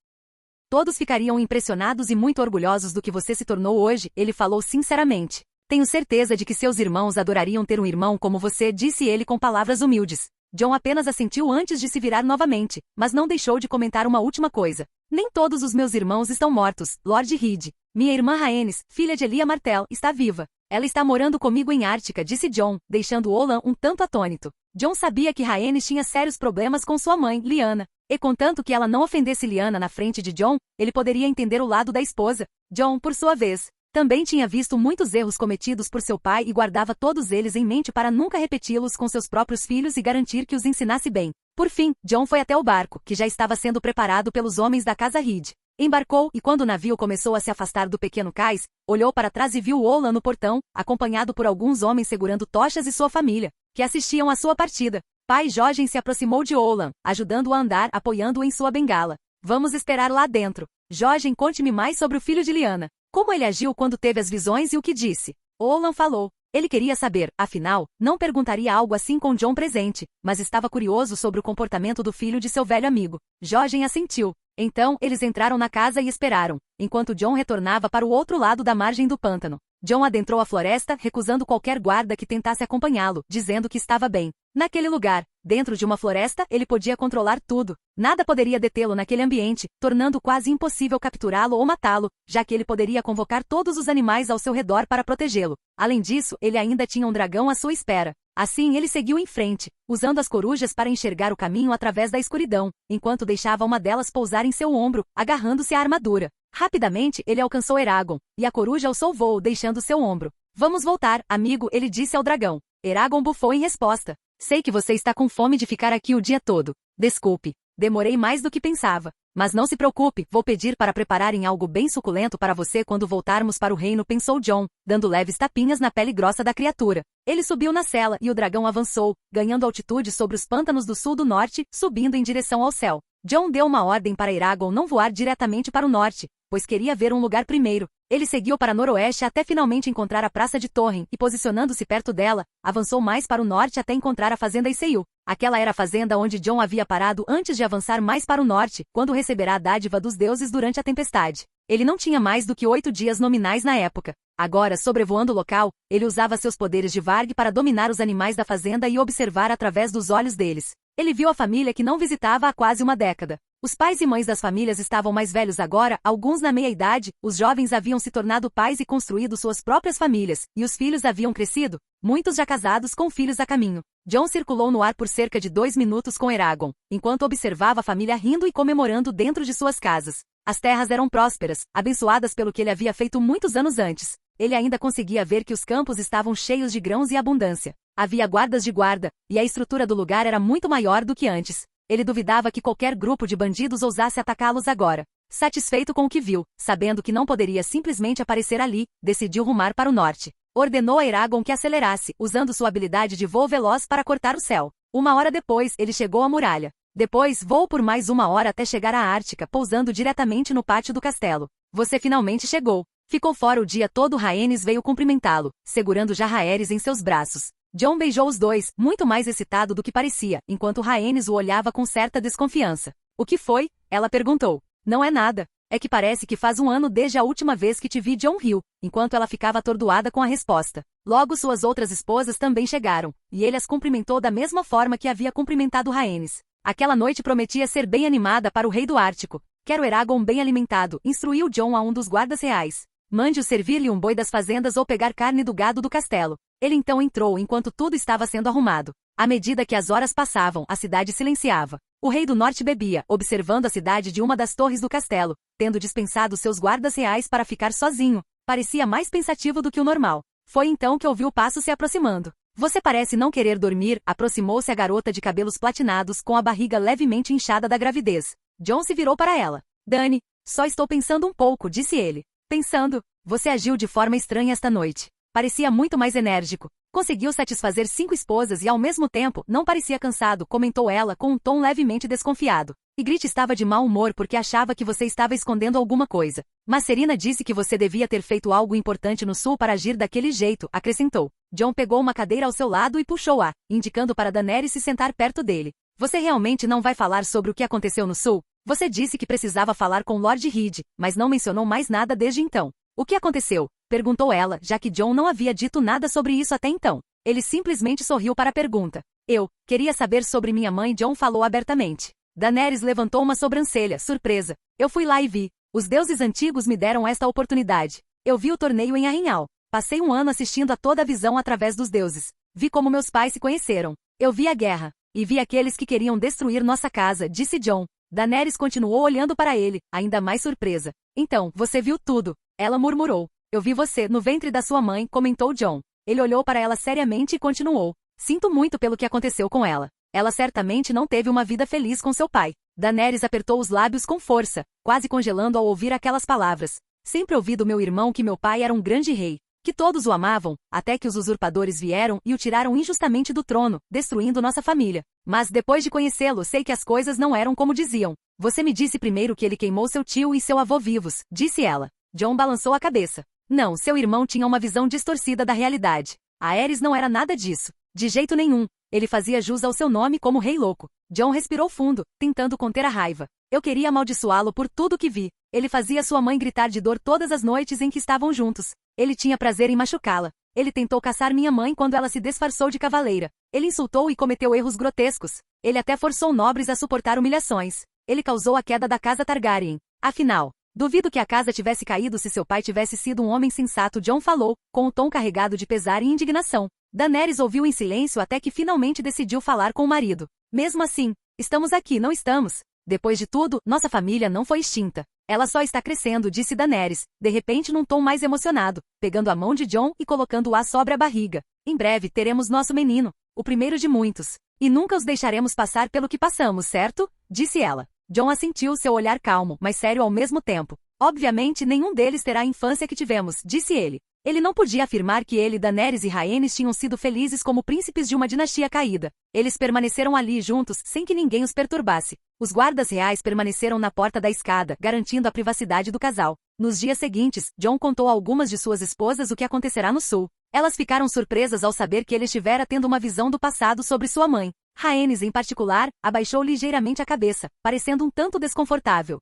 Speaker 1: Todos ficariam impressionados e muito orgulhosos do que você se tornou hoje, ele falou sinceramente. Tenho certeza de que seus irmãos adorariam ter um irmão como você, disse ele com palavras humildes. John apenas assentiu antes de se virar novamente, mas não deixou de comentar uma última coisa. Nem todos os meus irmãos estão mortos, Lord Reed. Minha irmã Rhaenys, filha de Elia Martell, está viva. Ela está morando comigo em Ártica, disse John, deixando Oland um tanto atônito. John sabia que Rhaenys tinha sérios problemas com sua mãe, Lyanna. E contanto que ela não ofendesse Lyanna na frente de John, ele poderia entender o lado da esposa. John, por sua vez, também tinha visto muitos erros cometidos por seu pai e guardava todos eles em mente para nunca repeti-los com seus próprios filhos e garantir que os ensinasse bem. Por fim, John foi até o barco, que já estava sendo preparado pelos homens da casa Reed. Embarcou e quando o navio começou a se afastar do pequeno cais, olhou para trás e viu Oland no portão, acompanhado por alguns homens segurando tochas e sua família, que assistiam à sua partida. Pai Jojen se aproximou de Oland, ajudando-o a andar, apoiando-o em sua bengala. Vamos esperar lá dentro. Jojen, conte-me mais sobre o filho de Lyanna. Como ele agiu quando teve as visões e o que disse? Oland falou. Ele queria saber, afinal, não perguntaria algo assim com John presente, mas estava curioso sobre o comportamento do filho de seu velho amigo. Jojen assentiu. Então, eles entraram na casa e esperaram, enquanto John retornava para o outro lado da margem do pântano. John adentrou a floresta, recusando qualquer guarda que tentasse acompanhá-lo, dizendo que estava bem. Naquele lugar, dentro de uma floresta, ele podia controlar tudo. Nada poderia detê-lo naquele ambiente, tornando quase impossível capturá-lo ou matá-lo, já que ele poderia convocar todos os animais ao seu redor para protegê-lo. Além disso, ele ainda tinha um dragão à sua espera. Assim ele seguiu em frente, usando as corujas para enxergar o caminho através da escuridão, enquanto deixava uma delas pousar em seu ombro, agarrando-se à armadura. Rapidamente ele alcançou Eragon, e a coruja o solvou, deixando seu ombro. Vamos voltar, amigo, ele disse ao dragão. Eragon bufou em resposta. Sei que você está com fome de ficar aqui o dia todo. Desculpe, demorei mais do que pensava. Mas não se preocupe, vou pedir para prepararem algo bem suculento para você quando voltarmos para o reino, pensou John, dando leves tapinhas na pele grossa da criatura. Ele subiu na sela e o dragão avançou, ganhando altitude sobre os pântanos do sul do norte, subindo em direção ao céu. John deu uma ordem para Eragon não voar diretamente para o norte, pois queria ver um lugar primeiro. Ele seguiu para noroeste até finalmente encontrar a Praça de Torren e, posicionando-se perto dela, avançou mais para o norte até encontrar a Fazenda Isseil. Aquela era a fazenda onde John havia parado antes de avançar mais para o norte, quando receberá a dádiva dos deuses durante a tempestade. Ele não tinha mais do que 8 dias nominais na época. Agora, sobrevoando o local, ele usava seus poderes de Varg para dominar os animais da fazenda e observar através dos olhos deles. Ele viu a família que não visitava há quase uma década. Os pais e mães das famílias estavam mais velhos agora, alguns na meia-idade, os jovens haviam se tornado pais e construído suas próprias famílias, e os filhos haviam crescido, muitos já casados com filhos a caminho. John circulou no ar por cerca de 2 minutos com Eragon, enquanto observava a família rindo e comemorando dentro de suas casas. As terras eram prósperas, abençoadas pelo que ele havia feito muitos anos antes. Ele ainda conseguia ver que os campos estavam cheios de grãos e abundância. Havia guardas de guarda, e a estrutura do lugar era muito maior do que antes. Ele duvidava que qualquer grupo de bandidos ousasse atacá-los agora. Satisfeito com o que viu, sabendo que não poderia simplesmente aparecer ali, decidiu rumar para o norte. Ordenou a Eragon que acelerasse, usando sua habilidade de voo veloz para cortar o céu. 1 hora depois, ele chegou à muralha. Depois, voou por mais 1 hora até chegar à Ártica, pousando diretamente no pátio do castelo. Você finalmente chegou. Ficou fora o dia todo. Rhaenys veio cumprimentá-lo, segurando Jaehaerys em seus braços. John beijou os dois, muito mais excitado do que parecia, enquanto Rhaenys o olhava com certa desconfiança. O que foi? Ela perguntou. Não é nada. É que parece que faz 1 ano desde a última vez que te vi. John riu, enquanto ela ficava atordoada com a resposta. Logo suas outras esposas também chegaram, e ele as cumprimentou da mesma forma que havia cumprimentado Rhaenys. Aquela noite prometia ser bem animada para o rei do Ártico. Quero Eragon bem alimentado, instruiu John a um dos guardas reais. Mande-o servir-lhe um boi das fazendas ou pegar carne do gado do castelo. Ele então entrou enquanto tudo estava sendo arrumado. À medida que as horas passavam, a cidade silenciava. O rei do norte bebia, observando a cidade de uma das torres do castelo, tendo dispensado seus guardas reais para ficar sozinho. Parecia mais pensativo do que o normal. Foi então que ouviu o passo se aproximando. Você parece não querer dormir, aproximou-se a garota de cabelos platinados com a barriga levemente inchada da gravidez. John se virou para ela. Dani, só estou pensando um pouco, disse ele. Pensando? Você agiu de forma estranha esta noite. Parecia muito mais enérgico. Conseguiu satisfazer 5 esposas e ao mesmo tempo não parecia cansado, comentou ela com um tom levemente desconfiado. Ygritte estava de mau humor porque achava que você estava escondendo alguma coisa. Mas Serena disse que você devia ter feito algo importante no sul para agir daquele jeito, acrescentou. John pegou uma cadeira ao seu lado e puxou-a, indicando para Daenerys se sentar perto dele. Você realmente não vai falar sobre o que aconteceu no sul? Você disse que precisava falar com Lord Reed, mas não mencionou mais nada desde então. O que aconteceu? Perguntou ela, já que John não havia dito nada sobre isso até então. Ele simplesmente sorriu para a pergunta. Eu queria saber sobre minha mãe. John falou abertamente. Daenerys levantou uma sobrancelha, surpresa. Eu fui lá e vi. Os deuses antigos me deram esta oportunidade. Eu vi o torneio em Arrinhal. Passei 1 ano assistindo a toda a visão através dos deuses. Vi como meus pais se conheceram. Eu vi a guerra. E vi aqueles que queriam destruir nossa casa, disse John. Daenerys continuou olhando para ele, ainda mais surpresa. Então, você viu tudo. Ela murmurou. Eu vi você no ventre da sua mãe, comentou John. Ele olhou para ela seriamente e continuou. Sinto muito pelo que aconteceu com ela. Ela certamente não teve uma vida feliz com seu pai. Daenerys apertou os lábios com força, quase congelando ao ouvir aquelas palavras. Sempre ouvi do meu irmão que meu pai era um grande rei, que todos o amavam, até que os usurpadores vieram e o tiraram injustamente do trono, destruindo nossa família. Mas depois de conhecê-lo, sei que as coisas não eram como diziam. Você me disse primeiro que ele queimou seu tio e seu avô vivos, disse ela. John balançou a cabeça. Não, seu irmão tinha uma visão distorcida da realidade. Aerys não era nada disso. De jeito nenhum. Ele fazia jus ao seu nome como Rei Louco. John respirou fundo, tentando conter a raiva. Eu queria amaldiçoá-lo por tudo que vi. Ele fazia sua mãe gritar de dor todas as noites em que estavam juntos. Ele tinha prazer em machucá-la. Ele tentou caçar minha mãe quando ela se disfarçou de cavaleira. Ele insultou e cometeu erros grotescos. Ele até forçou nobres a suportar humilhações. Ele causou a queda da casa Targaryen. Afinal, duvido que a casa tivesse caído se seu pai tivesse sido um homem sensato. John falou, com um tom carregado de pesar e indignação. Daenerys ouviu em silêncio até que finalmente decidiu falar com o marido. Mesmo assim, estamos aqui, não estamos? Depois de tudo, nossa família não foi extinta. Ela só está crescendo, disse Daenerys, de repente num tom mais emocionado, pegando a mão de John e colocando-a sobre a barriga. Em breve teremos nosso menino, o primeiro de muitos. E nunca os deixaremos passar pelo que passamos, certo? Disse ela. John assentiu, seu olhar calmo, mas sério ao mesmo tempo. Obviamente nenhum deles terá a infância que tivemos, disse ele. Ele não podia afirmar que ele, Daenerys e Rhaenys tinham sido felizes como príncipes de uma dinastia caída. Eles permaneceram ali juntos, sem que ninguém os perturbasse. Os guardas reais permaneceram na porta da escada, garantindo a privacidade do casal. Nos dias seguintes, John contou a algumas de suas esposas o que acontecerá no sul. Elas ficaram surpresas ao saber que ele estivera tendo uma visão do passado sobre sua mãe. Rhaenys, em particular, abaixou ligeiramente a cabeça, parecendo um tanto desconfortável.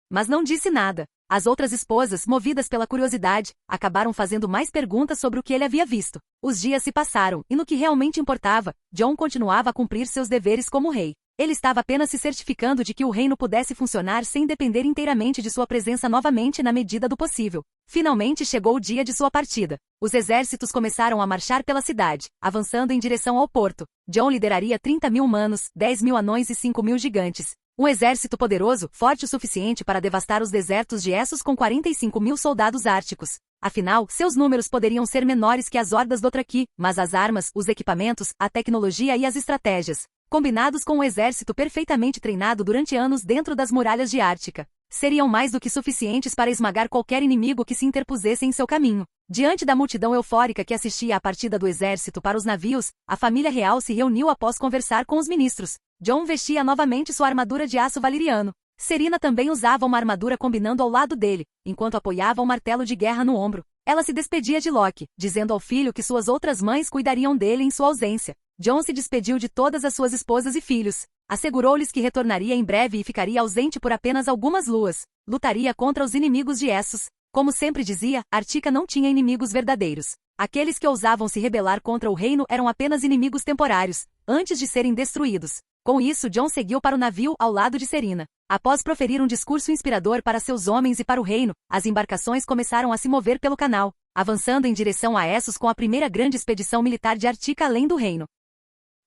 Speaker 1: Mas não disse nada. As outras esposas, movidas pela curiosidade, acabaram fazendo mais perguntas sobre o que ele havia visto. Os dias se passaram, e no que realmente importava, John continuava a cumprir seus deveres como rei. Ele estava apenas se certificando de que o reino pudesse funcionar sem depender inteiramente de sua presença novamente na medida do possível. Finalmente chegou o dia de sua partida. Os exércitos começaram a marchar pela cidade, avançando em direção ao porto. Jon lideraria 30.000 humanos, 10.000 anões e 5.000 gigantes. Um exército poderoso, forte o suficiente para devastar os desertos de Essos com 45.000 soldados árticos. Afinal, seus números poderiam ser menores que as hordas Dothraki, mas as armas, os equipamentos, a tecnologia e as estratégias, combinados com um exército perfeitamente treinado durante anos dentro das muralhas de Ártica, seriam mais do que suficientes para esmagar qualquer inimigo que se interpusesse em seu caminho. Diante da multidão eufórica que assistia à partida do exército para os navios, a família real se reuniu após conversar com os ministros. Jon vestia novamente sua armadura de aço valeriano. Celaena também usava uma armadura combinando ao lado dele, enquanto apoiava um martelo de guerra no ombro. Ela se despedia de Loki, dizendo ao filho que suas outras mães cuidariam dele em sua ausência. Jon se despediu de todas as suas esposas e filhos. Assegurou-lhes que retornaria em breve e ficaria ausente por apenas algumas luas. Lutaria contra os inimigos de Essos. Como sempre dizia, Ártica não tinha inimigos verdadeiros. Aqueles que ousavam se rebelar contra o reino eram apenas inimigos temporários, antes de serem destruídos. Com isso, Jon seguiu para o navio ao lado de Celaena. Após proferir um discurso inspirador para seus homens e para o reino, as embarcações começaram a se mover pelo canal, avançando em direção a Essos com a primeira grande expedição militar de Ártica além do reino.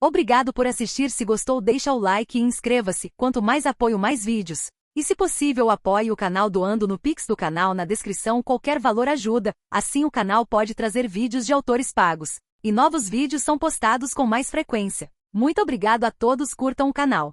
Speaker 1: Obrigado por assistir. Se gostou, deixa o like e inscreva-se. Quanto mais apoio, mais vídeos. E se possível, apoie o canal doando no Pix do canal na descrição. Qualquer valor ajuda, assim o canal pode trazer vídeos de autores pagos. E novos vídeos são postados com mais frequência. Muito obrigado a todos, curtam o canal.